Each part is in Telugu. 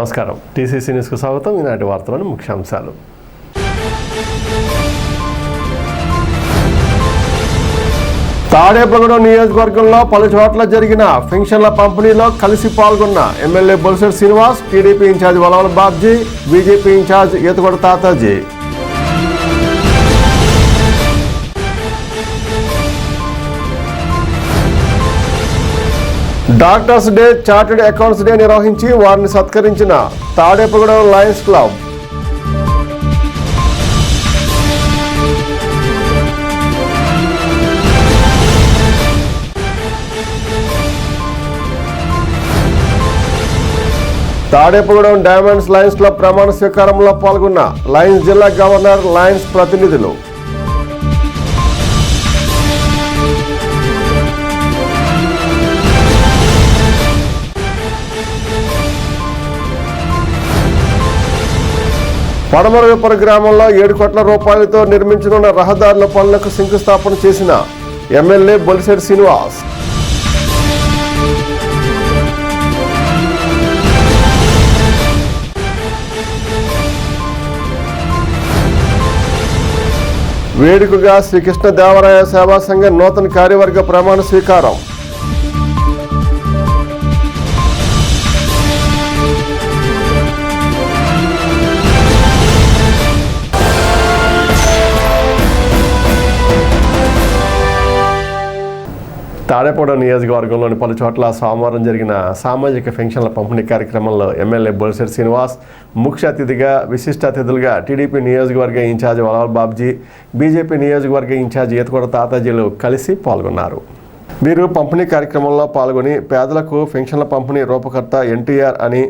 నమస్కారం. టీసీసీ న్యూస్కు స్వాగతం. ఈనాటి వార్తలోని ముఖ్యాంశాలు. తాడేపల్లిగూడెం నియోజకవర్గంలో పలు చోట్ల జరిగిన పెన్షన్ల పంపిణీలో కలిసి పాల్గొన్న MLA Bolisetti Srinivas, TDP incharge Valavala Babji, BJP incharge Eethagoda Tataji. Doctors day, chartered accounts day నిర్వహించి వారిని సత్కరించిన Tadepalligudem lions club. Tadepalligudem diamonds lions club ప్రమాణ స్వీకారంలో పాల్గొన్న లయన్స్ జిల్లా గవర్నర్, లయన్స్ ప్రతినిధులు. పడమరవిపురం గ్రామంలో 7 కోట్ల రూపాయలతో నిర్మించనున్న రహదారుల పనులకు శంకుస్థాపన చేసిన ఎమ్మెల్యే బొలిశెట్టి శ్రీనివాస్. వేడుకగా శ్రీకృష్ణదేవరాయ సేవా సంఘం నూతన కార్యవర్గ ప్రమాణ స్వీకారం. తాడేపల్లిగూడెం నియోజకవర్గంలోని పలు చోట్ల సోమవారం జరిగిన సామాజిక పెన్షన్ల పంపిణీ కార్యక్రమంలో ఎమ్మెల్యే బొలిశెట్టి శ్రీనివాస్ ముఖ్య అతిథిగా, విశిష్ట అతిథులుగా టీడీపీ నియోజకవర్గ ఇన్ఛార్జ్ వలవల బాబ్జీ, బీజేపీ నియోజకవర్గ ఇన్ఛార్జ్ ఈతగొడ తాతాజీలు కలిసి పాల్గొన్నారు. వీరు పంపిణీ కార్యక్రమంలో పాల్గొని పేదలకు పెన్షన్ల పంపిణీ రూపకర్త ఎన్టీఆర్ అని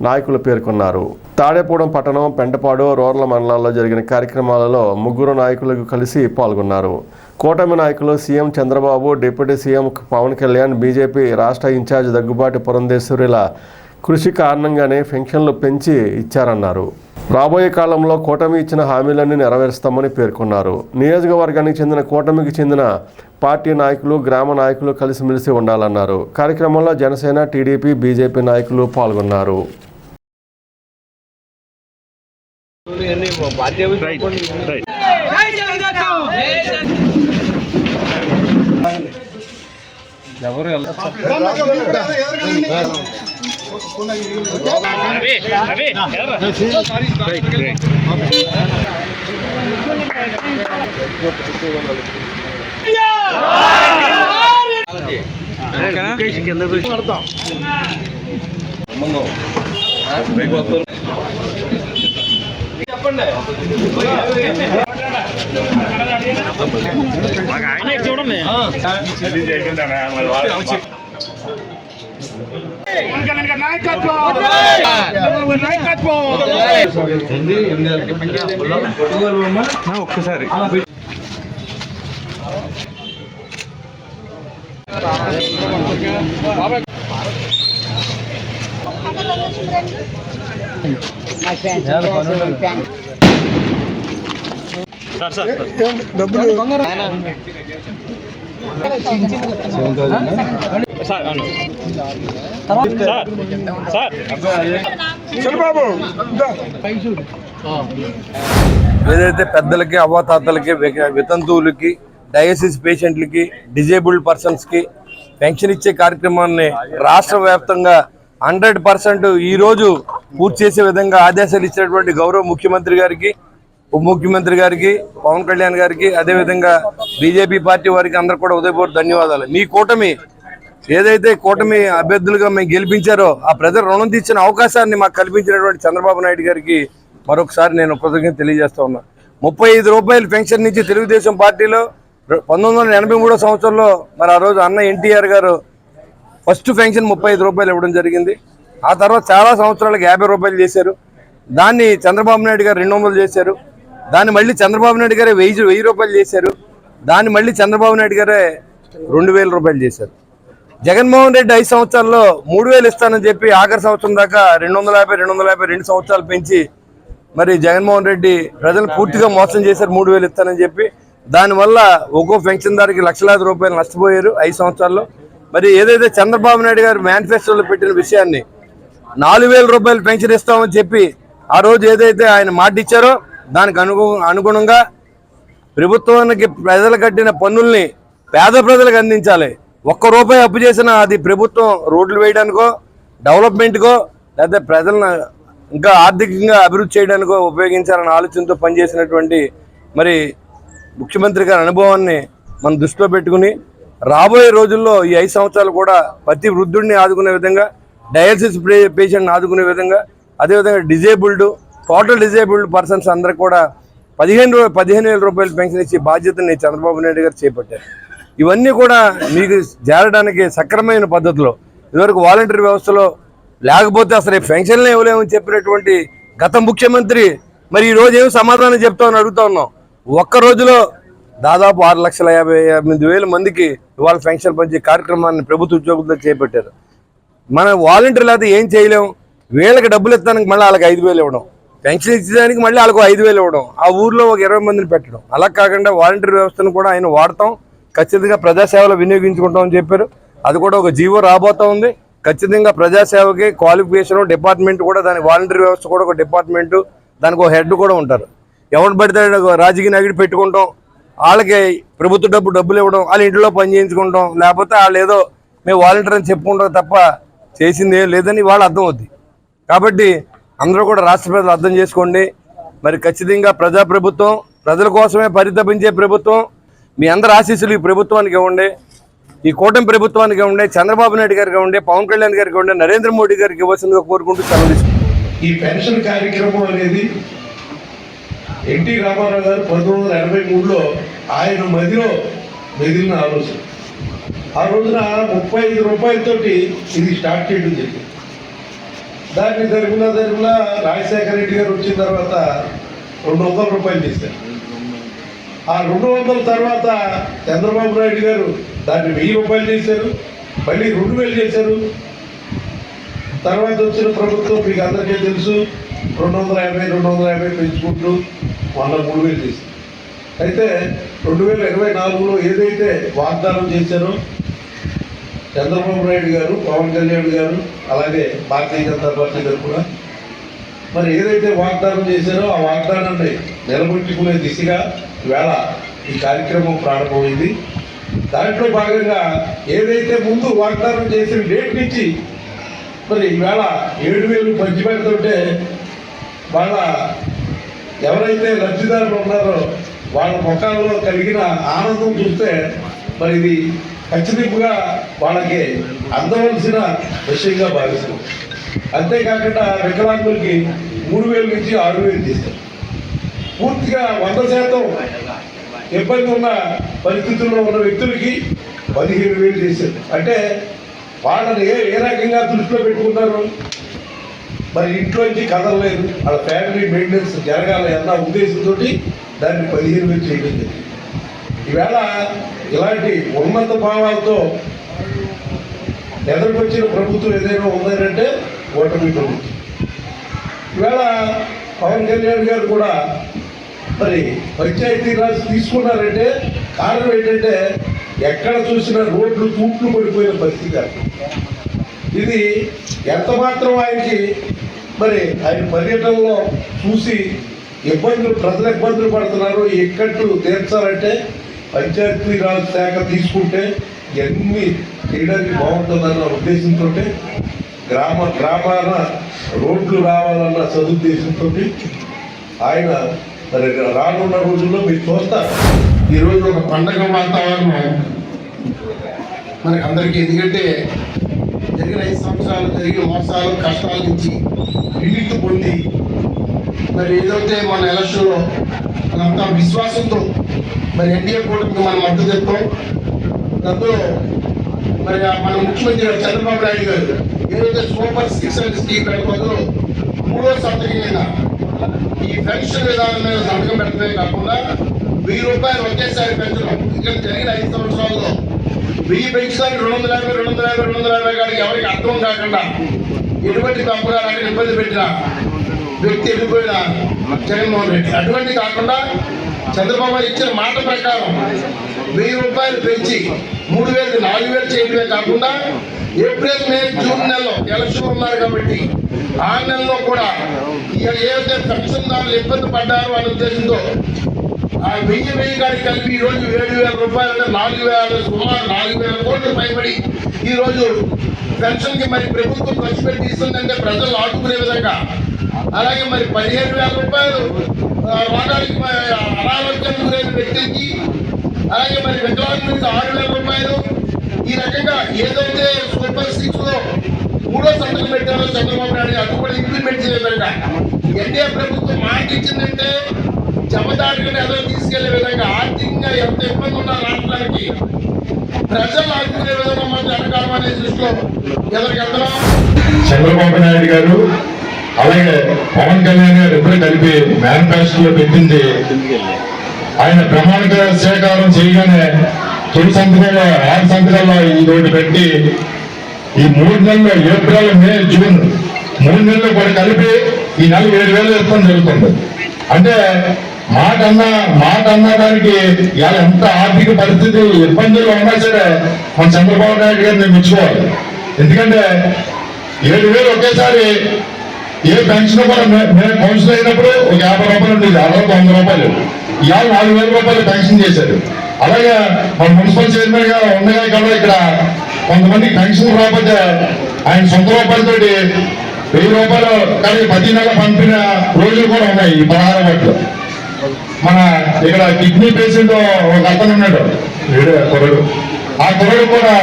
నాయకులు పేర్కొన్నారు. తాడేపూడెం పట్టణం, పెంటపాడు, రూరల్ మండలాల్లో జరిగిన కార్యక్రమాలలో ముగ్గురు నాయకులకు కలిసి పాల్గొన్నారు. కూటమి నాయకులు CM Chandrababu, deputy CM Pawan Kalyan, BJP రాష్ట్ర ఇన్ఛార్జ్ దగ్గుబాటి పురంధేశ్వరిల కృషి కారణంగానే పెన్షన్లు పెంచి ఇచ్చారన్నారు. రాబోయే కాలంలో కూటమి ఇచ్చిన హామీలన్నీ నెరవేరుస్తామని పేర్కొన్నారు. నియోజకవర్గానికి చెందిన కూటమికి చెందిన పార్టీ నాయకులు, గ్రామ నాయకులు కలిసిమెలిసి ఉండాలన్నారు. కార్యక్రమంలో జనసేన, టీడీపీ, బీజేపీ నాయకులు పాల్గొన్నారు. చూడండి ఒక్కసారి డబ్బులు ఏదైతే పెద్దలకి, అవ్వాతాతలకి, వితంతువులకి, డయాలసిస్ పేషెంట్లకి, డిజేబుల్డ్ పర్సన్స్కి పెన్షన్ ఇచ్చే కార్యక్రమాన్ని రాష్ట్ర వ్యాప్తంగా 100% ఈరోజు పూర్తి చేసే విధంగా ఆదేశాలు ఇచ్చినటువంటి గౌరవ ముఖ్యమంత్రి గారికి, ఉప ముఖ్యమంత్రి గారికి, పవన్ కళ్యాణ్ గారికి, అదేవిధంగా బీజేపీ పార్టీ వారికి అందరూ కూడా ఉదయపూర్వక ధన్యవాదాలు. మీ కూటమి ఏదైతే కూటమి అభ్యర్థులుగా మేము గెలిపించారో ఆ ప్రజలు రుణం తీర్చిన అవకాశాన్ని మాకు కల్పించినటువంటి చంద్రబాబు నాయుడు గారికి మరొకసారి నేను కృతజ్ఞత తెలియజేస్తా ఉన్నా. 35 రూపాయల పెన్షన్ నుంచి తెలుగుదేశం పార్టీలో 1983 సంవత్సరంలో మరి ఆ రోజు అన్న ఎన్టీఆర్ గారు ఫస్ట్ పెన్షన్ 35 రూపాయలు ఇవ్వడం జరిగింది. ఆ తర్వాత చాలా సంవత్సరాలకు 50 రూపాయలు చేశారు. దాన్ని చంద్రబాబు నాయుడు గారు 200 చేశారు. దాన్ని మళ్ళీ చంద్రబాబు నాయుడు గారే 1000 రూపాయలు చేశారు. దాన్ని మళ్ళీ చంద్రబాబు నాయుడు గారే 2000 రూపాయలు చేశారు. జగన్మోహన్ రెడ్డి 5 సంవత్సరాల్లో 3000 ఇస్తానని చెప్పి ఆఖరి సంవత్సరం దాకా 250 సంవత్సరాలు పెంచి మరి జగన్మోహన్ రెడ్డి ప్రజలు పూర్తిగా మోసం చేశారు. 3000 ఇస్తానని చెప్పి దానివల్ల ఒక్కో పెన్షన్దారికి లక్షలాది రూపాయలు నష్టపోయారు 5 సంవత్సరాల్లో. మరి ఏదైతే చంద్రబాబు నాయుడు గారు మేనిఫెస్టోలో పెట్టిన విషయాన్ని 4,000 రూపాయలు పెన్షన్ ఇస్తామని చెప్పి ఆ రోజు ఏదైతే ఆయన మాట ఇచ్చారో దానికి అనుగుణంగా ప్రభుత్వానికి ప్రజలు కట్టిన పన్నుల్ని పేద ప్రజలకు అందించాలి. ₹1 అప్పు చేసినా అది ప్రభుత్వం రోడ్లు వేయడానికో డెవలప్మెంట్కో లేదా ప్రజలను ఇంకా ఆర్థికంగా అభివృద్ధి చేయడానికో ఉపయోగించాలన్న ఆలోచనతో పనిచేసినటువంటి మరి ముఖ్యమంత్రి గారి అనుభవాన్ని మనం దృష్టిలో పెట్టుకుని రాబోయే రోజుల్లో ఈ 5 సంవత్సరాలు కూడా ప్రతి వృద్ధుడిని ఆదుకునే విధంగా, డయాలసిస్ పేషెంట్ని ఆదుకునే విధంగా, అదేవిధంగా టోటల్ డిజేబుల్డ్ పర్సన్స్ అందరికి కూడా 15,000 రూపాయలు పెన్షన్ ఇచ్చే బాధ్యతని చంద్రబాబు నాయుడు గారు చేపట్టారు. ఇవన్నీ కూడా మీకు చేరడానికి సక్రమైన పద్ధతిలో ఇదివరకు వాలంటరీ వ్యవస్థలో లేకపోతే అసలు పెన్షన్లే ఇవ్వలేమని చెప్పినటువంటి గత ముఖ్యమంత్రి మరి ఈ రోజు ఏమి సమాధానం చెప్తామని అడుగుతా ఉన్నాం. ఒక్క రోజులో దాదాపు 6,58,000 మందికి ఇవాళ పెన్షన్ పంచే కార్యక్రమాన్ని ప్రభుత్వ ఉద్యోగులతో చేపట్టారు. మన వాలంటీర్లు అయితే ఏం చేయలేము. వీళ్ళకి డబ్బులు ఇస్తానికి మళ్ళీ వాళ్ళకి 5,000 ఇవ్వడం, పెన్షన్ ఇచ్చేదానికి మళ్ళీ వాళ్ళకు 5,000 ఇవ్వడం, ఆ ఊర్లో ఒక 20 మందిని పెట్టడం. అలా కాకుండా వాలంటీర్ వ్యవస్థను కూడా ఆయన వాడతాం, ఖచ్చితంగా ప్రజాసేవలో వినియోగించుకుంటామని చెప్పారు. అది కూడా ఒక జీవో రాబోతా ఉంది. ఖచ్చితంగా ప్రజాసేవకి క్వాలిఫికేషన్ డిపార్ట్మెంట్ కూడా, దాని వాలంటీర్ వ్యవస్థ కూడా ఒక డిపార్ట్మెంటు, దానికి ఒక హెడ్ కూడా ఉంటారు. ఎవరు పడితే రాజకీయ నాయకుడు పెట్టుకుంటాం, వాళ్ళకి ప్రభుత్వ డబ్బులు ఇవ్వడం, వాళ్ళ ఇంట్లో పని చేయించుకుంటాం, లేకపోతే వాళ్ళు ఏదో మేము వాలంటీర్ అని చెప్పుకుంటాం తప్ప చేసింది ఏం లేదని వాళ్ళు అర్థం అవుద్ది. కాబట్టి అందరూ కూడా రాష్ట్ర ప్రజలు అర్థం చేసుకోండి. మరి ఖచ్చితంగా ప్రజాప్రభుత్వం, ప్రజల కోసమే పరితపించే ప్రభుత్వం. మీ అందరి ఆశీస్సులు ఈ ప్రభుత్వానికి ఇవ్వండి, ఈ కూటమి ప్రభుత్వానికి ఇవ్వండి, చంద్రబాబు నాయుడు గారికి ఇవ్వండి, పవన్ కళ్యాణ్ గారికి ఇవ్వండి, నరేంద్ర మోడీ గారికి ఇవ్వాల్సిందిగా కోరుకుంటూ సెలవు తీసుకుంటాం. ఈ పెన్షన్ కార్యక్రమం అనేది ఎన్టీ రామారావు గారు 1983లో ఆయన మదిలో మెదిలిన ఆలోచన. ఆ రోజున 35 రూపాయలతోటి ఇది స్టార్ట్ చేయడం జరిగింది. దాన్ని జరుగులా రాజశేఖర రెడ్డి గారు వచ్చిన తర్వాత 200 రూపాయలు చేశారు. ఆ 200 తర్వాత చంద్రబాబు నాయుడు గారు దాన్ని 1000 రూపాయలు చేశారు, మళ్ళీ 2,000 చేశారు. తర్వాత వచ్చిన ప్రభుత్వం మీకు అందరికీ తెలుసు 250 పెంచుకుంటూ మొన్న 3,000 చేశారు. అయితే 2024లో ఏదైతే వాగ్దానం చేశారో చంద్రబాబు నాయుడు గారు, పవన్ కళ్యాణ్ గారు, అలాగే భారతీయ జనతా పార్టీ గారు కూడా మరి ఏదైతే వాగ్దానం చేశారో ఆ వాగ్దానాన్ని నిలబెట్టుకునే దిశగా ఈవేళ ఈ కార్యక్రమం ప్రారంభమైంది. దాంట్లో భాగంగా ఏదైతే ముందు వాగ్దానం చేసిన డేట్ నుంచి మరి ఈవేళ 7,000 పంచి పెడుతుంటే వాళ్ళ ఎవరైతే లబ్ధిదారులు ఉన్నారో వాళ్ళ ముఖాల్లో కలిగిన ఆనందం చూస్తే మరి ఇది ఖచ్చితంగా వాళ్ళకి అందవలసిన విషయంగా భావిస్తున్నాం. అంతేకాకుండా వికలాంగులకి 3,000 నుంచి 6,000 చేశారు. పూర్తిగా 100% ఇబ్బంది ఉన్న పరిస్థితుల్లో ఉన్న వ్యక్తులకి 15,000 చేశారు. అంటే వాళ్ళని ఏ రకంగా దృష్టిలో పెట్టుకున్నారు, మరి ఇంట్లోంచి కదలలేదు, వాళ్ళ ఫ్యామిలీ మెయింటెనెన్స్ జరగాలి అన్న ఉద్దేశంతో దాన్ని 15,000 చేయడం జరిగింది. ఈవేళ ఇలాంటి ఉన్నత భావాలతో ఎదురుకొచ్చిన ప్రభుత్వం ఏదైనా ఉందంటే ఓటమి ప్రభుత్వం. ఈవేళ పవన్ కళ్యాణ్ గారు కూడా మరి పంచాయతీరాజ్ తీసుకున్నారంటే కారణం ఏంటంటే ఎక్కడ చూసినా రోడ్లు తూట్లు పడిపోయిన పరిస్థితి. ఇది ఎంత మాత్రం ఆయనకి మరి ఆయన పర్యటనలో చూసి ప్రజలు ఇబ్బందులు పడుతున్నారు, ఇక్కట్లు తీర్చాలంటే పంచాయతీరాజ్ శాఖ తీసుకుంటే ఇవన్నీ చేయడానికి బాగుంటుందన్న ఉద్దేశంతో, గ్రామాన రోడ్లు రావాలన్న సదుద్దేశంతో ఆయన మరి రానున్న రోజుల్లో మీరు చూస్తారు. ఈరోజు ఒక పండగ వాతావరణం మనకి అందరికీ. ఎందుకంటే జరిగిన 5 సంవత్సరాలు జరిగిన మోసాలు, కష్టాల నుంచి విముక్తి పొంది మరి ఏదైతే మన ఎలక్షన్లో మనంతా విశ్వాసంతో మరి ఎన్డీఏ కూటమికి మనం మద్దతు చెప్తాం. దాంతో మరి మన ముఖ్యమంత్రి గారు చంద్రబాబు నాయుడు గారు ఏదైతే సూపర్ 6 స్కీమ్ పెట్టుకోదో 3వ సంతకమైన ఈ పెన్షన్ విధానం మీద సంతకం పెట్టడమే కాకుండా 1,000 రూపాయలు ఒకేసారి పెంచడం. ఇక్కడ జరిగిన 5 సంవత్సరాల్లో 1000 పెంచడానికి 250 కాడికి ఎవరికి అర్థం కాకుండా ఎటువంటి తప్పుగా అక్కడ ఇబ్బంది పెట్టిన వ్యక్తి వెళ్ళిపోయిన జగన్మోహన్ రెడ్డి. అటువంటి కాకుండా చంద్రబాబు ఇచ్చిన మాట ప్రకారం 1,000 రూపాయలు పెంచి 3,000 4,000 చేయడమే కాకుండా ఏప్రిల్ మే జూన్ నెలలో ఎలక్షన్ ఉన్నారు కాబట్టి ఆ నెలలో కూడా ఏదైతే పెన్షన్దారులు ఇబ్బంది పడ్డారో అనే ఉద్దేశంతో ఆ 1000 గారికి కలిపి ఈరోజు 7,000 రూపాయలు అంటే 4,000 సుమారు 4,000 కోట్లు పైబడి ఈరోజు పెన్షన్కి మరి ప్రభుత్వం ఖర్చు పెట్టి ఇస్తుందంటే ప్రజలు ఆదుకునే విధంగా. అలాగే మరి 15,000 రూపాయలు రోగానికి అనారోగ్యానికి గురైన వ్యక్తులకి, అలాగే మరి వికలాంగులకి 6,000 రూపాయలు. ఈ రకంగా ఏదైతే సూపర్ 6 లో 3వ సంతకం పెట్టారో చంద్రబాబు నాయుడు అది కూడా ఇంప్లిమెంట్ చేసే విధంగా ఎన్డీఏ ప్రభుత్వం మాట ఇచ్చిందంటే జమదాటుకుని ఏదో తీసుకెళ్లే విధంగా ఆర్థికంగా ఎంత ఇబ్బంది ఉన్నా రాష్ట్రానికి ప్రజలు ఆదుకునే విధంగా మన జనకాలం అనే దృష్టిలో ఎదురుకెళ్తున్నాం. చంద్రబాబు నాయుడు గారు అలాగే పవన్ కళ్యాణ్ గారు ఇద్దరు కలిపి మేనిఫెస్టోలో పెట్టింది. ఆయన ప్రమాణ స్వీకారం చేయగానే తొలి సంతకంలో 6 సంతకాల్లో ఈ రోడ్డు పెట్టి ఈ 3 నెలల్లో ఏప్రిల్ మే జూన్ 3 నెలలు కూడా కలిపి ఈ నెల 7,000 ఇవ్వడం జరుగుతుంది. అంటే మాట అన్న దానికి ఇవాళ ఎంత ఆర్థిక పరిస్థితి ఇబ్బందుల్లో ఉన్నా సరే మన చంద్రబాబు నాయుడు గారిని మెచ్చుకోవాలి. ఎందుకంటే 7,000 ఒకేసారి ఏ పెన్షన్ కూడా మేము కౌన్సిల్ అయినప్పుడు ఒక 50 రూపాయలు ఉండేది, 100 రూపాయలు. ఇవాళ 4,000 రూపాయలు పెన్షన్ చేశారు. అలాగే మన మున్సిపల్ చైర్మన్ గా ఉండగా కూడా ఇక్కడ కొంతమంది పెన్షన్ రాకపోతే ఆయన సొంత రూపాయలతో 1,000 రూపాయలు కానీ ప్రతి నెల పంపిన రోజులు కూడా ఉన్నాయి. ఈ 16 వాటిలో మన ఇక్కడ కిడ్నీ పేషెంట్ ఒక అతను ఉన్నాడు, ఆ కుర్రడు కూడా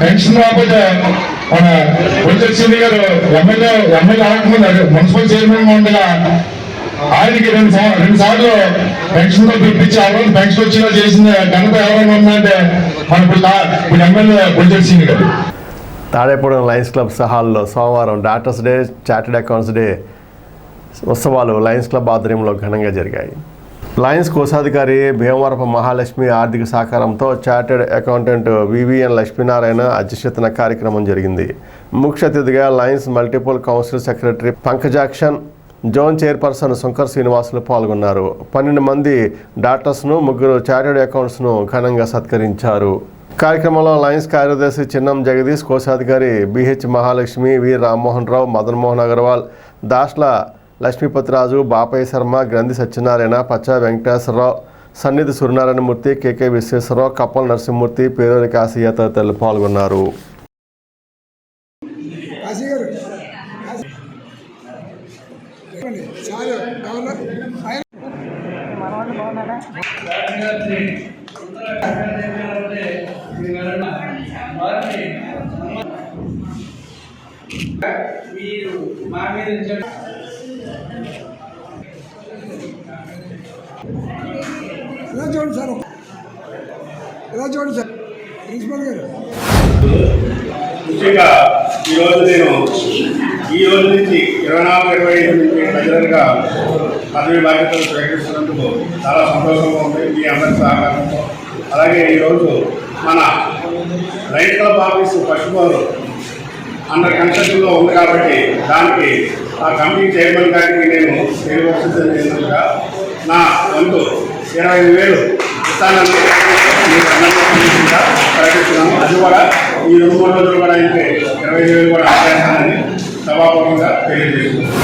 పెన్షన్ రాకపోతే మన బొల్సెట్ సింగ్ గారు ఎమ్మెల్యే ఆగకముందు మున్సిపల్ చైర్మన్ గా ఉండగా ఆయనకి 2 సార్లు పెన్షన్ తో పిలిపించి ఆ రోజు పెన్షన్ వచ్చేలా చేసిన ఘనత ఎవరైనా ఉందంటే మన ఇప్పుడు ఎమ్మెల్యే బొల్సెట్ సింగ్ గారు. తాడేపూడెం లయన్స్ క్లబ్ హాల్లో సోమవారం doctors day, chartered accounts day ఉత్సవాలు లయన్స్ క్లబ్ ఆధ్వర్యంలో ఘనంగా జరిగాయి. లయన్స్ కోశాధికారి భీమవరపు మహాలక్ష్మి ఆర్థిక సహకారంతో చార్టెడ్ అకౌంటెంట్ వివిఎన్ లక్ష్మీనారాయణ అధ్యక్షతన కార్యక్రమం జరిగింది. ముఖ్య అతిథిగా Lions multiple council secretary Pankajakshan, zone chairperson Shankar Srinivasulu పాల్గొన్నారు. 12 మంది డాక్టర్స్ను, 3 చార్టెడ్ అకౌంట్స్ను ఘనంగా సత్కరించారు. కార్యక్రమంలో లయన్స్ కార్యదర్శి చిన్నం జగదీష్, కోశాధికారి బిహెచ్ మహాలక్ష్మి, వి రామ్మోహన్ రావు, మదన్ మోహన్ అగర్వాల్, దాష్ల లక్ష్మీపతిరాజు, బాపయ్య శర్మ, గ్రంథి సత్యనారాయణ, పచ్చా వెంకటేశ్వరరావు, సన్నిధి సూర్యనారాయణమూర్తి, కేకే విశ్వేశ్వరరావు, కప్పల నరసింహమూర్తి, పేరూరి కాశీయ తదితరులు పాల్గొన్నారు. మీరు మా మీద ఎలా చూడండి సార్, ఎలా చూడండి సార్ ప్రిన్సిపల్ గారు. ముఖ్యంగా ఈ రోజు నుంచి 24-25 నుంచి రెగ్యులర్గా పదవి బాధ్యతలు స్వీకరిస్తున్నందుకు చాలా సంతోషంగా ఉంది మీ అందరి సహకారంతో. అలాగే ఈరోజు మన lions club office first floor under కన్స్ట్రక్షన్లో ఉంది కాబట్టి దానికి ఆ కమిటీ చైర్మన్ గారికి నేను తెలియవలసిందిగా నా వంతు 25,000 ఇస్తానని ప్రకటిస్తున్నాను. అది కూడా ఈ 2-3 రోజులు కూడా అయితే 25,000 కూడా ఆదేశాలని సభాపూర్వకంగా తెలియజేస్తున్నాను.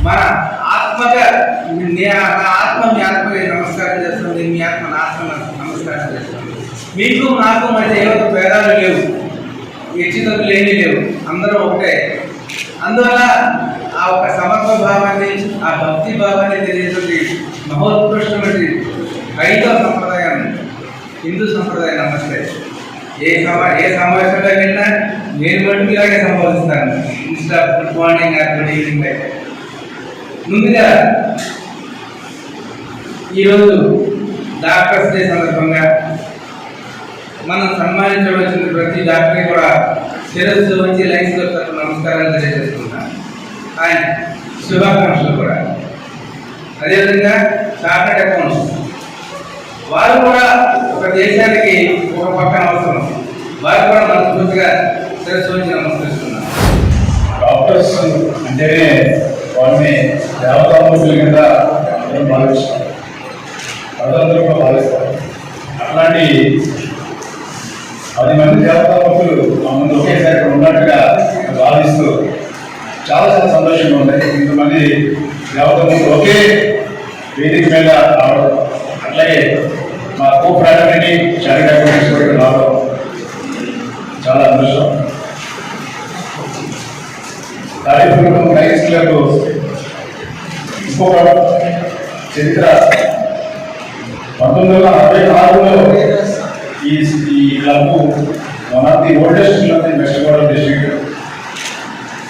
మన ఆత్మగా మీ ఆత్మకి నమస్కారం చేస్తుంది, మీ ఆత్మ నా ఆత్మ నమస్కారం చేస్తుంది. మీకు నాకు మధ్య ఏమైనా భేదాలు లేవు, హెచ్చుతగ్గులు ఏమీ లేవు, అందరం ఒకటే. అందువల్ల ఆ ఒక సమత్వ భావాన్ని, ఆ భక్తి భావాన్ని తెలియజేస్తుంది మహోత్కృష్టమైన హైందవ సంప్రదాయాన్ని, హిందూ సంప్రదాయం. నమస్తే. ఏ సమావేశంలో వెళ్ళినా నేను మటుకు ఇలాగే సంబోధిస్తాను, insta good morning or good evening అయితే. ముందుగా ఈరోజు డాక్టర్స్ డే సందర్భంగా మనం సన్మానించవలసిన ప్రతి డాక్టర్కి కూడా శిరస్సు వచ్చి లైన్స్ తరఫున నమస్కారాలు తెలియజేస్తున్నాం. ఆయన శుభాకాంక్షలు కూడా. అదేవిధంగా చార్టెడ్ అకౌంట్స్ వారు కూడా ఒక దేశానికి ఒక పక్కన అవసరం, వారు కూడా మనస్ఫూర్తిగా శిరస్సు వచ్చి నమస్కరిస్తున్నాం. డాక్టర్స్ అంటేనే వాళ్ళని దేవతామూర్తుల కింద భావిస్తారు, ప్రజలందరూ కూడా భావిస్తారు. అట్లాంటి 10 మంది దేవతా భక్తులు మా ముందు ఒకేసారి ఇక్కడ ఉన్నట్టుగా భావిస్తూ చాలా చాలా సంతోషంగా ఉంది. ఇంతమంది దేవతా భక్తులు ఒకే వేదిక మీద రావడం, అట్లాగే మా కో ఫ్రాటర్నిటీ చారిటబుల్ కూడా రావడం చాలా అదృష్టం. కార్యక్రమం లయన్స్ క్లబ్ ఇంకొక చరిత్ర 1964లో ఈ club one of the oldest club in west Godavari district.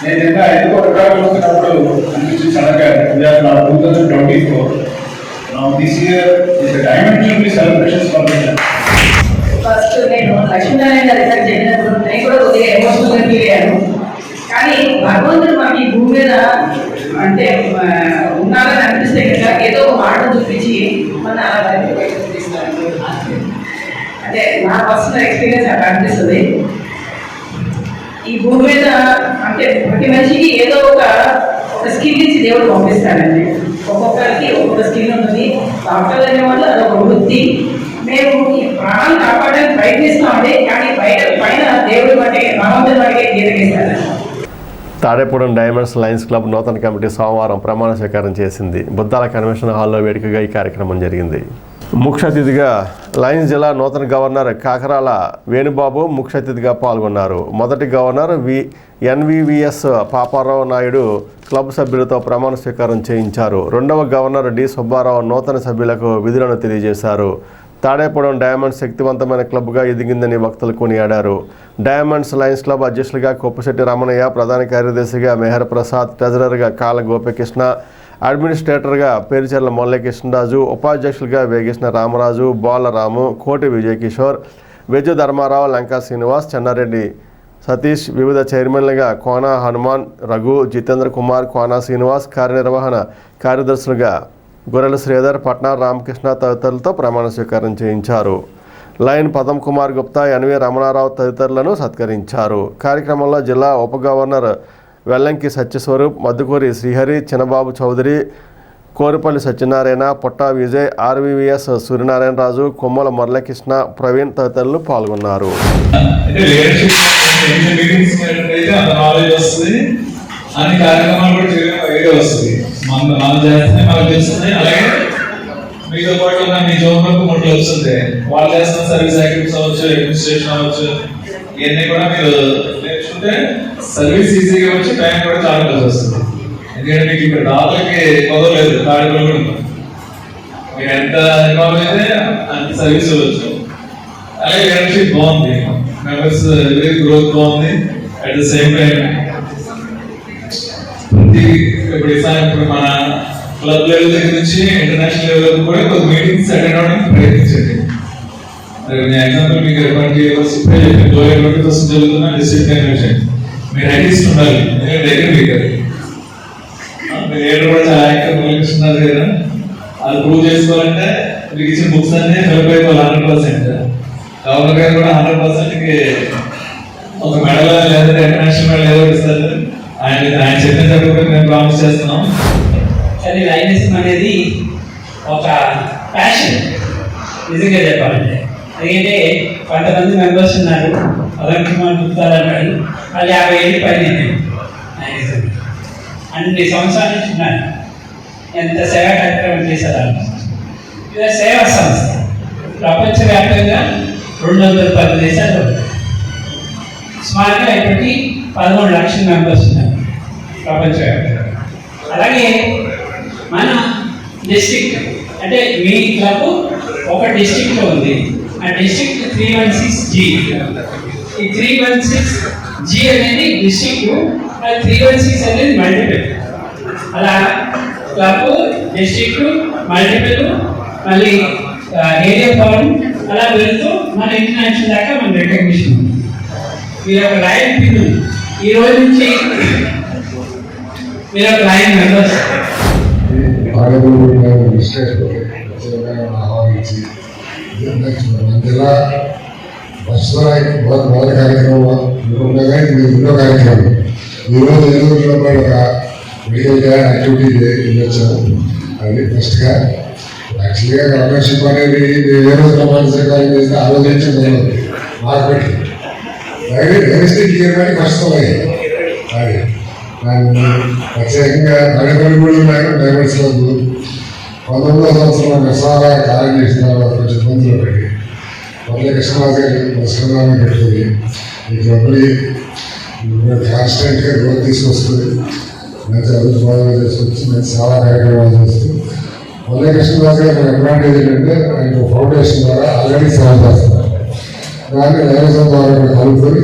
నేను ఇంకా ఎందుకో రికార్డు చూస్తున్నప్పుడు అనిపించింది సడన్గా 2024. Now this year is the Diamond Jubilee celebrations for the club. First నేను లక్ష్మీనారాయణ గారి దగ్గర చేరినప్పుడు నేను కూడా కొద్దిగా ఎమోషనల్గా ఫీల్ అయ్యాను. కానీ భగవంతుడు మాకు ఈ భూమి మీద అంటే ఉన్నారని అనిపిస్తే కదా ఏదో ఒక మాట చూపించి మన అంటే నా పర్సనల్ ఎక్స్పీరియన్స్ అట్లా అనిపిస్తుంది. ఈ భూమి మీద అంటే ప్రతి మనిషికి ఏదో ఒక స్కిల్ ఇచ్చి దేవుడు పంపిస్తాడండి. ఒక్కొక్కరికి ఒక్కొక్క స్కిల్ ఉంటుంది. డాక్టర్ అనే వాళ్ళు అదొక వృత్తి. మేము ఈ ప్రాణాలు కాపాడడానికి ప్రయత్నిస్తామండి, కానీ పైన దేవుడి బట్టి భగవంతుడి బట్టి గీతగిస్తాడు. తాడేపూడెం డైమండ్స్ లయన్స్ క్లబ్ నూతన కమిటీ సోమవారం ప్రమాణ స్వీకారం చేసింది. బుద్దాల కన్వెన్షన్ హాల్లో వేడుకగా ఈ కార్యక్రమం జరిగింది. ముఖ్య అతిథిగా లయన్స్ జిల్లా నూతన గవర్నర్ కాకరాల వేణుబాబు ముఖ్య అతిథిగా పాల్గొన్నారు. మొదటి గవర్నర్ ఎన్వివిఎస్ పాపారావు నాయుడు క్లబ్ సభ్యులతో ప్రమాణ స్వీకారం చేయించారు. రెండవ గవర్నర్ డి సుబ్బారావు నూతన సభ్యులకు విధులను తెలియజేశారు. తాడేపూడెం డైమండ్స్ శక్తివంతమైన క్లబ్గా ఎదిగిందని వక్తలు కొనియాడారు. డైమండ్స్ లయన్స్ క్లబ్ అధ్యక్షులుగా కొప్పశెట్టి రమణయ్య, ప్రధాన కార్యదర్శిగా మెహర్ ప్రసాద్, ట్రెజరర్గా కాళ్ళ గోపికృష్ణ, అడ్మినిస్ట్రేటర్గా పేరుచెర్ల మురళీకృష్ణరాజు, ఉపాధ్యక్షులుగా వేగేసిన రామరాజు, బాలరాము, కోటి విజయకిషోర్, వెజ్జు ధర్మారావు, లంకా శ్రీనివాస్, చెన్నారెడ్డి సతీష్, వివిధ చైర్మన్లుగా కోనా హనుమాన్, రఘు, జితేంద్ర కుమార్, కోనా శ్రీనివాస్, కార్యనిర్వహణ కార్యదర్శులుగా గొర్రెల శ్రీధర్, పట్నా రామకృష్ణ తదితరులతో ప్రమాణ స్వీకారం చేయించారు. లయన్ పదం కుమార్ గుప్తా, ఎన్వి రమణారావు తదితరులను సత్కరించారు. కార్యక్రమంలో జిల్లా ఉప గవర్నర్ వెల్లంకి సత్యస్వరూప్, మద్దుకూరి శ్రీహరి, చిన్నబాబు చౌదరి, కోరిపల్లి సత్యనారాయణ, పుట్టా విజయ్, ఆర్వీవీఎస్ సూర్యనారాయణరాజు, కొమ్మల మురళీకృష్ణ, ప్రవీణ్ తదితరులు పాల్గొన్నారు. అన్ని కార్యక్రమాలు కూడా చేయడం ఐడియా వస్తుంది. మనం చేస్తే మనకు తెలుస్తుంది. అలాగే మీతో పాటు ఉన్న మీ జోన్లకు మొదలు వస్తుంది. వాళ్ళు చేస్తున్న సర్వీస్ యాక్టివిటీస్ అవ్వచ్చు, అడ్మినిస్ట్రేషన్ అవ్వచ్చు, ఇవన్నీ కూడా మీరు నేర్చుకుంటే సర్వీస్ ఈజీగా వచ్చి టైం కూడా చాలా కలిసి వస్తుంది. ఎందుకంటే మీకు ఇక్కడ డాలర్కి కుదరలేదు, తాడిలో కూడా మీరు ఎంత ఇన్వాల్వ్ అయితే అంత సర్వీస్ ఇవ్వచ్చు. అలాగే లీడర్షిప్ బాగుంది, మెంబర్స్ గ్రోత్ బాగుంది. అట్ ద సేమ్ టైం ఇప్పుడు మన క్లబ్ లెవెల్ దగ్గర నుంచి ఇంటర్నేషనల్ లెవెల్ కూడా కొద్ది మీటింగ్స్ అటెండ్ అవడానికి ప్రయత్నించండి. ఎగ్జాంపుల్ మీకు జరుగుతున్న డిస్ట్రిక్ట్ కన్వెన్షన్ మీరు అట్లీస్ట్ ఉండాలి. ఎందుకంటే దగ్గర మీరు ఏడు కూడా చాలా యాక్టివ్ కనిపిస్తున్నారు కదా, అది ప్రూవ్ చేసుకోవాలంటే మీకు ఇచ్చిన బుక్స్ అన్ని ఫిల్ప్ అయిపోవాలి 100%. గవర్నర్ గారు కూడా 100%కి ఒక మెడల్ లేదంటే ఇంటర్నేషనల్ మెడల్ ఏదో ఇస్తారు. ఆయన చెప్పినప్పుడు మేము ప్రామిస్ చేస్తున్నాం. కానీ లైనిజం అనేది ఒక ప్యాషన్ నిజంగా చెప్పాలంటే. ఎందుకంటే కొంతమంది మెంబర్స్ ఉన్నారు, అలంకరణ గుర్తాలన్నాడు, వాళ్ళు 50 ఏళ్ళు పైన లైనిజం అన్ని సంవత్సరాల నుంచి ఉన్నారు. ఎంత సేవా కార్యక్రమం చేశారు. ఇది సేవా సంస్థ, ప్రపంచవ్యాప్తంగా 210 దేశాలు, సుమారుగా ఇప్పటికీ 13 లక్షల మెంబర్స్ ఉన్నారు ప్రపంచవ్యాప్తంగా. అలాగే మన డిస్ట్రిక్ట్ అంటే మీ క్లబ్ ఒక డిస్ట్రిక్ట్లో ఉంది. ఆ డిస్ట్రిక్ట్ 316G. ఈ 316G అనేది డిస్ట్రిక్ట్, 316 అనేది మల్టిపుల్. అలా క్లబ్, డిస్ట్రిక్ట్, మల్టిపుల్, మళ్ళీ ఏరియా ఫారం అలా వెళ్తూ మన ఇంటర్నేషనల్ దాకా మన రికగ్నిషన్ ఉంది. మీరు ఒక లైన్ పిన్ ఈ రోజు నుంచి మీరు ఒక లైన్ మెంబర్స్ జిల్లా మొదటి కార్యక్రమం ఉండగా ఇది రెండో కార్యక్రమం. ఈరోజు ఏలూరులో కూడా ఒక మెడికల్ యాక్టివిటీ వచ్చాము. అది ఫస్ట్గా యాక్చువల్గా మెంబర్షిప్ అనేది ఏ రోజు ప్రమాణ స్వీకారం చేస్తే ఆ రోజు నుంచి మార్కెట్ డైరెక్ట్ చేయడానికి కష్టమే. అది దాన్ని ప్రత్యేకంగా నడపడిగూడెం డైవర్స్ క్లబ్ 19వ సంవత్సరం విశాల కార్యం చేసిన కొంచెం ఇబ్బందులు పడి మళ్ళీ కృష్ణరాజు గారి పురస్కారాన్ని పెడుతుంది. ఈ క్లబ్ని కాన్స్టెంట్గా గ్రోత్ తీసుకొస్తుంది, మంచి అభివృద్ధి బాగా చేసుకొచ్చి మంచి సేవా కార్యక్రమాలు చేస్తూ మళ్ళీ కృష్ణరాజు గారి అడ్వాంటేజ్ ఏంటంటే ఆయన ఫౌండేషన్ ద్వారా ఆల్రెడీ సేవ చేస్తున్నారు. దాన్ని డైవర్సం ద్వారా కలుపుకొని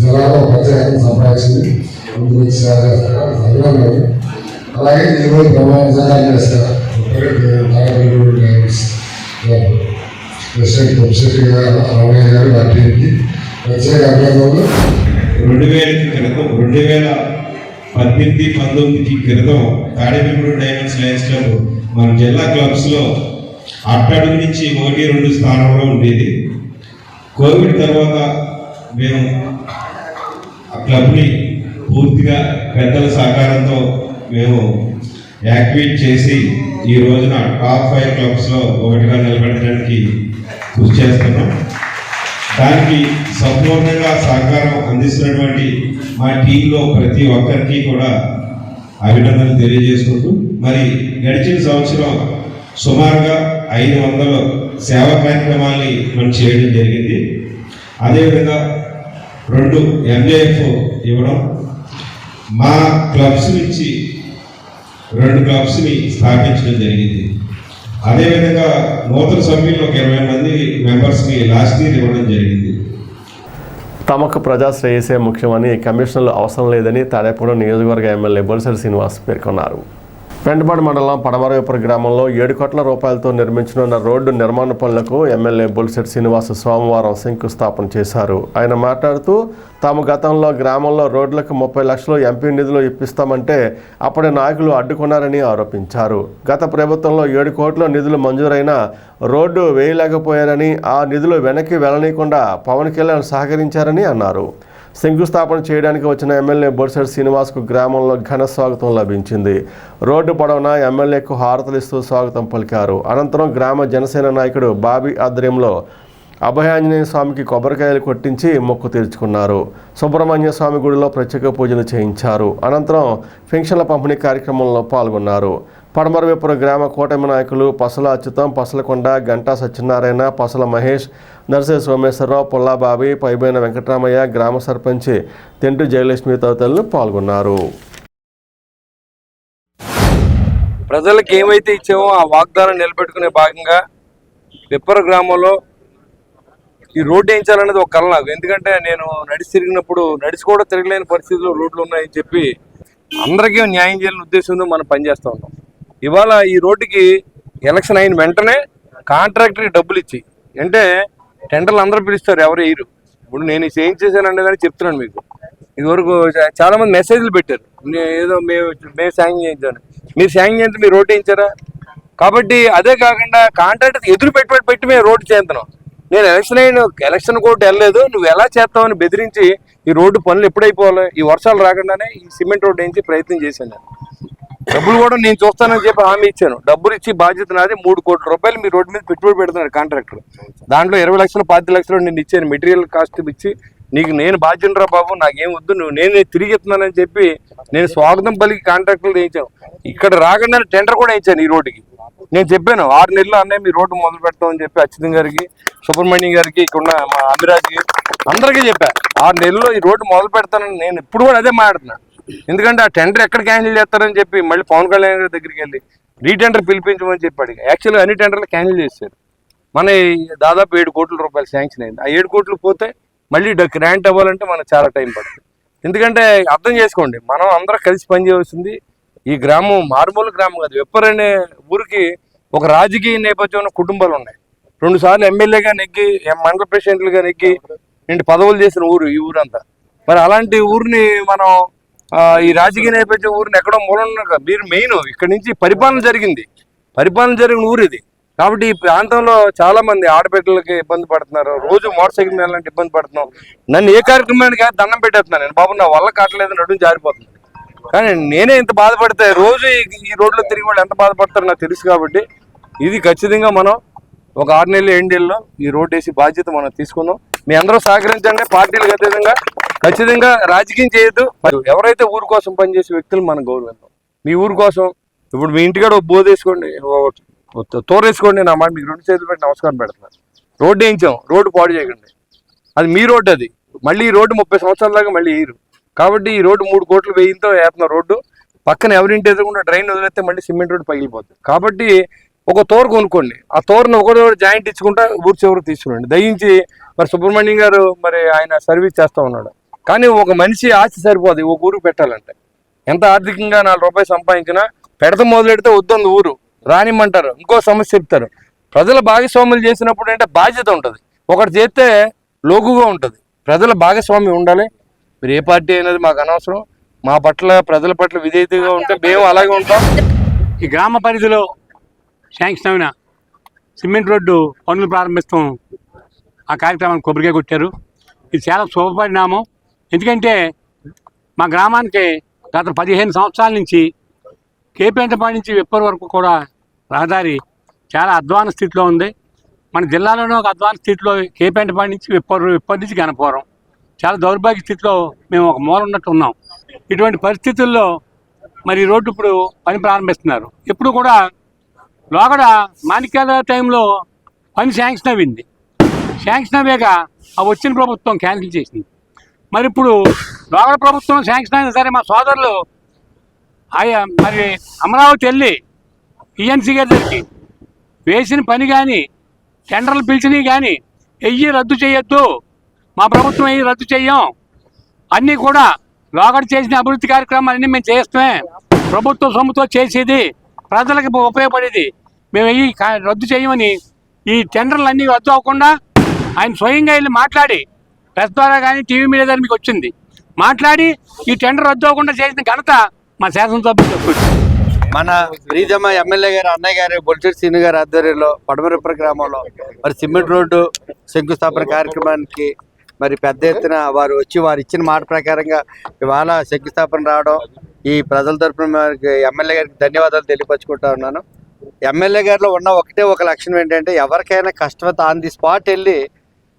జిల్లాలో ప్రత్యేకంగా సంపాదించింది ముందుకు వచ్చి సేవ చేస్తారు. అభినందనలు. అలాగే ఈరోజు ప్రమాణాలు చేస్తారు ప్రెసిడెంట్ ప్రొఫెసర్ గారు రమణయ్య గారు ఆ టీంకి ప్రత్యేక అభినందనలు. 2018-19 క్రితం తాడేపల్లిగూడెం డైమండ్స్ లయన్స్ క్లబ్ మన జిల్లా క్లబ్స్లో అట్టడుగు నుంచి 1-2 స్థానంలో ఉండేది. కోవిడ్ తర్వాత మేము ఆ క్లబ్ని పూర్తిగా పెద్దల సహకారంతో మేము యాక్టివేట్ చేసి ఈ రోజున టాప్ 5 క్లబ్స్లో ఒకటిగా నిలబెట్టడానికి కృషి చేస్తున్నాం. దానికి సంపూర్ణంగా సహకారం అందిస్తున్నటువంటి మా టీంలో ప్రతి ఒక్కరికి కూడా అభినందనలు తెలియజేసుకుంటూ, మరి గడిచిన సంవత్సరం సుమారుగా 500 సేవా కార్యక్రమాల్ని మనం చేయడం జరిగింది. అదేవిధంగా 2 MJF ఇవ్వడం, మా క్లబ్స్ నుంచి 2 క్లబ్స్ని స్థాపించడం జరిగింది. అదేవిధంగా నూతన సభ్యులు ఒక 20 మంది మెంబర్స్ని లాస్ట్ ఇయర్ ఇవ్వడం జరిగింది. తమకు ప్రజా శ్రేయసే ముఖ్యమని కమిషనర్లు అవసరం లేదని తాడేపల్లిగూడెం నియోజకవర్గ ఎమ్మెల్యే బొలిశెట్టి శ్రీనివాస్ పేర్కొన్నారు. పెంటపాడు మండలం పడమరవేపురం గ్రామంలో 7 కోట్ల రూపాయలతో నిర్మించనున్న రోడ్డు నిర్మాణ పనులకు ఎమ్మెల్యే బొలిశెట్టి శ్రీనివాస్ సోమవారం శంకుస్థాపన చేశారు. ఆయన మాట్లాడుతూ తాము గతంలో గ్రామంలో రోడ్లకు 30 లక్షలు ఎంపీ నిధులు ఇప్పిస్తామంటే అప్పటి నాయకులు అడ్డుకున్నారని ఆరోపించారు. గత ప్రభుత్వంలో 7 కోట్ల నిధులు మంజూరైనా రోడ్డు వేయలేకపోయారని, ఆ నిధులు వెనక్కి వెళ్లనీయకుండా పవన్ కళ్యాణ్ సహకరించారని అన్నారు. శంకుస్థాపన చేయడానికి వచ్చిన ఎమ్మెల్యే బొలిశెట్టి శ్రీనివాస్కు గ్రామంలో ఘన స్వాగతం లభించింది. రోడ్డు పొడవునా ఎమ్మెల్యేకు హారతలిస్తూ స్వాగతం పలికారు. అనంతరం గ్రామ జనసేన నాయకుడు బాబీ ఆధ్వర్యంలో అభయాంజనేయ స్వామికి కొబ్బరికాయలు కొట్టించి మొక్కు తీర్చుకున్నారు. సుబ్రహ్మణ్య స్వామి గుడిలో ప్రత్యేక పూజలు చేయించారు. అనంతరం పెన్షన్ల పంపిణీ కార్యక్రమంలో పాల్గొన్నారు. పడమరవేపురం గ్రామ కూటమి నాయకులు పసల అచ్యుతం, పసలకొండ, గంటా సత్యనారాయణ, పసల మహేష్, నర్సే సోమేశ్వరరావు, పుల్లాబాబి, పైబైన వెంకటరామయ్య, గ్రామ సర్పంచ్ తెంటు జయలక్ష్మి తదితరులు పాల్గొన్నారు. ప్రజలకు ఏమైతే ఇచ్చామో ఆ వాగ్దానం నిలబెట్టుకునే భాగంగా విప్పర గ్రామంలో ఈ రోడ్డు వేయించాలనేది ఒక కళ నాకు. ఎందుకంటే నేను నడిచి తిరిగినప్పుడు నడిచి కూడా తిరగలేని పరిస్థితుల్లో రోడ్లు ఉన్నాయని చెప్పి అందరికీ న్యాయం చేయాలని ఉద్దేశంతో మనం పనిచేస్తూ ఉన్నాం. ఇవాళ ఈ రోడ్డుకి ఎలక్షన్ అయిన వెంటనే కాంట్రాక్టర్కి డబ్బులు ఇచ్చి, అంటే టెండర్లు అందరూ పిలుస్తారు, ఎవరు వేయరు. ఇప్పుడు నేను చేయించేసాను కానీ చెప్తున్నాను మీకు. ఇదివరకు చాలామంది మెసేజ్లు పెట్టారు, ఏదో మేము శాంక్షన్ చేయించాను. మీరు శాంక్షన్ చేస్తే మీరు రోడ్డు వేయించారా? కాబట్టి అదే కాకుండా కాంట్రాక్టర్ ఎదురు పెట్టి మేము రోడ్డు చేస్తున్నాం. నేను ఎలక్షన్ కోర్టు వెళ్ళలేదు, నువ్వు ఎలా చేస్తావని బెదిరించి ఈ రోడ్డు పనులు ఎప్పుడైపోవాలి, ఈ వర్షాలు రాకుండానే ఈ సిమెంట్ రోడ్డు వేయించి ప్రయత్నం చేశాను. డబ్బులు కూడా నేను చూస్తానని చెప్పి హామీ ఇచ్చాను. డబ్బులు ఇచ్చి బాధ్యత నాది. 3 కోట్ల రూపాయలు మీ రోడ్డు మీద పెట్టుబడి పెడుతున్నాడు కాంట్రాక్టర్. దాంట్లో 20 లక్షలు 10 లక్షలు నేను ఇచ్చాను మెటీరియల్ కాస్ట్ ఇచ్చి, నీకు నేను బాధ్యునరా బాబు, నాకేం వద్దు, నేనే తిరిగి ఇస్తున్నానని చెప్పి నేను స్వాగతం పలికి కాంట్రాక్టర్లు వేయించాను. ఇక్కడ రాకుండా టెండర్ కూడా వేయించాను ఈ రోడ్డుకి. నేను చెప్పాను 6 నెలలు అన్నయ్య మీ రోడ్డు మొదలు పెడతామని చెప్పి అచ్యుతం గారికి, సుబ్రహ్మణ్యం గారికి, ఇక్కడ మా అభిరాజ్కి అందరికీ చెప్పాను 6 నెలల్లో ఈ రోడ్డు మొదలు పెడతానని. నేను ఇప్పుడు కూడా అదే మాట్లాడుతున్నాను. ఎందుకంటే ఆ టెండర్ ఎక్కడ క్యాన్సిల్ చేస్తారని చెప్పి మళ్ళీ పవన్ కళ్యాణ్ గారి దగ్గరికి వెళ్ళి రీటెండర్ పిలిపించమని చెప్పాడు. యాక్చువల్గా అన్ని టెండర్లు క్యాన్సిల్ చేశారు. మన దాదాపు 7 కోట్ల రూపాయలు శాంక్షన్ అయింది. ఆ 7 కోట్లు పోతే మళ్ళీ గ్రాంట్ అవ్వాలంటే మనకు చాలా టైం పడుతుంది. ఎందుకంటే అర్థం చేసుకోండి, మనం అందరం కలిసి పనిచేయాల్సింది. ఈ గ్రామం మారుమూల గ్రామం కాదు. వెప్పరనే ఊరికి ఒక రాజకీయ నేపథ్యం ఉన్న కుటుంబాలు ఉన్నాయి. 2 సార్లు ఎమ్మెల్యేగా నెగ్గి, మండల ప్రెసిడెంట్లుగా నెగ్గి నేను పదవులు చేసిన ఊరు ఈ ఊరంతా. మరి అలాంటి ఊరిని మనం ఈ రాజకీయ నేపథ్యం ఊరిని ఎక్కడో మూలన మీరు మెయిన్ ఇక్కడ నుంచి పరిపాలన జరిగిన ఊరు ఇది. కాబట్టి ఈ ప్రాంతంలో చాలా మంది ఆడబిడ్డలకి ఇబ్బంది పడుతున్నారు. రోజు మోటార్ సైకిల్ మీద అలాంటి ఇబ్బంది పడుతున్నాం. నన్ను ఏ కార్యక్రమానికి దండం పెట్టేస్తున్నాను నేను, బాబు నా వల్ల కావట్లేదు, నడుము జారిపోతుంది. కానీ నేనే ఇంత బాధపడితే రోజు ఈ రోడ్లో తిరిగి వాళ్ళు ఎంత బాధపడతారో నాకు తెలుసు. కాబట్టి ఇది ఖచ్చితంగా మనం ఒక 6 నెలలు 7 నెలల్లో ఈ రోడ్డు వేసి బాధ్యత మనం తీసుకుందాం. మీ అందరూ సహకరించండి. పార్టీలకు అతీతంగా ఖచ్చితంగా రాజకీయం చేయొద్దు. ఎవరైతే ఊరు కోసం పనిచేసే వ్యక్తులు మనం గౌరవిద్దాం. మీ ఊరు కోసం ఇప్పుడు మీ ఇంటికాడ బోధేసుకోండి, తోరేసుకోండి, నా మాట మీకు 2 చేతులు పెట్టి నమస్కారం పెడుతున్నాను. రోడ్డు వేయించాం, రోడ్డు పాడు చేయకండి. అది మీ రోడ్డు, అది మళ్ళీ ఈ రోడ్డు 30 సంవత్సరాల దాకా మళ్ళీ వేయరు. కాబట్టి ఈ రోడ్డు 3 కోట్లు వెయ్యితో వేస్తున్న రోడ్డు పక్కన ఎవరింటి ఎదురుకుండా డ్రైన్ వదిలేస్తే మళ్ళీ సిమెంట్ రోడ్డు పగిలిపోతుంది. కాబట్టి ఒక తోరు కొనుక్కోండి, ఆ తోరును ఒకటి జాయింట్ ఇచ్చుకుంటా ఊరు చివరికి తీసుకురండి. దయించి మరి సుబ్రహ్మణ్యం గారు మరి ఆయన సర్వీస్ చేస్తూ ఉన్నాడు. కానీ ఒక మనిషి ఆస్తి సరిపోదు ఒక ఊరు పెట్టాలంటే. ఎంత ఆర్థికంగా 4 రూపాయలు సంపాదించినా పెడత మొదలెడితే వద్దంది ఊరు రానిమ్మంటారు, ఇంకో సమస్య చెప్తారు. ప్రజల భాగస్వాములు చేసినప్పుడు అంటే బాధ్యత ఉంటుంది, ఒకటి చేస్తే లోకుగా ఉంటుంది. ప్రజల భాగస్వామ్యం ఉండాలి. మీరు ఏ పార్టీ అనేది మాకు అనవసరం. మా పట్ల ప్రజల పట్ల విధేయతగా ఉంటే మేము అలాగే ఉంటాం. ఈ గ్రామ పరిధిలో శాంక్షన్ అయిన సిమెంట్ రోడ్డు పనులు ప్రారంభిస్తాం ఆ కార్యక్రమాన్ని కొబ్బరికాయ కొట్టారు. ఇది చాలా శుభపరిణామం. ఎందుకంటే మా గ్రామానికి గత 15 సంవత్సరాల నుంచి కేపేంటపాడి నుంచి విప్పర్ వరకు కూడా రహదారి చాలా అధ్వాన స్థితిలో ఉంది. మన జిల్లాలోనే ఒక అధ్వాన స్థితిలో కేపేంటపాడి నుంచి విప్పర్ నుంచి గణపురం చాలా దౌర్భాగ్య స్థితిలో మేము ఒక మూల ఉన్నట్టు ఉన్నాం. ఇటువంటి పరిస్థితుల్లో మరి రోడ్డు ఇప్పుడు పని ప్రారంభిస్తున్నారు. ఎప్పుడు కూడా లోగడ మాణిక్యాల టైంలో పని శాంక్షన్ అయింది. శాంక్షన్ అయ్యాక ఆ వచ్చిన ప్రభుత్వం క్యాన్సిల్ చేసింది. మరి ఇప్పుడు లోగడ ప్రభుత్వం శాంక్షన్ అయినా సరే మా సోదరులు మరి అమరావతి వెళ్ళి ఈఎన్సీ గారి దగ్గరికి వేసిన పని కానీ టెండర్లు పిలిచినవి కానీ రద్దు చేయొద్దు, మా ప్రభుత్వం రద్దు చెయ్యం, అన్నీ కూడా లోగడ చేసిన అభివృద్ధి కార్యక్రమాలన్నీ మేము చేస్తామే, ప్రభుత్వ సొమ్ముతో చేసేది ప్రజలకు ఉపయోగపడేది మేము రద్దు చేయమని ఈ టెండర్లు అన్నీ రద్దు అవ్వకుండా ఆయన స్వయంగా వెళ్ళి మాట్లాడి ప్రెస్ ద్వారా కానీ టీవీ మీడియా ద్వారా మీకు వచ్చింది మాట్లాడి ఈ టెండర్ రద్దు అవ్వకుండా చేసిన ఘనత మా శాసనసభ్యులు. మన ప్రీతమ ఎమ్మెల్యే గారు అన్నయ్య గారు బొలిశెట్టి శ్రీను గారి ఆధ్వర్యంలో పడమరిప్పర గ్రామంలో మరి సిమెంట్ రోడ్డు శంకుస్థాపన కార్యక్రమానికి మరి పెద్ద ఎత్తున వారు వచ్చి వారు ఇచ్చిన మాట ప్రకారంగా ఇవాళ శంకుస్థాపన రావడం ఈ ప్రజల తరఫున ఎమ్మెల్యే గారికి ధన్యవాదాలు తెలియపరుచుకుంటా ఉన్నాను. ఎమ్మెల్యే గారిలో ఉన్న ఒక లక్షణం ఏంటంటే ఎవరికైనా కష్టం ఆన్ ది స్పాట్ వెళ్ళి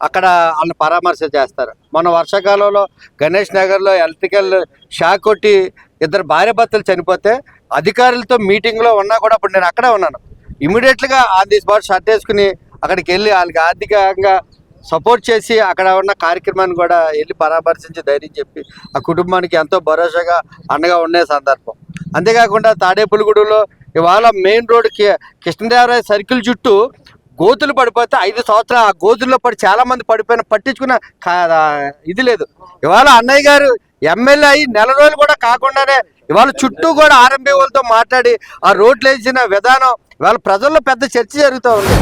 అక్కడ వాళ్ళని పరామర్శ చేస్తారు. మన వర్షాకాలంలో గణేష్ నగర్లో ఎలక్ట్రికల్ షాక్ కొట్టి 2 భార్యాభర్తలు చనిపోతే అధికారులతో మీటింగ్లో ఉన్నా కూడా అప్పుడు నేను అక్కడే ఉన్నాను. ఇమీడియట్గా ఆన్ ది స్పాట్ షర్ట్ వేసుకుని అక్కడికి వెళ్ళి వాళ్ళకి ఆర్థికంగా సపోర్ట్ చేసి అక్కడ ఉన్న కార్యక్రమాన్ని కూడా వెళ్ళి పరామర్శించి ధైర్యం చెప్పి ఆ కుటుంబానికి ఎంతో భరోసాగా అండగా ఉండే సందర్భం. అంతేకాకుండా తాడేపులగూడలో ఇవాళ మెయిన్ రోడ్డుకి కృష్ణదేవరాయ సర్కిల్ చుట్టూ గోతులు పడిపోతే 5 సంవత్సరాలు ఆ గోతుల్లో పడి చాలా మంది పడిపోయిన పట్టించుకున్న ఇది లేదు. ఇవాళ అన్నయ్య గారు ఎమ్మెల్యే అయ్యి 4 రోజులు కూడా కాకుండానే ఇవాళ చుట్టూ కూడా ఆర్ఎంబీ వాళ్ళతో మాట్లాడి ఆ రోడ్లు వేసిన విధానం ఇవాళ ప్రజల్లో పెద్ద చర్చ జరుగుతూ ఉంది.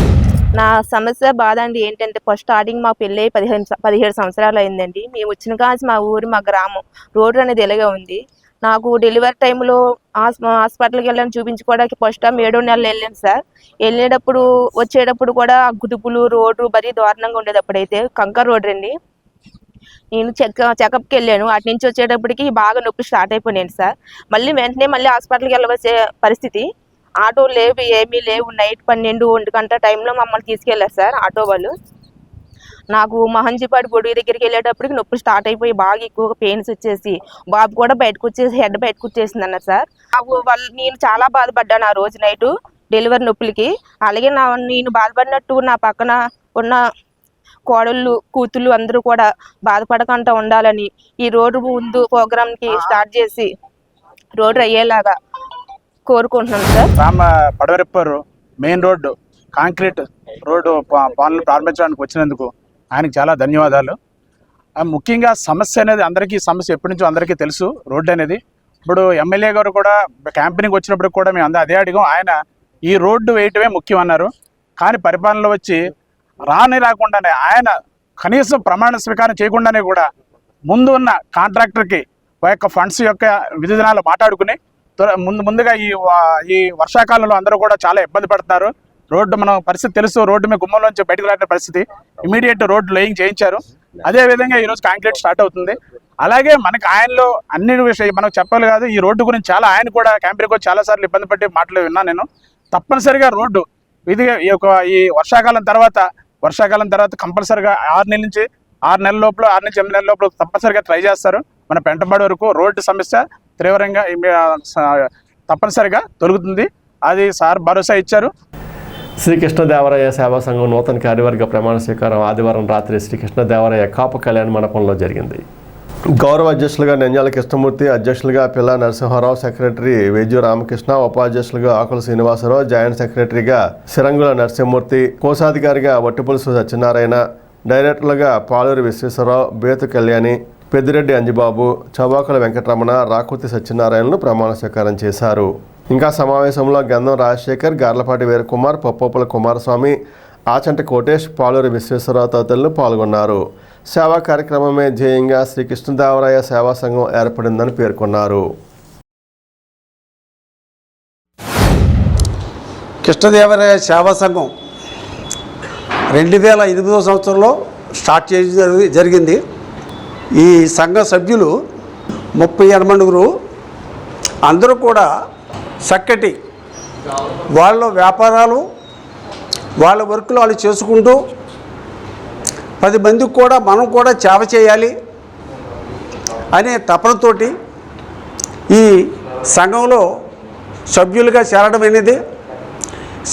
నా సమస్య బాధ అండి ఏంటంటే ఫస్ట్ స్టార్టింగ్ మా పెళ్ళి 17 సంవత్సరాలు అయిందండి. మేము వచ్చిన కాసి మా ఊరు మా గ్రామం రోడ్డు అనేది ఇలాగే ఉంది. నాకు డెలివరీ టైంలో హాస్పిటల్కి వెళ్ళాను చూపించుకోవడానికి ఫస్ట్ టైం 7వ నెలలు వెళ్ళాను సార్. వెళ్ళేటప్పుడు వచ్చేటప్పుడు కూడా గుడుపులు రోడ్డు మరీ దారుణంగా ఉండేది. అప్పుడైతే కంకర్ రోడ్డు అండి. నేను చెకప్కి వెళ్ళాను. అటు నుంచి వచ్చేటప్పటికి బాగా నొప్పి స్టార్ట్ అయిపోయాను సార్. వెంటనే మళ్ళీ హాస్పిటల్కి వెళ్ళవలసే పరిస్థితి. ఆటో లేవు, ఏమీ లేవు. నైట్ 12-1 గంట టైంలో మమ్మల్ని తీసుకెళ్ళారు సార్ ఆటో వాళ్ళు. నాకు మహంజీపాడు గొడుగు దగ్గరికి వెళ్ళేటప్పటికి నొప్పి స్టార్ట్ అయిపోయి బాగా ఎక్కువగా పెయిన్స్ వచ్చేసి బాబు కూడా బయటకు వచ్చేసి హెడ్ బయటకు వచ్చేసింది అన్నారు సార్. నేను చాలా బాధపడ్డాను ఆ రోజు నైటు డెలివరీ నొప్పులకి. అలాగే నేను బాధపడినట్టు నా పక్కన ఉన్న కోడళ్ళు కూతుళ్ళు అందరూ కూడా బాధపడకుండా ఉండాలని ఈ రోడ్డు ముందు ప్రోగ్రామ్కి స్టార్ట్ చేసి రోడ్డు అయ్యేలాగా కోరుకుంటున్నాను సార్. పడవరిప్పరు మెయిన్ రోడ్డు కాంక్రీట్ రోడ్డు పనులు ప్రారంభించడానికి వచ్చినందుకు ఆయనకు చాలా ధన్యవాదాలు. ముఖ్యంగా సమస్య అనేది అందరికీ సమస్య ఎప్పటి నుంచో అందరికీ తెలుసు రోడ్డు అనేది. ఇప్పుడు ఎమ్మెల్యే గారు కూడా క్యాంపెయినింగ్ వచ్చినప్పుడు కూడా మేము అదే అడిగాం. ఆయన ఈ రోడ్డు వేయటమే ముఖ్యం అన్నారు. కానీ పరిపాలనలో వచ్చి రాకుండానే ఆయన కనీసం ప్రమాణ స్వీకారం చేయకుండానే కూడా ముందు ఉన్న కాంట్రాక్టర్కి ఫండ్స్ యొక్క విధానాలు మాట్లాడుకుని ముందుగా ఈ వర్షాకాలంలో అందరూ కూడా చాలా ఇబ్బంది పడుతున్నారు. రోడ్డు మనం పరిస్థితి తెలుసు, రోడ్డు మీద గుమ్మంలోంచి బయటకు రాని పరిస్థితి. ఇమీడియట్ రోడ్డు లేయింగ్ చేయించారు. అదేవిధంగా ఈరోజు కాంక్రీట్ స్టార్ట్ అవుతుంది. అలాగే మనకి ఆయనలో అన్ని విషయాలు మనం చెప్పాలి కాదు. ఈ రోడ్డు గురించి చాలా ఆయన కూడా క్యాంపెయిన్కి వచ్చి చాలాసార్లు ఇబ్బంది పట్టి మాటలు విన్నాను నేను. తప్పనిసరిగా రోడ్డు ఇది ఈ వర్షాకాలం తర్వాత కంపల్సరిగా 6 నెలల నుంచి 6 నెలల లోపల 6 నుంచి 8 నెలల లోపల తప్పనిసరిగా ట్రై చేస్తారు. మన పెంటపాడు వరకు రోడ్డు సమస్య తీవ్రంగా తప్పనిసరిగా తొలుగుతుంది. అది సార్ భరోసా ఇచ్చారు. శ్రీకృష్ణదేవరాయ సేవా సంఘం నూతన కార్యవర్గ ప్రమాణ స్వీకారం ఆదివారం రాత్రి శ్రీకృష్ణదేవరాయ కాపు కళ్యాణ మండపంలో జరిగింది. గౌరవ అధ్యక్షులుగా నెంజాల కృష్ణమూర్తి, అధ్యక్షులుగా పిల్ల నరసింహారావు, సెక్రటరీ వేజు రామకృష్ణ, ఉపాధ్యక్షులుగా ఆకుల శ్రీనివాసరావు, జాయింట్ సెక్రటరీగా సిరంగుల నరసింహమూర్తి, కోశాధికారిగా వట్టిపులుసు సత్యనారాయణ, డైరెక్టర్లుగా పాలూరి విశ్వేశ్వరరావు, బేతు కళ్యాణి, పెద్దిరెడ్డి అంజిబాబు, చౌబాకుల వెంకటరమణ, రాకుర్తి సత్యనారాయణలు ప్రమాణ స్వీకారం చేశారు. ఇంకా సమావేశంలో గంధం రాజశేఖర్, గార్లపాటి వీరకుమార్, పప్పోపుల కుమారస్వామి, ఆచంట కోటేష్, పాలూరి విశ్వేశ్వరరావు తదితరులు పాల్గొన్నారు. సేవా కార్యక్రమమే ధ్యేయంగా శ్రీకృష్ణదేవరాయ సేవా సంఘం ఏర్పడిందని పేర్కొన్నారు. కృష్ణదేవరాయ సేవా సంఘం 2008 సంవత్సరంలో స్టార్ట్ చేయడం జరిగింది. ఈ సంఘ సభ్యులు 38 అందరూ కూడా చక్కటి వాళ్ళ వ్యాపారాలు వాళ్ళ వర్కులు వాళ్ళు చేసుకుంటూ 10 మందికి కూడా మనం కూడా సేవ చేయాలి అనే తపనతోటి ఈ సంఘంలో సభ్యులుగా చేరడం అనేది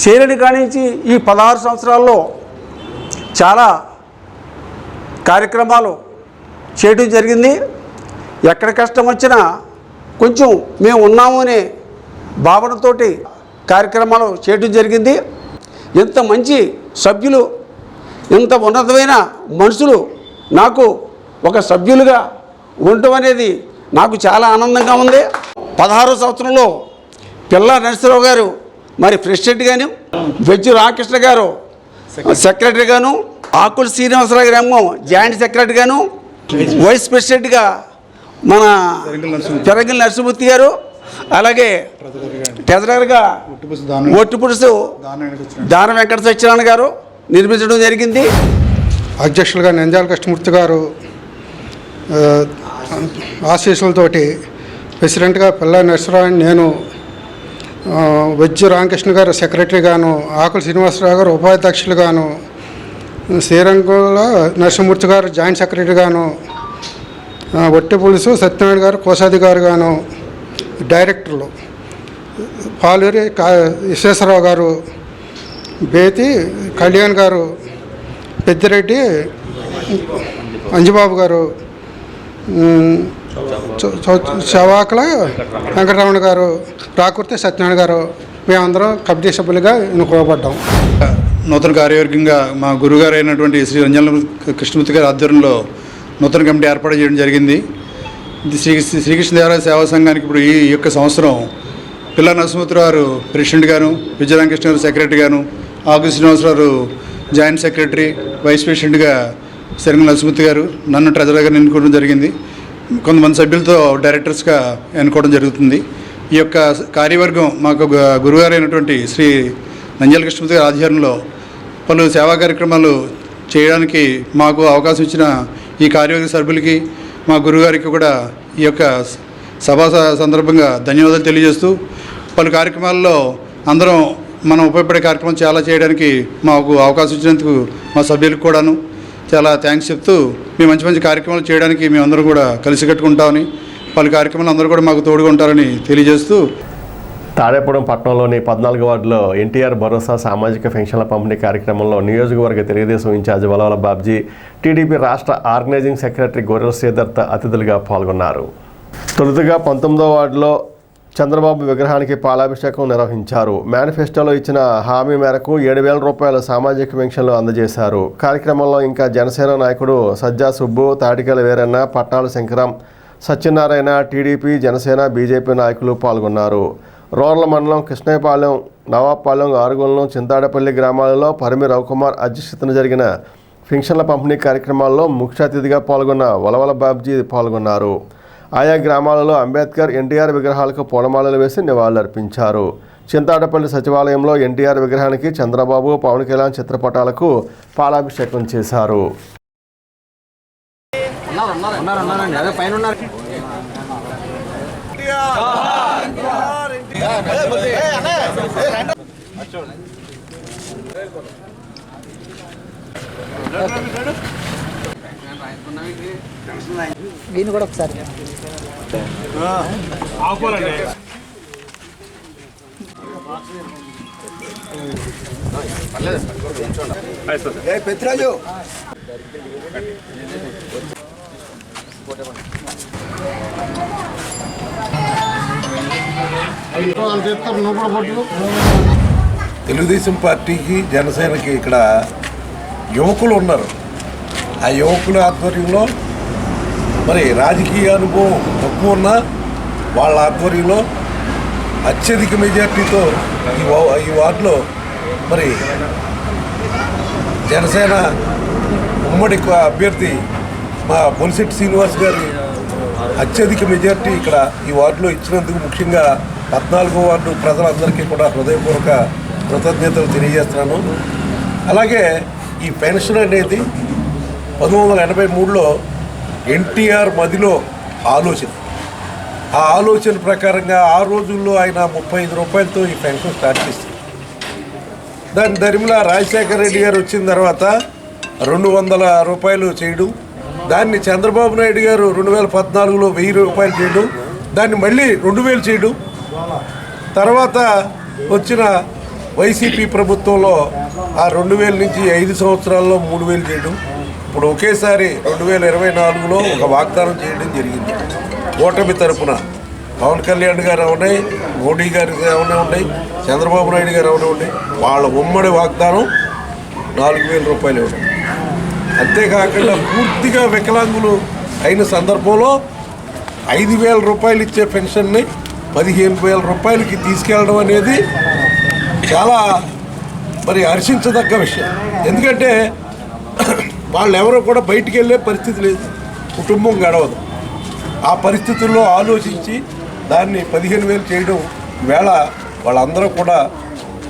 చేరిన కాడి నుంచి ఈ 16 సంవత్సరాల్లో చాలా కార్యక్రమాలు చేయడం జరిగింది. ఎక్కడ కష్టం వచ్చినా కొంచెం మేము ఉన్నాము అనే భావనతోటి కార్యక్రమాలు చేయడం జరిగింది. ఇంత మంచి సభ్యులు, ఇంత ఉన్నతమైన మనుషులు నాకు ఒక సభ్యులుగా ఉండటం అనేది నాకు చాలా ఆనందంగా ఉంది. 16వ సంవత్సరంలో పిల్ల నరసింహరావు గారు మరి ప్రెసిడెంట్ గాను, వెజ్జు రామకృష్ణ గారు సెక్రటరీ గాను, ఆకుల శ్రీనివాసరావు గారేమో జాయింట్ సెక్రటరీ గాను, వైస్ ప్రెసిడెంట్గా మన పెరంగిల నరసింహమూర్తి గారు, అలాగే ట్రెజరర్గా ఒట్టిపుడుసు దాన వెంకట సత్యనారాయణ గారు నిర్మించడం జరిగింది. అధ్యక్షులుగా నెంజాల కృష్ణమూర్తి గారు ఆశీస్సులతోటి, ప్రెసిడెంట్గా పిల్ల నరసింహరావు, నేను వెజ్జు రామకృష్ణ గారు సెక్రటరీగాను, ఆకుల శ్రీనివాసరావు గారు ఉపాధ్యక్షులుగాను, శ్రీరంగుల నరసింహమూర్తి గారు జాయింట్ సెక్రటరీగాను, వట్టి పులుసు సత్యనారాయణ గారు కోశాధికారిగాను, డైరెక్టర్లు పాలూరి విశ్వేశ్వరరావు గారు, బేతి కళ్యాణ్ గారు, పెద్దిరెడ్డి అంజిబాబు గారు, చవాకుల వెంకటరమణ గారు, రాకుర్తి సత్యనారాయణ గారు, మేమందరం కమిటీ సభ్యులుగా ఎన్నుకోబడ్డాం. నూతన కార్యవర్గంగా మా గురుగారు అయినటువంటి శ్రీ రంజన కృష్ణమూర్తి గారి ఆధ్వర్యంలో నూతన కమిటీ ఏర్పాటు చేయడం జరిగింది. శ్రీకృష్ణదేవరాయ సేవా సంఘానికి ఇప్పుడు ఈ యొక్క సంవత్సరం పిల్ల నరసింహమూర్తి గారు ప్రెసిడెంట్ గాను, విజయరామకృష్ణ గారు సెక్రటరీ గాను, ఆకు శ్రీనివాసరావు జాయింట్ సెక్రటరీ, వైస్ ప్రెసిడెంట్గా సిరంగుల నరసింహమూర్తి గారు, నన్ను ట్రెజరర్గా ఎన్నుకోవడం జరిగింది. కొంతమంది సభ్యులతో డైరెక్టర్స్గా ఎన్నుకోవడం జరుగుతుంది. ఈ యొక్క కార్యవర్గం మాకు గురుగారు అయినటువంటి శ్రీ నంజాల కృష్ణమూర్తి గారి ఆధ్వర్యంలో పలు సేవా కార్యక్రమాలు చేయడానికి మాకు అవకాశం ఇచ్చిన ఈ కార్యవర్గ సభ్యులకి, మా గురుగారికి కూడా ఈ యొక్క సభా సందర్భంగా ధన్యవాదాలు తెలియజేస్తూ, పలు కార్యక్రమాల్లో అందరం మనం ఉపయోగపడే కార్యక్రమం చాలా చేయడానికి మాకు అవకాశం ఇచ్చినందుకు మా సభ్యులకు కూడాను చాలా థ్యాంక్స్ చెప్తూ, మేము మంచి మంచి కార్యక్రమాలు చేయడానికి మేమందరం కూడా కలిసి కట్టుకుంటామని, పలు కార్యక్రమాలు అందరూ కూడా మాకు తోడుగా ఉంటారని తెలియజేస్తూ, తాడేపురం పట్టణంలోని 14వ వార్డులో ఎన్టీఆర్ భరోసా సామాజిక పెన్షన్ల పంపిణీ కార్యక్రమంలో నియోజకవర్గ తెలుగుదేశం ఇన్ఛార్జ్ వలవల బాబ్జీ, టీడీపీ రాష్ట్ర ఆర్గనైజింగ్ సెక్రటరీ గొర్రెల శ్రీధర్త అతిథులుగా పాల్గొన్నారు. తొలుతగా 19వ వార్డులో చంద్రబాబు విగ్రహానికి పాలాభిషేకం నిర్వహించారు. మేనిఫెస్టోలో ఇచ్చిన హామీ మేరకు 7,000 రూపాయల సామాజిక పెన్షన్లు అందజేశారు. కార్యక్రమంలో ఇంకా జనసేన నాయకుడు సజ్జా సుబ్బు, తాటికల వీరన్న, పట్నాల శంకరం, సత్యనారాయణ, టీడీపీ, జనసేన, బీజేపీ నాయకులు పాల్గొన్నారు. రూరల్ మండలం కృష్ణయ్యపాలెం, నవాబ్పాలెం, ఆరుగొలను, చింతాడపల్లి గ్రామాలలో పరిమి రవికుమార్ అధ్యక్షతన జరిగిన పెన్షన్ల పంపిణీ కార్యక్రమాల్లో ముఖ్య అతిథిగా పాల్గొన్న వలవల బాబ్జీ పాల్గొన్నారు. ఆయా గ్రామాలలో అంబేద్కర్, ఎన్టీఆర్ విగ్రహాలకు పూలమాలలు వేసి నివాళులర్పించారు. చింతాడపల్లి సచివాలయంలో ఎన్టీఆర్ విగ్రహానికి చంద్రబాబు, పవన్ కళ్యాణ్ చిత్రపటాలకు పాలాభిషేకం చేశారు. దీన్ని కూడా ఒకసారి పెత్రాజు తెలుగుదేశం పార్టీకి జనసేనకి ఇక్కడ యువకులు ఉన్నారు. ఆ యువకుల ఆధ్వర్యంలో మరి రాజకీయ అనుభవం తక్కువ ఉన్న వాళ్ళ ఆధ్వర్యంలో అత్యధిక మెజార్టీతో ఈ వార్డులో మరి జనసేన ఉమ్మడి అభ్యర్థి మా బొలిశెట్టి శ్రీనివాస్ గారి అత్యధిక మెజార్టీ ఇక్కడ ఈ వార్డులో ఇచ్చినందుకు ముఖ్యంగా 14వ వార్డు ప్రజలందరికీ కూడా హృదయపూర్వక కృతజ్ఞతలు తెలియజేస్తున్నాను. అలాగే ఈ పెన్షన్ అనేది 1983లో ఎన్టీఆర్ మదిలో ఆలోచన, ఆ ఆలోచన ప్రకారంగా ఆ రోజుల్లో ఆయన 35 రూపాయలతో ఈ పెన్షన్ స్టార్ట్ చేశారు. దాని దరిమిలా రాజశేఖర రెడ్డి గారు వచ్చిన తర్వాత 200 రూపాయలు చేయడం, దాన్ని చంద్రబాబు నాయుడు గారు 2014లో 1000 రూపాయలు చేయడం, దాన్ని మళ్ళీ 2000 చేయడం, తర్వాత వచ్చిన వైసీపీ ప్రభుత్వంలో ఆ 2000 నుంచి 5 సంవత్సరాల్లో 3000 చేయడం, ఇప్పుడు ఒకేసారి 2024లో ఒక వాగ్దానం చేయడం జరిగింది. ఓటమి తరపున పవన్ కళ్యాణ్ గారు ఉన్నాయి, మోడీ గారు ఏమైనా ఉన్నాయి, చంద్రబాబు నాయుడు గారు ఏమైనా ఉన్నాయి, వాళ్ళ ఉమ్మడి వాగ్దానం 4000 రూపాయలు ఇవ్వడం. అంతేకాకుండా పూర్తిగా వికలాంగులు అయిన సందర్భంలో 5000 రూపాయలు ఇచ్చే పెన్షన్ని 15,000 రూపాయలకి తీసుకెళ్ళడం అనేది చాలా మరి హర్షించదగ్గ విషయం. ఎందుకంటే వాళ్ళు ఎవరో కూడా బయటికి వెళ్ళే పరిస్థితి లేదు, కుటుంబం గడవదు. ఆ పరిస్థితుల్లో ఆలోచించి దాన్ని 15,000 చేయడం ఈవేళ వాళ్ళందరూ కూడా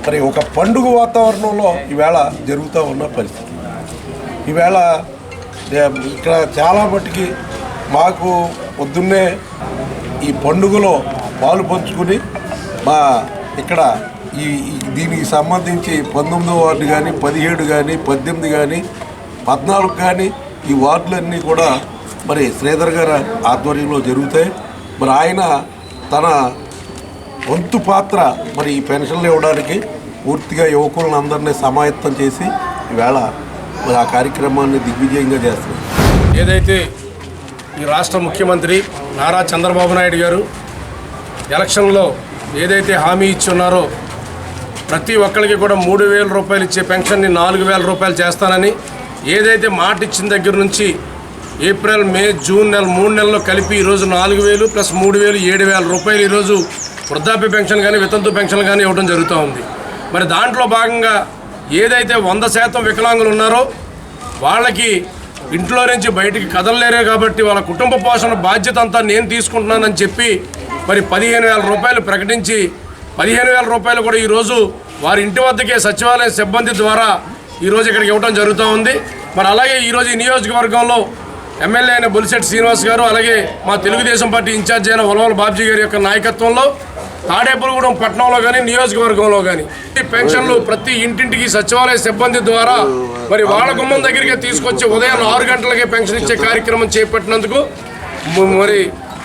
మరి ఒక పండుగ వాతావరణంలో ఈవేళ జరుగుతూ ఉన్న పరిస్థితి. ఈవేళ ఇక్కడ చాలా మట్టుకి మాకు పొద్దున్నే ఈ పండుగలో పాలు పంచుకుని మా ఇక్కడ దీనికి సంబంధించి 19వ వార్డు కానీ 17 కానీ 18 కానీ 14 కానీ ఈ వార్డులన్నీ కూడా మరి శ్రీధర్ గారి ఆధ్వర్యంలో జరుగుతాయి. మరి ఆయన తన వంతు పాత్ర మరి ఈ పెన్షన్లు ఇవ్వడానికి పూర్తిగా యువకులను అందరినీ సమాయత్తం చేసి ఈవేళ మరి ఆ కార్యక్రమాన్ని దిగ్విజయంగా చేస్తున్నారు. ఏదైతే ఈ రాష్ట్ర ముఖ్యమంత్రి నారా చంద్రబాబు నాయుడు గారు ఎలక్షన్లో ఏదైతే హామీ ఇచ్చి ఉన్నారో ప్రతి ఒక్కరికి కూడా 3,000 రూపాయలు ఇచ్చే పెన్షన్ని 4,000 రూపాయలు చేస్తానని ఏదైతే మాట ఇచ్చిన దగ్గర నుంచి ఏప్రిల్, మే, జూన్ నెల 3 నెలల్లో కలిపి ఈరోజు 4,000 ప్లస్ 3,000 7,000 రూపాయలు ఈరోజు వృద్ధాప్య పెన్షన్ కానీ వితంతు పెన్షన్ కానీ ఇవ్వడం జరుగుతూ ఉంది. మరి దాంట్లో భాగంగా ఏదైతే 100% వికలాంగులు ఉన్నారో వాళ్ళకి ఇంట్లో నుంచి బయటికి కదలలేరే కాబట్టి వాళ్ళ కుటుంబ పోషణ బాధ్యత అంతా నేను తీసుకుంటున్నానని చెప్పి మరి 15,000 రూపాయలు ప్రకటించి 15,000 రూపాయలు కూడా ఈరోజు వారి ఇంటి వద్దకే సచివాలయ సిబ్బంది ద్వారా ఈరోజు ఇక్కడికి ఇవ్వడం జరుగుతూ ఉంది. మరి అలాగే ఈరోజు ఈ నియోజకవర్గంలో ఎమ్మెల్యే అయిన బొలిశెట్టి శ్రీనివాస్ గారు, అలాగే మా తెలుగుదేశం పార్టీ ఇన్ఛార్జి అయిన వలవల బాబ్జీ గారి యొక్క నాయకత్వంలో తాడేపల్లిగూడెం పట్టణంలో కానీ నియోజకవర్గంలో కానీ ఈ పెన్షన్లు ప్రతి ఇంటింటికి సచివాలయ సిబ్బంది ద్వారా మరి వాళ్ళ గుమ్మం దగ్గరికి తీసుకొచ్చి ఉదయం 6 గంటలకే పెన్షన్ ఇచ్చే కార్యక్రమం చేపట్టినందుకు మరి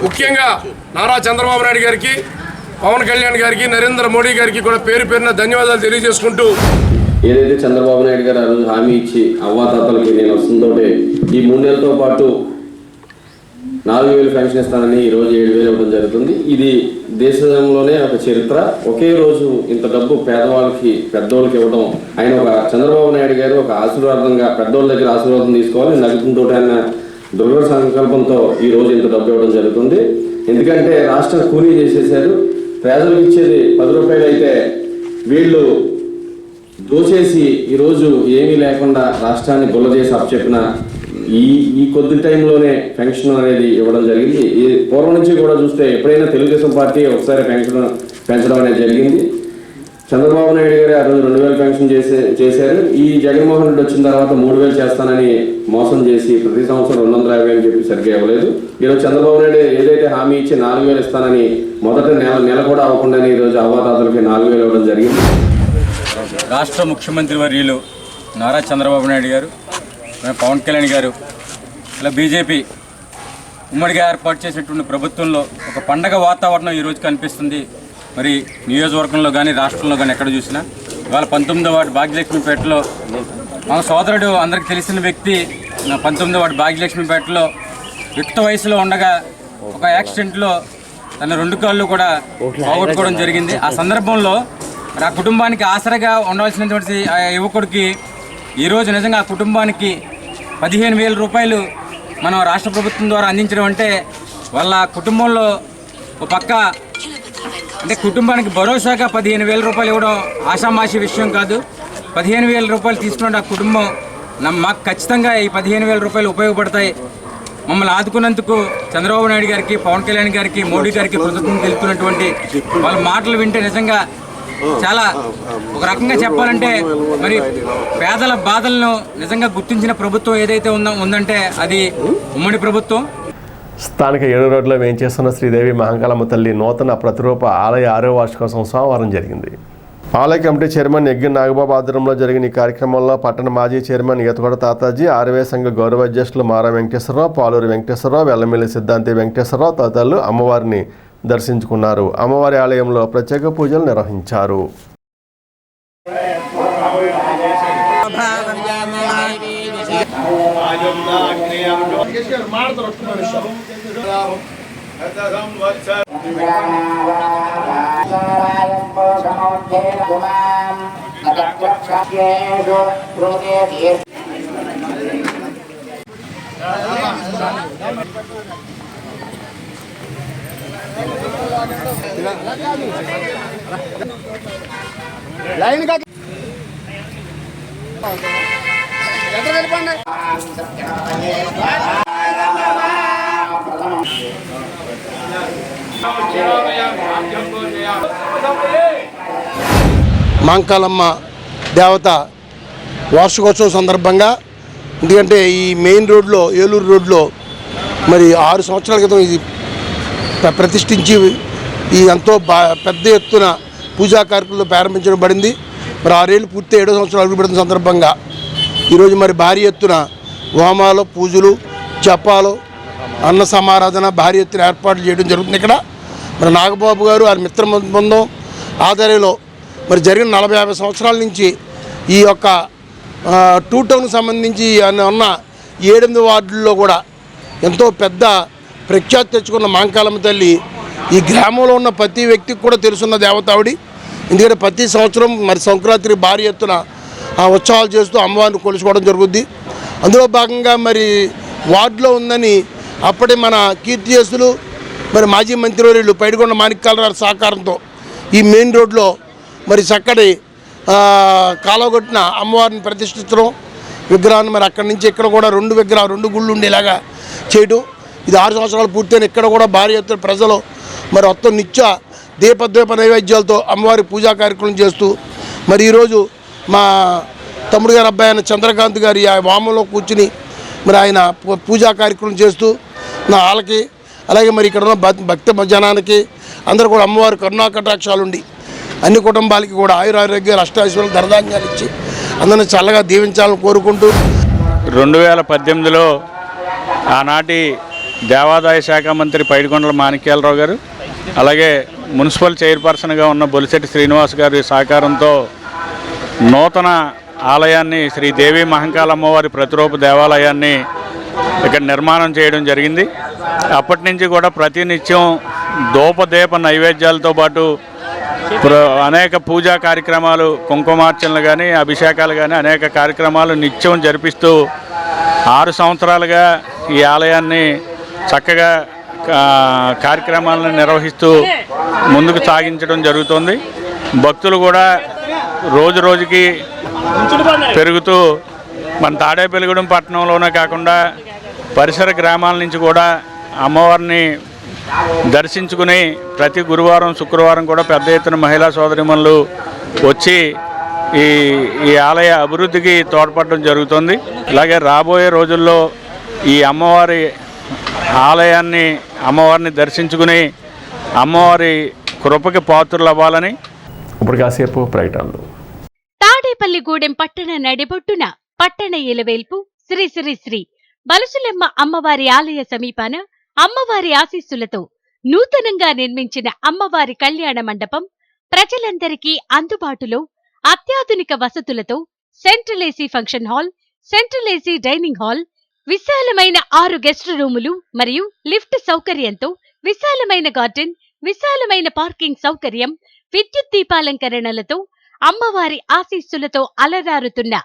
ముఖ్యంగా నారా చంద్రబాబు నాయుడు గారికి, పవన్ కళ్యాణ్ గారికి, నరేంద్ర మోడీ గారికి కూడా పేరు పేరున ధన్యవాదాలు తెలియజేసుకుంటూ ఏదైతే చంద్రబాబు నాయుడు గారు ఆ రోజు హామీ ఇచ్చి అవ్వాతాతలకి నేను వస్తుందో ఈ 3 నెలలతో పాటు 4,000 పెన్షన్ ఇస్తానని ఈరోజు 7,000 ఇవ్వడం జరుగుతుంది. ఇది దేశంలోనే ఒక చరిత్ర. ఒకే రోజు ఇంత డబ్బు పేదవాళ్ళకి పెద్దోళ్ళకి ఇవ్వడం ఆయన ఒక చంద్రబాబు నాయుడు గారు ఒక ఆశీర్వాదంగా పెద్దోళ్ళ దగ్గర ఆశీర్వాదం తీసుకోవాలి నగదుతో ఆయన దృఢ సంకల్పంతో ఈ రోజు ఇంత డబ్బు ఇవ్వడం జరుగుతుంది. ఎందుకంటే రాష్ట్రం కూలీ చేసేసారు. పేదలకు ఇచ్చేది 10 రూపాయలు అయితే వీళ్ళు దోచేసి ఈరోజు ఏమీ లేకుండా రాష్ట్రాన్ని గొల్ల చేసి అప్పచెప్పిన ఈ కొద్ది టైంలోనే పెన్షన్ అనేది ఇవ్వడం జరిగింది. ఈ పూర్వం నుంచి కూడా చూస్తే ఎప్పుడైనా తెలుగుదేశం పార్టీ ఒకసారి పెన్షన్ పెంచడం అనేది జరిగింది. చంద్రబాబు నాయుడు గారు ఆ రోజు 2,000 పెన్షన్ చేశారు. ఈ జగన్మోహన్ రెడ్డి వచ్చిన తర్వాత 3,000 చేస్తానని మోసం చేసి ప్రతి సంవత్సరం 250 అని చెప్పి సరిగ్గా ఇవ్వలేదు. ఈరోజు చంద్రబాబు నాయుడు ఏదైతే హామీ ఇచ్చి 4,000 ఇస్తానని మొదట నెల కూడా అవ్వకుండానే ఈరోజు అవ్వాతాతలకి 4,000 ఇవ్వడం జరిగింది. రాష్ట్ర ముఖ్యమంత్రి వర్యులు నారా చంద్రబాబు నాయుడు గారు, పవన్ కళ్యాణ్ గారు ఇలా బీజేపీ ఉమ్మడిగా ఏర్పాటు చేసినటువంటి ప్రభుత్వంలో ఒక పండగ వాతావరణం ఈరోజు కనిపిస్తుంది. మరి నియోజకవర్గంలో కానీ రాష్ట్రంలో కానీ ఎక్కడ చూసినా ఇవాళ 19వ వార్డు భాగ్యలక్ష్మీపేటలో మన సోదరుడు అందరికి తెలిసిన వ్యక్తి 19వ వార్డు భాగ్యలక్ష్మీపేటలో యుక్త వయసులో ఉండగా ఒక యాక్సిడెంట్లో తన 2 కాళ్ళు కూడా పోగొట్టుకోవడం జరిగింది. ఆ సందర్భంలో మరి ఆ కుటుంబానికి ఆసరగా ఉండవలసినటువంటి ఆ యువకుడికి ఈరోజు నిజంగా ఆ కుటుంబానికి 15,000 రూపాయలు మనం రాష్ట్ర ప్రభుత్వం ద్వారా అందించడం అంటే వాళ్ళ కుటుంబంలో ఒక పక్క అంటే కుటుంబానికి భరోసాగా 15,000 రూపాయలు ఇవ్వడం ఆషామాషి విషయం కాదు. 15,000 రూపాయలు తీసుకున్న ఆ కుటుంబం మాకు ఖచ్చితంగా ఈ 15,000 రూపాయలు ఉపయోగపడతాయి. మమ్మల్ని ఆదుకున్నందుకు చంద్రబాబు నాయుడు గారికి, పవన్ కళ్యాణ్ గారికి, మోడీ గారికి కృతజ్ఞతలు తెలుపుతున్నటువంటి వాళ్ళ మాటలు వింటే నిజంగా చాలా ఒక రకంగా చెప్పాలంటే మరి పేదల బాధలను నిజంగా గుర్తించిన ప్రభుత్వం ఏదైతే ఉందంటే అది ఉమ్మడి ప్రభుత్వం. స్థానిక 7 రోడ్లో వేయించేస్తున్న శ్రీదేవి మహంకాళమ్మ తల్లి నూతన ప్రతిరూప ఆలయ 6వ వార్షికోత్సవం సోమవారం జరిగింది. ఆలయ కమిటీ చైర్మన్ ఎగ్గి నాగబాబు ఆధ్వర్యంలో జరిగిన ఈ కార్యక్రమంలో పట్టణ మాజీ చైర్మన్ ఈతకొడ తాతాజీ, ఆర్వే సంఘ గౌరవ అధ్యక్షులు మారా వెంకటేశ్వరరావు, పాలూరు వెంకటేశ్వరరావు, వెల్లమిల్లి సిద్ధాంతి వెంకటేశ్వరరావు తదితరులు అమ్మవారిని దర్శించుకున్నారు. అమ్మవారి ఆలయంలో ప్రత్యేక పూజలు నిర్వహించారు. లైన్ గా మహంకాళమ్మ దేవత వార్షికోత్సవం సందర్భంగా, ఎందుకంటే ఈ మెయిన్ రోడ్లో ఏలూరు రోడ్లో మరి 6 సంవత్సరాల క్రితం ఇది ప్రతిష్ఠించి ఈ ఎంతో పెద్ద ఎత్తున పూజా కార్యక్రమాలు ప్రారంభించబడింది. మరి 6 ఏళ్ళు పూర్తి 7వ సంవత్సరం అడుగుపెడుతున్న సందర్భంగా ఈరోజు మరి భారీ ఎత్తున హోమాలు, పూజలు, జపాలు, అన్న సమారాధన భారీ ఎత్తున ఏర్పాట్లు చేయడం జరుగుతుంది. ఇక్కడ మరి నాగబాబు గారు వారి మిత్ర బృందం ఆధ్వర్యంలో మరి జరిగిన 40-50 సంవత్సరాల నుంచి ఈ యొక్క 2 టౌన్కి సంబంధించి ఉన్న 7 వార్డుల్లో కూడా ఎంతో పెద్ద ప్రఖ్యాతి తెచ్చుకున్న మహంకాళమ్మ తల్లి ఈ గ్రామంలో ఉన్న ప్రతి వ్యక్తికి కూడా తెలుసున్న దేవతావిడి. ఎందుకంటే ప్రతి సంవత్సరం మరి సంక్రాంతికి భారీ ఎత్తున ఉత్సవాలు చేస్తూ అమ్మవారిని కొలుచుకోవడం జరుగుద్ది. అందులో భాగంగా మరి వార్డులో ఉందని అప్పటి మన కీర్తిశేషులు మరి మాజీ మంత్రివర్యులు పైడికొండ మాణిక్యాలరావు సహకారంతో ఈ మెయిన్ రోడ్లో మరి చక్కటి కాలగొట్టిన అమ్మవారిని ప్రతిష్ఠించడం, విగ్రహాన్ని మరి అక్కడి నుంచి ఇక్కడ కూడా 2 గుళ్ళు ఉండేలాగా చేయడం. ఇది 6 సంవత్సరాలు పూర్తయిన ఇక్కడ కూడా భారీ ఎత్తున ప్రజలు మరి మొత్తం నిత్య దీపద్వీప నైవేద్యాలతో అమ్మవారి పూజా కార్యక్రమం చేస్తూ మరి ఈరోజు మా తమ్ముడు గారి అబ్బాయి అయిన చంద్రకాంత్ గారి ఆ వామంలో కూర్చుని మరి ఆయన పూజా కార్యక్రమం చేస్తూ నా వాళ్ళకి అలాగే మరి ఇక్కడ ఉన్న భక్త జనానికి అందరూ కూడా అమ్మవారి కరుణా కటాక్షాలు ఉండి అన్ని కుటుంబాలకి కూడా ఆయురారోగ్యాలు అష్టాశ్వరాలు ధనధాన్యాలు ఇచ్చి అందరిని చల్లగా దీవించాలని కోరుకుంటూ 2018లో ఆనాటి దేవాదాయ శాఖ మంత్రి పైడికొండల మాణిక్యాలరావు గారు అలాగే మున్సిపల్ చైర్పర్సన్గా ఉన్న బొలిశెట్టి శ్రీనివాస్ గారి సహకారంతో నూతన ఆలయాన్ని శ్రీ దేవి మహంకాళమ్మవారి ప్రతిరూప దేవాలయాన్ని ఇక్కడ నిర్మాణం చేయడం జరిగింది. అప్పటి నుంచి కూడా ప్రతినిత్యం దూపదీప నైవేద్యాలతో పాటు అనేక పూజా కార్యక్రమాలు, కుంకుమార్చనలు కానీ అభిషేకాలు కానీ అనేక కార్యక్రమాలు నిత్యం జరిపిస్తూ 6 సంవత్సరాలుగా ఈ ఆలయాన్ని చక్కగా కార్యక్రమాలను నిర్వహిస్తూ ముందుకు సాగించడం జరుగుతుంది. భక్తులు కూడా రోజు రోజుకి పెరుగుతూ మన తాడేపల్లిగూడెం పట్టణంలోనే కాకుండా పరిసర గ్రామాల నుంచి కూడా అమ్మవారిని దర్శించుకుని ప్రతి గురువారం, శుక్రవారం కూడా పెద్ద ఎత్తున మహిళా సోదరిమణులు వచ్చి ఈ ఆలయ అభివృద్ధికి తోడ్పడడం జరుగుతుంది. అలాగే రాబోయే రోజుల్లో ఈ అమ్మవారిని దర్శించుకుని అమ్మవారి కృపకి పాత్రలు అవ్వాలని. ఇప్పుడు కాసేపు ప్రకటనలు. తాడేపల్లిగూడెం పట్టణ నడిబొట్టున పట్టణ ఇలవేల్పు శ్రీ శ్రీ శ్రీ బలుసులెమ్మ అమ్మవారి ఆలయ సమీపాన అమ్మవారి ఆశీస్సులతో నూతనంగా నిర్మించిన అమ్మవారి కళ్యాణ మండపం ప్రజలందరికీ అందుబాటులో అత్యాధునిక వసతులతో central AC function hall, central AC dining hall, విశాలమైన 6 గెస్ట్ రూములు మరియు లిఫ్ట్ సౌకర్యంతో విశాలమైన గార్డెన్, విశాలమైన పార్కింగ్ సౌకర్యం, విద్యుత్ దీపాలంకరణలతో అమ్మవారి ఆశీస్సులతో అలరారుతున్న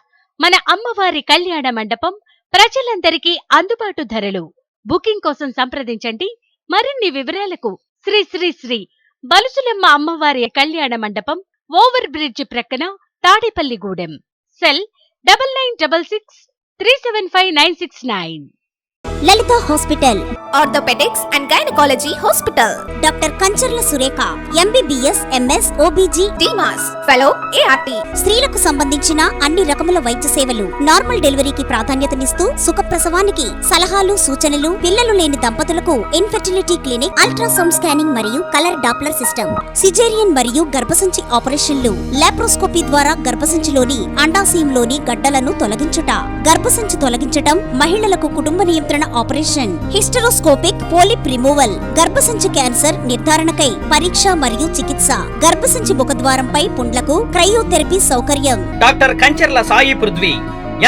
మన అమ్మవారి కళ్యాణ మండపం ప్రజలందరికీ అందుబాటు ధరలు. బుకింగ్ కోసం సంప్రదించండి. మరిన్ని వివరాలకు శ్రీ శ్రీ శ్రీ బలుసులెమ్మ అమ్మవారి కళ్యాణ మండపం, ఓవర్ బ్రిడ్జ్ ప్రక్కన, Tadepalligudem. Cell 9966 375 969. Lalitha hospital, orthopaedics and gynaecology hospital. Doctor Kancharla Surekha, MBBS, MS, OBG, డీమాస్, ఫెలో, ఏఆర్టీ. స్త్రీలకు సంబంధించిన అన్ని రకముల వైద్య సేవలు, నార్మల్ డెలివరీకి ప్రాధాన్యతనిస్తూ సుఖప్రసవానికి సలహాలు, సూచనలు, పిల్లలు లేని దంపతులకు ఇన్ఫెర్టిలిటీ క్లినిక్, అల్ట్రాసౌండ్ స్కానింగ్ మరియు కలర్ డాప్లర్ సిస్టమ్, సిజేరియన్ మరియు గర్భసంచి ఆపరేషన్లు, లాప్రోస్కోపీ ద్వారా గర్భసంచిలోని అండాశయంలోని గడ్డలను తొలగించుట, గర్భసంచి తొలగించటం, మహిళలకు కుటుంబ నియంత్రణ ఆపరేషన్, హిస్టరోస్కోపిక్ పోలిప్ రిమూవల్, గర్భసంచి క్యాన్సర్ నిర్ధారణకై పరీక్ష మరియు చికిత్స, గర్భసంచి ముఖద్వారంపై పుండ్లకు క్రయోథెరపీ సౌకర్యం. Doctor Kancharla Sai Prithvi,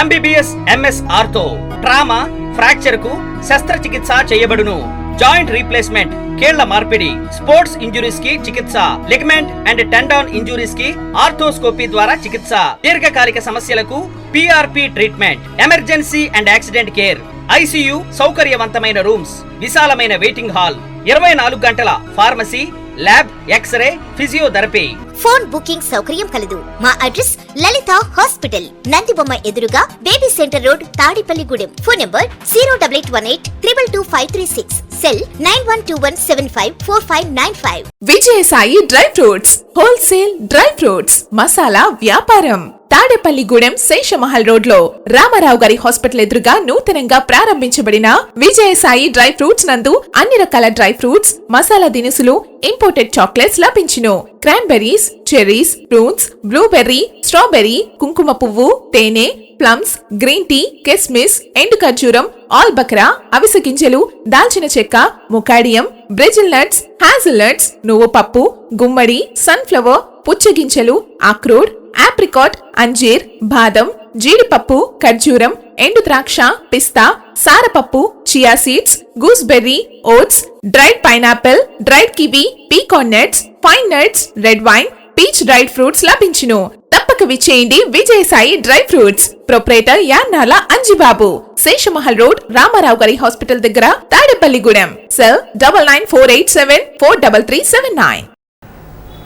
MBBS, MS ortho, trauma, fracture కు శస్త్రచికిత్స చేయబడును. జాయింట్ రీప్లేస్మెంట్, కీళ్ల మార్పిడి, స్పోర్ట్స్ ఇంజురీస్ కి చికిత్స, లిగమెంట్ అండ్ టెండాన్ ఇంజురీస్ కి ఆర్థోస్కోపీ ద్వారా చికిత్స, దీర్ఘకాలిక సమస్యలకు PRP treatment, emergency and accident care, ICU సౌకర్యవంతమైన రూమ్స్, విశాలమైన వెయిటింగ్ హాల్, 24 గంటల pharmacy, lab, x-ray, physiotherapy. Phone booking సౌకర్యం కలదు. మా అడ్రస్ లలిత హాస్పిటల్, నందిబొమ్మ ఎదురుగా, baby center road, Tadepalligudem. Phone number 08818 222 536. Cell 9121754595. Vijayasai dry fruits, wholesale dry fruits, మసాలా వ్యాపారం. తాడేపల్లిగూడెం శేషమహల్ రోడ్ లో రామారావు గారి హాస్పిటల్ ఎదురుగా నూతనంగా ప్రారంభించబడిన విజయసాయి డ్రై ఫ్రూట్స్ నందు అన్ని రకాల డ్రై ఫ్రూట్స్, మసాలా దినుసులు, ఇంపోర్టెడ్ చాక్లెట్స్ లభించును. Cranberries, cherries, fruits, blueberry, strawberry, కుంకుమ పువ్వు, తేనె, ప్లమ్స్, గ్రీన్ టీ, కిస్మిస్, ఎండు ఖర్జూరం, ఆల్ బక్రా, అవిసె గింజలు, దాల్చిన చెక్క, ముకాడియం, బ్రెజిల్ నట్స్, హ్యాజిల్ నట్స్, నువ్వు పప్పు, గుమ్మడి, సన్ఫ్లవర్, పుచ్చగింజలు, అక్రోడ్, ఆప్రికాట్, అంజీర్, బాదం, జీడిపప్పు, ఖర్జూరం, ఎండు ద్రాక్ష, పిస్తా, సారపప్పు, chia seeds, gooseberry, oats, dried pineapple, dried kiwi, pecan nuts, pine nuts, red wine, peach dried fruits లభించును. తప్పక విచ్చేయండి Vijayasai dry fruits. Proprietor Yannala Anjibabu, Seshamahal road, Ramarao గారి హాస్పిటల్ దగ్గర, తాడేపల్లిగూడెం. సెల్ 9948743379.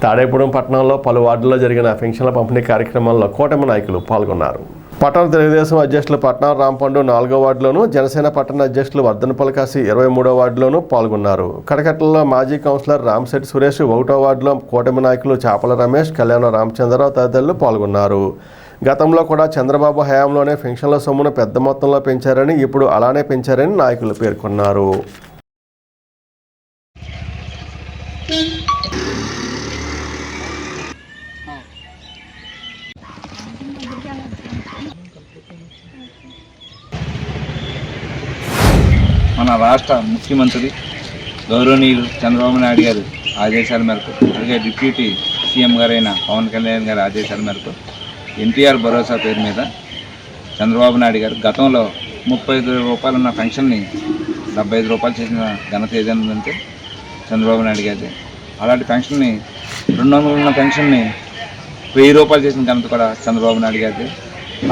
తాడేపూడెం పట్టణంలో పలు వార్డుల్లో జరిగిన పెన్షన్ల పంపిణీ కార్యక్రమంలో కూటమి నాయకులు పాల్గొన్నారు. పట్టణ తెలుగుదేశం అధ్యక్షులు పట్నం రాంపండు 4వ వార్డులోను, జనసేన పట్టణ అధ్యక్షులు వర్ధనపల్లి కాశీ 23వ వార్డులోను పాల్గొన్నారు. కడకట్టలో మాజీ కౌన్సిలర్ రామశెట్టి సురేష్ 1వ వార్డులో కూటమి నాయకులు చాపల రమేష్, కళ్యాణ రామచంద్రరావు తదితరులు పాల్గొన్నారు. గతంలో కూడా చంద్రబాబు హయాంలోనే పెన్షన్ల సొమ్మును పెద్ద మొత్తంలో పెంచారని, ఇప్పుడు అలానే పెంచారని నాయకులు పేర్కొన్నారు. మన రాష్ట్ర ముఖ్యమంత్రి గౌరవనీయులు చంద్రబాబు నాయుడు గారు ఆదేశాల మేరకు, అలాగే డిప్యూటీ సీఎం గారైన పవన్ కళ్యాణ్ గారి ఆదేశాల మేరకు ఎన్టీఆర్ భరోసా పేరు మీద చంద్రబాబు నాయుడు గారు గతంలో 35 రూపాయలు ఉన్న పెన్షన్ని 75 రూపాయలు చేసిన ఘనత ఏదైందంటే చంద్రబాబు నాయుడు గారి. అలాంటి పెన్షన్ని 200 ఉన్న పెన్షన్ని 1000 రూపాయలు చేసిన ఘనత కూడా చంద్రబాబు నాయుడు గారిది.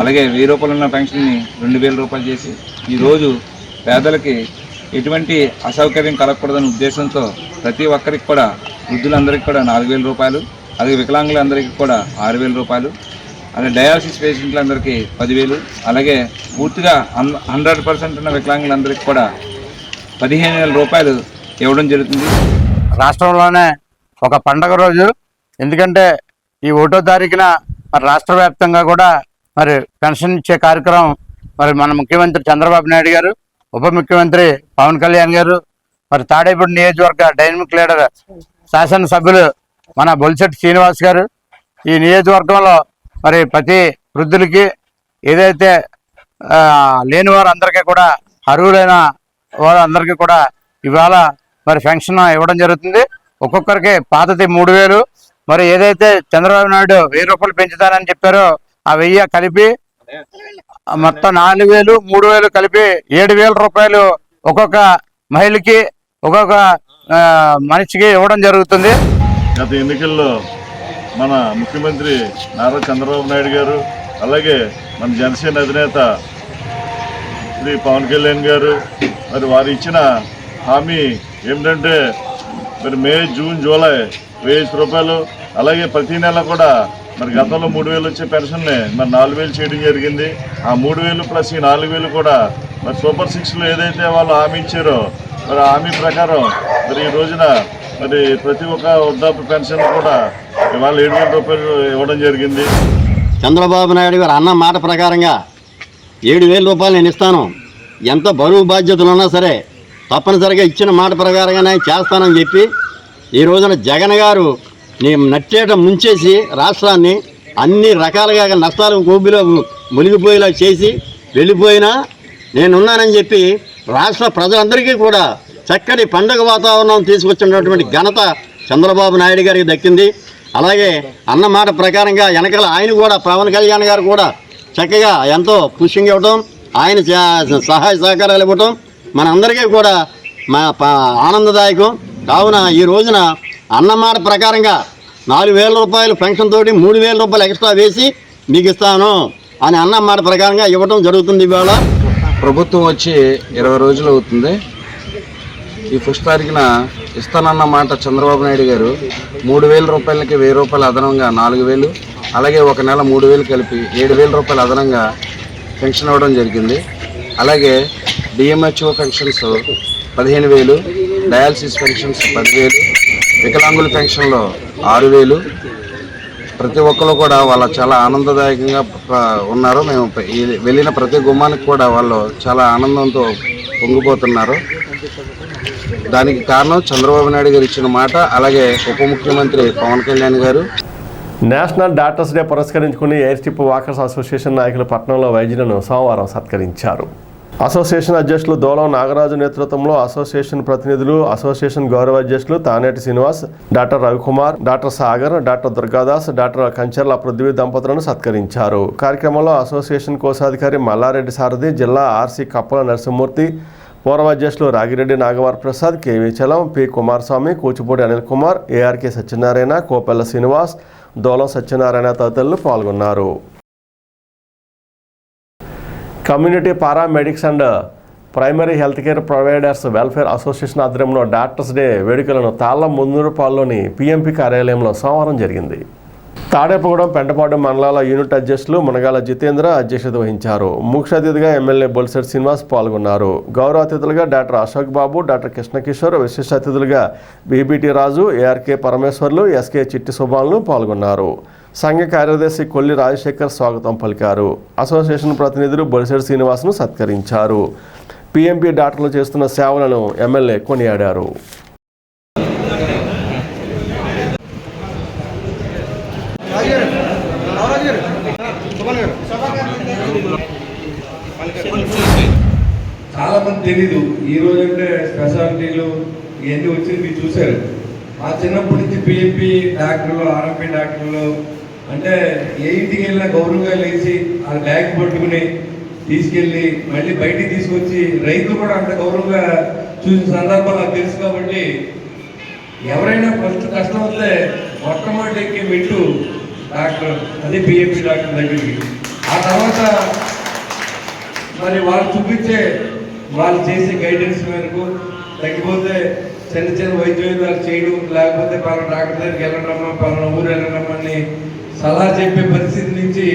అలాగే 1000 రూపాయలు ఉన్న పెన్షన్ని 2000 రూపాయలు చేసి ఈరోజు పేదలకి ఎటువంటి అసౌకర్యం కలగకూడదనే ఉద్దేశంతో ప్రతి ఒక్కరికి కూడా, వృద్ధులందరికీ కూడా 4000 రూపాయలు, అలాగే వికలాంగులందరికీ కూడా 6000 రూపాయలు, అలాగే డయాలసిస్ పేషెంట్లందరికీ 10,000, అలాగే పూర్తిగా 100% ఉన్న వికలాంగులందరికీ కూడా 15,000 రూపాయలు ఇవ్వడం జరుగుతుంది. రాష్ట్రంలోనే ఒక పండగ రోజు, ఎందుకంటే ఈ 1వ తారీఖున మరి రాష్ట్ర వ్యాప్తంగా కూడా మరి పెన్షన్ ఇచ్చే కార్యక్రమం మరి మన ముఖ్యమంత్రి చంద్రబాబు నాయుడు గారు, ఉప ముఖ్యమంత్రి పవన్ కళ్యాణ్ గారు, మరి తాడేపూడి నియోజకవర్గ డైనమిక్ లీడర్ శాసనసభ్యులు మన బొలిశెట్టి శ్రీనివాస్ గారు ఈ నియోజకవర్గంలో మరి ప్రతి వృద్ధులకి ఏదైతే లేని వారందరికీ కూడా అర్హులైన వాళ్ళందరికీ కూడా ఇవాళ మరి పెన్షన్ ఇవ్వడం జరుగుతుంది. ఒక్కొక్కరికి పాతది 3000, మరి ఏదైతే చంద్రబాబు నాయుడు 1000 రూపాయలు పెంచుతానని చెప్పారో ఆ 1000 కలిపి మొత్తం 4000, 3000 కలిపి 7000 రూపాయలు ఒక్కొక్క మహిళకి ఒక్కొక్క మనిషికి ఇవ్వడం జరుగుతుంది. గత ఎన్నికల్లో మన ముఖ్యమంత్రి నారా చంద్రబాబు నాయుడు గారు, అలాగే మన జనసేన అధినేత శ్రీ పవన్ కళ్యాణ్ గారు మరి వారు ఇచ్చిన హామీ ఏమిటంటే మరి మే, జూన్, జూలై 1000 రూపాయలు, అలాగే ప్రతి నెల కూడా మరి గతంలో 3000 వచ్చే పెన్షన్ని మరి 4000 చేయడం జరిగింది. ఆ 3000 ప్లస్ ఈ 4000 కూడా మరి సూపర్ 6లో ఏదైతే వాళ్ళు హామీ ఇచ్చారో మరి హామీ ప్రకారం మరి ఈ రోజున మరి ప్రతి ఒక్క వృద్ధాప్య పెన్షన్ కూడా ఇవాళ 7000 రూపాయలు ఇవ్వడం జరిగింది. చంద్రబాబు నాయుడు గారు అన్న మాట ప్రకారంగా 7000 రూపాయలు నేను ఇస్తాను, ఎంత బరువు బాధ్యతలు ఉన్నా సరే తప్పనిసరిగా ఇచ్చిన మాట ప్రకారంగానే చేస్తానని చెప్పి ఈ రోజున జగన్ గారు నట్టేట ముంచేసి రాష్ట్రాన్ని అన్ని రకాలుగా నష్టాలు కోబిలో మునిగిపోయేలా చేసి వెళ్ళిపోయినా నేనున్నానని చెప్పి రాష్ట్ర ప్రజలందరికీ కూడా చక్కటి పండుగ వాతావరణం తీసుకొచ్చినటువంటి ఘనత చంద్రబాబు నాయుడు గారికి దక్కింది. అలాగే అన్నమాట ప్రకారంగా వెనకాల ఆయన కూడా పవన్ కళ్యాణ్ గారు కూడా చక్కగా ఎంతో పుష్టింగ్ ఇవ్వటం, ఆయన సహాయ సహకారాలు ఇవ్వటం మనందరికీ కూడా ఆనందదాయకం. కావున ఈ రోజున అన్నమాట ప్రకారంగా 4000 రూపాయలు పెన్షన్ తోటి 3000 రూపాయలు ఎక్స్ట్రా వేసి మీకు ఇస్తాను అని అన్నమాట ప్రకారంగా ఇవ్వటం జరుగుతుంది. ఇవాళ ప్రభుత్వం వచ్చి 20 రోజులు అవుతుంది. ఈ 1 తారీఖున ఇస్తానన్న మాట చంద్రబాబు నాయుడు గారు 3000 రూపాయలకి 1000 రూపాయలు అదనంగా 4000, అలాగే ఒక నెల 3000 కలిపి 7000 రూపాయలు అదనంగా పెన్షన్ ఇవ్వడం జరిగింది. అలాగే డిఎంహెచ్ఓ పెన్షన్స్ 15000, డయాలసిస్ పెన్షన్స్ 10000, వికలాంగుల పెన్షన్లో 6000. ప్రతి ఒక్కరు కూడా వాళ్ళ చాలా ఆనందదాయకంగా ఉన్నారు. మేము వెళ్ళిన ప్రతి గుమ్మానికి కూడా వాళ్ళు చాలా ఆనందంతో పొంగిపోతున్నారు. దానికి కారణం చంద్రబాబు నాయుడు గారు ఇచ్చిన మాట, అలాగే ఉప ముఖ్యమంత్రి పవన్ కళ్యాణ్ గారు. నేషనల్ డాక్టర్స్ డే పురస్కరించుకుని ఎయిర్ స్ట్రిప్ వాకర్స్ అసోసియేషన్ నాయకులు పట్టణంలో వైద్యులను సోమవారం సత్కరించారు. అసోసియేషన్ అధ్యక్షులు దోలం నాగరాజు నేతృత్వంలో అసోసియేషన్ ప్రతినిధులు, అసోసియేషన్ గౌరవ అధ్యక్షులు Taneti Srinivas, doctor Ravikumar, doctor Sagar, doctor Durgadas, doctor Kancharla Prithvi దంపతులను సత్కరించారు. కార్యక్రమంలో అసోసియేషన్ కోశాధికారి మల్లారెడ్డి సారథి, జిల్లా ఆర్సీ కప్పల నరసింహమూర్తి, పూర్వ అధ్యక్షులు Ragireddy Nagavara Prasad, KV Chalam, P Kumaraswamy, Kuchipudi Anil Kumar, ARK Satyanarayana, Kopella Srinivas, Dolam Satyanarayana తదితరులు పాల్గొన్నారు. Community paramedics and primary health care providers welfare association ఆధ్వర్యంలో డాక్టర్స్ డే వేడుకలను తాళ్ళ మున్నూరుపాడులోని పిఎంపి కార్యాలయంలో సోమవారం జరిగింది. తాడేపగూడెం, పెంటపాడు మండలాల యూనిట్ అధ్యక్షులు మునగాల జితేంద్ర అధ్యక్షత వహించారు. ముఖ్య అతిథిగా ఎమ్మెల్యే బొలిశెట్టి శ్రీనివాస్ పాల్గొన్నారు. గౌరవ అతిథులుగా డాక్టర్ అశోక్ బాబు, డాక్టర్ కృష్ణకిషోర్, విశిష్ట అతిథులుగా బీబీటీ రాజు, ఏఆర్కే పరమేశ్వర్లు, ఎస్కే చిట్టి సుబాన్లు పాల్గొన్నారు. సంఘ కార్యదర్శి కొల్లి రాజశేఖర్ స్వాగతం పలికారు. అసోసియేషన్ ప్రతినిధులు బొలిశెట్టి శ్రీనివాస్ను సత్కరించారు. పిఎంపి డాక్టర్లు చేస్తున్న సేవలను ఎమ్మెల్యే కొనియాడారు. చాలా మంది తెలీదు. ఈ రోజు అంటే స్పెషాలిటీలు ఇవన్నీ వచ్చి మీరు చూశారు. మా చిన్నప్పటి నుంచి పిఎంపి డాక్టర్లు, ఆర్ఎంపీ డాక్టర్లు అంటే ఏ ఇంటికి వెళ్ళినా గౌరవంగా లేచి ఆ బ్యాగ్ పట్టుకుని తీసుకెళ్ళి మళ్ళీ బయటికి తీసుకొచ్చి రైతులు కూడా అంత గౌరవంగా చూసిన సందర్భాలు నాకు తెలుసు. కాబట్టి ఎవరైనా ఫస్ట్ కష్టం వస్తే మొట్టమొదటి ఎక్కి మెట్టు డాక్టర్, అదే పిఎంపి డాక్టర్ దగ్గరికి. ఆ తర్వాత మరి వాళ్ళు చూపించే, వాళ్ళు చేసే గైడెన్స్ మేరకు తగ్గిపోతే చిన్న చిన్న వైద్యాలు చేయడం, లేకపోతే పలానా డాక్టర్ దగ్గరికి వెళ్ళడమ్మా, పలానా ఊరు వెళ్ళడమ్మని సలహా చెప్పే పరిస్థితి నుంచి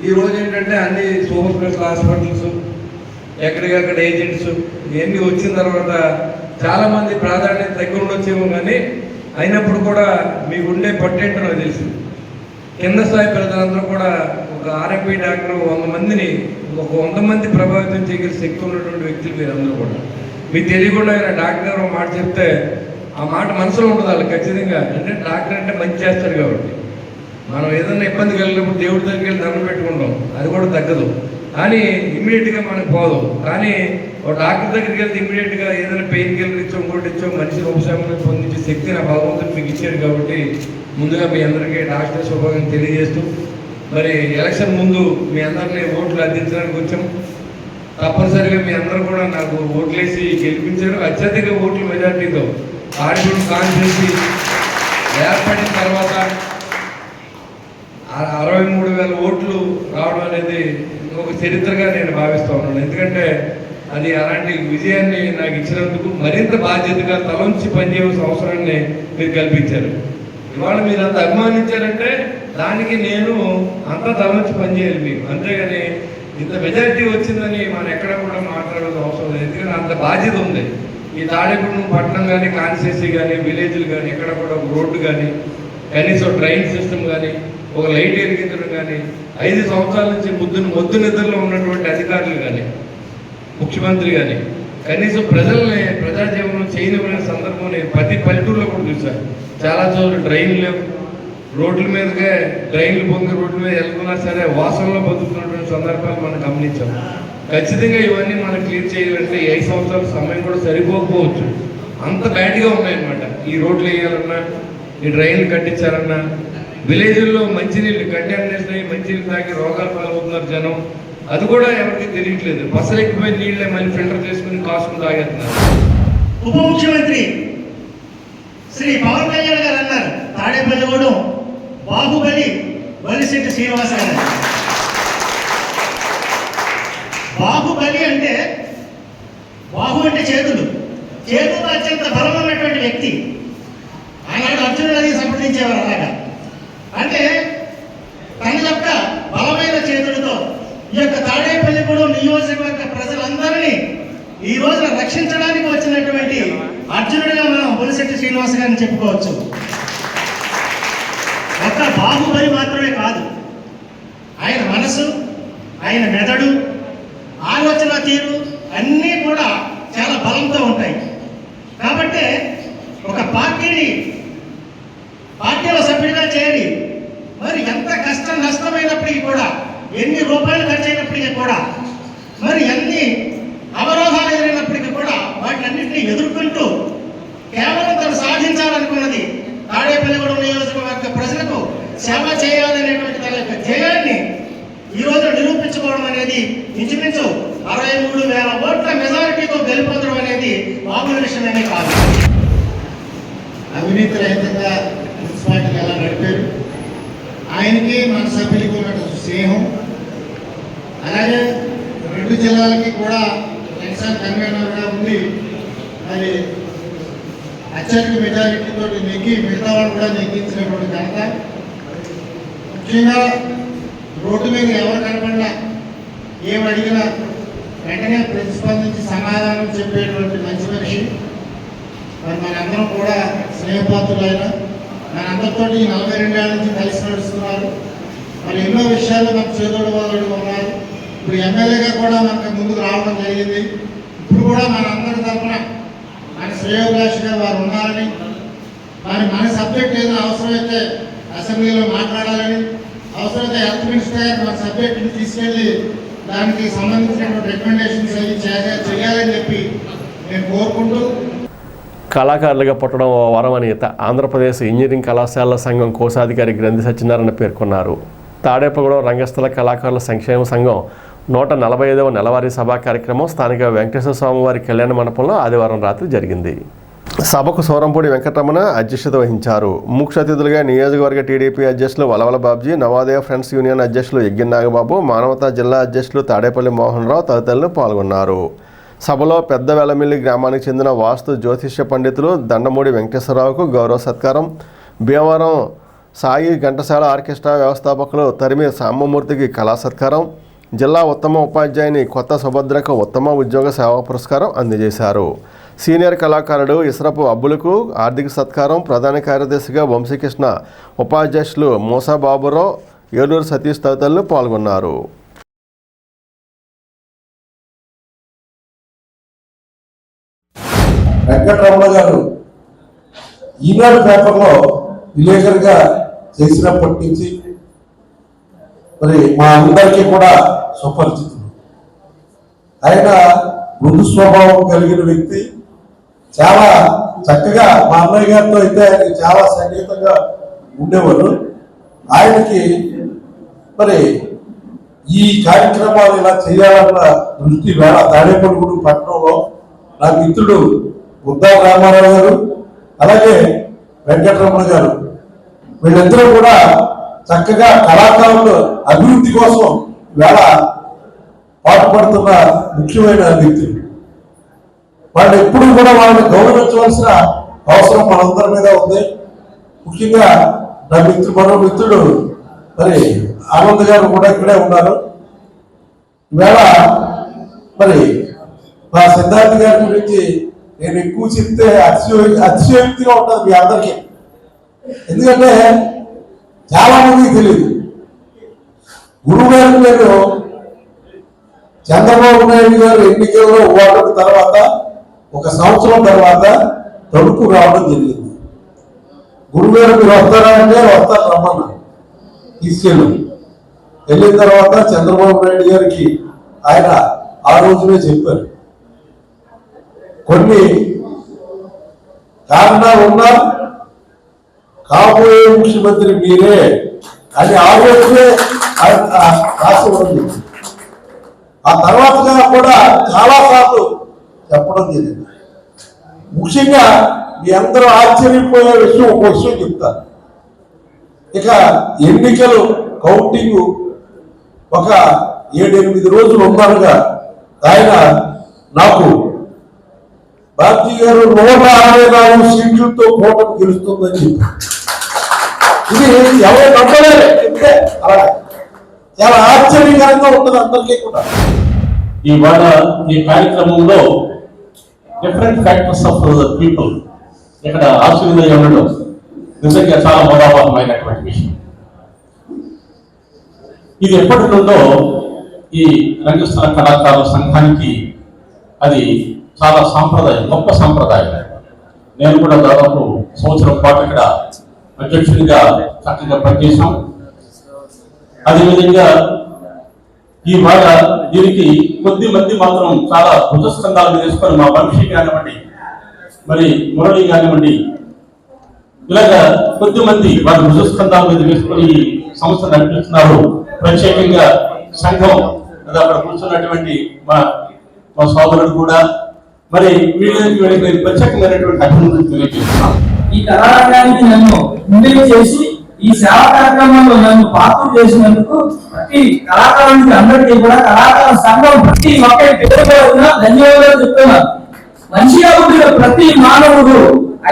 ఈ రోజు ఏంటంటే అన్ని సూపర్ స్పెషల్ హాస్పిటల్స్, ఎక్కడికక్కడ ఏజెంట్స్ ఇవన్నీ వచ్చిన తర్వాత చాలామంది ప్రాధాన్యత దగ్గర ఉండొచ్చేమో, కానీ అయినప్పుడు కూడా మీకు ఉండే పట్టేంటో నాకు తెలుసు. కింద స్థాయి ప్రజలందరూ కూడా ఒక ఆర్ఎంపీ డాక్టర్ 100 మందిని, ఒక 100 మంది ప్రభావితం చేయగల శక్తి ఉన్నటువంటి వ్యక్తులు మీరందరూ కూడా. మీకు తెలియకుండా డాక్టర్ గారు మాట చెప్తే ఆ మాట మనసులో ఉంటుంది వాళ్ళకి ఖచ్చితంగా. అంటే డాక్టర్ అంటే మంచి చేస్తాడు కాబట్టి మనం ఏదైనా ఇబ్బంది కలిగినప్పుడు దేవుడి దగ్గరికి వెళ్ళి దండం పెట్టుకుంటాం, అది కూడా తగ్గదు. కానీ ఇమ్మీడియట్గా మనకు పోదు. కానీ ఒక డాక్టర్ దగ్గరికి వెళ్తే ఇమ్మీడియట్గా ఏదైనా పెయిన్ కిల్లర్ ఇచ్చో ఇంకోటి ఇచ్చో మనిషిని ఉపశమనం పొందించే శక్తి నా భగవంతుడు మీకు ఇచ్చాడు. కాబట్టి ముందుగా మీ అందరికీ డాక్టర్ శుభాకాంక్షలు తెలియజేస్తూ, మరి ఎలక్షన్ ముందు మీ అందరినీ ఓట్లు అందించడానికి వచ్చాం. తప్పనిసరిగా మీ అందరూ కూడా నాకు ఓట్లేసి గెలిపించారు. అత్యధిక ఓట్ల మెజార్టీతో తాడేపల్లి కాన్స్టిట్యూన్సీ ఏర్పడిన తర్వాత 63,000 ఓట్లు రావడం అనేది ఒక చరిత్రగా నేను భావిస్తూ ఉన్నాను. ఎందుకంటే అది అలాంటి విజయాన్ని నాకు ఇచ్చినందుకు మరింత బాధ్యతగా తలంచి పనిచేయాల్సిన అవసరాన్ని మీరు కల్పించారు. ఇవాళ మీరు అంత అభిమానించారంటే దానికి నేను అంతా తలంచి పనిచేయాలి మీకు. అంతేగాని ఇంత మెజారిటీ వచ్చిందని మనం ఎక్కడ కూడా మాట్లాడాల్సిన అవసరం లేదు. ఎందుకంటే అంత బాధ్యత ఉంది. ఈ తాడేపల్లి పట్టణం కానీ కాన్స్టిట్యూన్సీ కానీ విలేజ్లు కానీ ఎక్కడ కూడా ఒక రోడ్డు కానీ కనీసం డ్రైన్ సిస్టమ్ కానీ ఒక లైట్ వెలిగించడం కానీ 5 సంవత్సరాల నుంచి మొద్దు నిద్రలో ఉన్నటువంటి అధికారులు కానీ ముఖ్యమంత్రి కానీ కనీసం ప్రజాజీవనం చేయనివ్వని సందర్భం నేను ప్రతి పల్లెటూరులో కూడా చూశాను. చాలా చోట్ల డ్రైన్లు లేవు, రోడ్ల మీదకే డ్రైన్లు పొంగి రోడ్ల మీద వెళ్తున్నా సరే వాసనలో బతుకుతున్నటువంటి సందర్భాలు మనం గమనించాం. ఖచ్చితంగా ఇవన్నీ మనం క్లియర్ చేయాలంటే 5 సంవత్సరాల సమయం కూడా సరిపోకపోవచ్చు. అంత బ్యాడ్గా ఉన్నాయన్నమాట. ఈ రోడ్లు వేయాలన్నా, ఈ డ్రైన్లు కట్టించాలన్నా, విలేజ్ల్లో మంచినీళ్ళు కంటామినేషన్ అయ్యి మంచినీళ్ళు తాగి రోగాలు పాల్గొతున్నారు జనం. అది కూడా ఎవరికి తెలియట్లేదు. పసలెక్కిపోయిన నీళ్ళే మళ్ళీ ఫిల్టర్ చేసుకుని కాసుకుని తాగేస్తున్నారు. ఉప ముఖ్యమంత్రి శ్రీ పవన్ కళ్యాణ్ గారు అన్నారు, తాడేపల్లిగూడెం బాహుబలి వలిశెట్టి శ్రీనివాస గారు. బాహుబలి అంటే బాహు అంటే చేతులు, చేతులు అత్యంత బలం ఉన్నటువంటి వ్యక్తి. ఆనాడు అర్జునుడు అది సంప్రదించేవారు. అలాగా అంటే తన యొక్క బలమైన చేతులతో ఈ యొక్క తాడేపల్లిగూడెం నియోజకవర్గ ప్రజలందరినీ ఈ రోజున రక్షించడానికి వచ్చినటువంటి అర్జునుడిగా మనం బొలిశెట్టి శ్రీనివాస గారిని చెప్పుకోవచ్చు. ఒక్క బాహుబలి మాత్రమే కాదు, ఆయన మనసు, ఆయన మెదడు, ఆలోచన తీరు అన్నీ కూడా చాలా బలంతో ఉంటాయి. కాబట్టి ఒక పార్టీలో సభ్యుడిగా చేరి మరి ఎంత కష్టం నష్టమైనప్పటికీ కూడా, ఎన్ని రూపాయలు ఖర్చు అయినప్పటికీ కూడా, మరి ఎన్ని అవరోధాలు ఎదురైనప్పటికీ కూడా వాటిని అన్నింటినీ ఎదుర్కొంటూ కేవలం తను సాధించాలనుకున్నది తాడేపల్లిగూడెం నియోజకవర్గ ప్రజలకు సేవ చేయాలనేటువంటి తన యొక్క ధ్యేయాన్ని ఈ రోజు నిరూపించుకోవడం అనేది ఇంచుమించు 63,000 ఓట్ల మెజారిటీతో గెలుపొందడం అనేది మామూలు విషయమే కాదు. అవినీతి రహితంగా మున్సిపాలిటీని ఎలా నడిపారు, ఆయనకి మన సభ్యులకి ఉన్నటువంటి స్నేహం, అలాగే 2 జిల్లాలకి కూడా ఎన్సాన్ కన్వీనర్గా ఉండి మరి అత్యధిక మెజారిటీతో నెగ్గి మిగతా వాళ్ళు కూడా నెగ్గించినటువంటి ఘనత. ముఖ్యంగా రోడ్డు మీద ఎవరు కనపడినా ఏమి అడిగినా వెంటనే ప్రతిస్పందించి సమాధానం చెప్పేటువంటి మంచి మనిషి. మరి మనందరం కూడా స్నేహపాత్రులైన మనందరితో 42 ఏళ్ళ నుంచి కలిసి నడుస్తున్నారు. మరి ఎన్నో విషయాల్లో మనకు చేదోడు వాళ్ళు ఉన్నారు. ఇప్పుడు ఎమ్మెల్యేగా కూడా మనకు ముందుకు రావడం జరిగింది. ఇప్పుడు కూడా మనందరి తరఫున మన శ్రేయోభిలాషిగా వారు ఉన్నారని, మరి మన సబ్జెక్ట్ ఏదైనా అవసరమైతే అసెంబ్లీలో మాట్లాడాలని, అవసరమైతే హెల్త్ మినిస్టర్ గారు మన సబ్జెక్ట్ని తీసుకెళ్ళి దానికి సంబంధించినటువంటి రికమెండేషన్స్ అవి చేయాలని చెప్పి నేను కోరుకుంటూ, కళాకారులుగా పుట్టడం ఓ వరం అని ఆంధ్రప్రదేశ్ ఇంజనీరింగ్ కళాశాలల సంఘం కోశాధికారి గ్రంథి సత్యనారాయణ పేర్కొన్నారు. తాడేపల్లిగూడెం రంగస్థల కళాకారుల సంక్షేమ సంఘం 145వ నెలవారీ సభా కార్యక్రమం స్థానిక వెంకటేశ్వర స్వామివారి కళ్యాణ మండపంలో ఆదివారం రాత్రి జరిగింది. సభకు సూరంపూడి వెంకటరమణ అధ్యక్షత వహించారు. ముఖ్య అతిథులుగా నియోజకవర్గ టీడీపీ అధ్యక్షులు వలవల బాబ్జీ, నవోదయ ఫ్రెండ్స్ యూనియన్ అధ్యక్షులు యజ్ఞ నాగబాబు, మానవతా జిల్లా అధ్యక్షులు తాడేపల్లి మోహన్ రావు తదితరులు పాల్గొన్నారు. సభలో పెద్ద వెలమిల్లి గ్రామానికి చెందిన వాస్తు జ్యోతిష్య పండితులు దండమూడి వెంకటేశ్వరరావుకు గౌరవ సత్కారం, భీమవరం సాయి ఘంటసాల ఆర్కెస్ట్రా వ్యవస్థాపకులు తరిమి సాంబమూర్తికి కళా సత్కారం, జిల్లా ఉత్తమ ఉపాధ్యాయుని కొత్త సుభద్రకు ఉత్తమ ఉద్యోగ సేవా పురస్కారం అందజేశారు. సీనియర్ కళాకారుడు ఇస్రపు అబ్బులకు ఆర్థిక సత్కారం, ప్రధాన కార్యదర్శిగా వంశీకృష్ణ, ఉపాధ్యక్షులు మూసా బాబురావు, ఏలూరు సతీష్ తదితరులు పాల్గొన్నారు. వెంకటరమణ గారు ఈనాడు పేపర్లో విలేకరుగా చేసినప్పటి నుంచి మరి మా అందరికీ కూడా సుపరిచితులు. ఆయన మృదు స్వభావం కలిగిన వ్యక్తి. చాలా చక్కగా మా అన్నయ్య గారితో అయితే ఆయనకి చాలా సన్నిహితంగా ఉండేవారు. ఆయనకి మరి ఈ కార్యక్రమాలు ఇలా చేయాలన్న దృష్టి వేళ తాడేపల్లిగూడెం పట్టణంలో నా మిత్రుడు ఉద్దాల రామారావు గారు అలాగే వెంకటరమణ గారు వీళ్ళిద్దరూ కూడా చక్కగా కళాకారుల అభివృద్ధి కోసం వేళ పాటుపడుతున్న ముఖ్యమైన వ్యక్తులు. వాళ్ళు ఎప్పుడు కూడా వాళ్ళని గౌరవించవలసిన అవసరం మనందరి మీద ఉంది. ముఖ్యంగా నా మరో మిత్రుడు మరి ఆనంద్ గారు కూడా ఇక్కడే ఉన్నారు. ఈవేళ మరి మా సిద్ధార్థ గారి గురించి నేను ఎక్కువ చెప్తే అతిశయోక్తిగా ఉంటుంది మీ అందరికీ. ఎందుకంటే చాలా మందికి తెలియదు. గురువు గారికి నేను చంద్రబాబు నాయుడు గారు ఎన్నికల్లో ఓటమి తర్వాత 1 సంవత్సరం తర్వాత తణుకు రావడం జరిగింది. గురువు గారు మీరు వస్తారా అంటే వస్తారు, రమ్మన్నా తీసుకెళ్ళి వెళ్ళిన తర్వాత చంద్రబాబు నాయుడు గారికి ఆయన ఆ రోజునే చెప్పారు, కొన్ని కారణాలు ఉన్నా కాబోయే ముఖ్యమంత్రి మీరే అని ఆ రోజునే రాసి ఉంది. ఆ తర్వాత కూడా చాలా సార్లు చెప్పడం జరిగింది. ముఖ్యంగా మీ అందరూ ఆశ్చర్యపోయే విషయం ఒక విషయం చెప్తారు. ఇక ఎన్నికలు కౌంటింగ్ ఒక 7-8 రోజులు ఉన్నారుగా ఆయన నాకు బాబ్జీ గారు 164 సీట్లతో కూటమి గెలుస్తుందని చెప్పారు. ఇది ఎవరు నమ్మలేరు. చెప్తే అలాగే చాలా ఆశ్చర్యకరంగా ఉంటుంది అందరికీ కూడా. ఇవాళ ఈ కార్యక్రమంలో different factors of the people ఇక్కడ ఆశీర్వాదం ఉండడం నిజంగా చాలా మోదాబాహమైనటువంటి విషయం. ఇది ఎప్పటి నుండో ఈ రంగస్థల కళాకారుల సంఘానికి అది చాలా సాంప్రదాయం, గొప్ప సాంప్రదాయం. నేను కూడా దాదాపు 1 సంవత్సరం పాటు ఇక్కడ అధ్యక్షుడిగా చక్కగా పనిచేశాం. అదేవిధంగా ఇవాళ దీనికి కొద్ది మంది మాత్రం చాలా భుజస్కంధాలు మీద వేసుకొని మా వంశీ కానివ్వండి, మరి మురళి కానివ్వండి, ఇలాగా కొద్ది మంది వారి భుజస్కంధాల మీద వేసుకొని ఈ సంస్థ నడిపిస్తున్నారు. ప్రత్యేకంగా సంఘం అది అక్కడ కూర్చున్నటువంటి మా సోదరుడు కూడా మరి వీళ్ళకి ప్రత్యేకమైనటువంటి అభినందనలు తెలియజేస్తున్నాను. ఈ కళారంగానికి నన్ను ముందుకు చేసి ఈ సేవా కార్యక్రమంలో నన్ను పాత్ర చేసినందుకు ప్రతి కళాకారునికి అందరికీ కూడా కళాకార సంఘం ప్రతి ఒక్కరికి ధన్యవాదాలు చెప్తున్నారు. మంచిగా ఉండే ప్రతి మానవుడు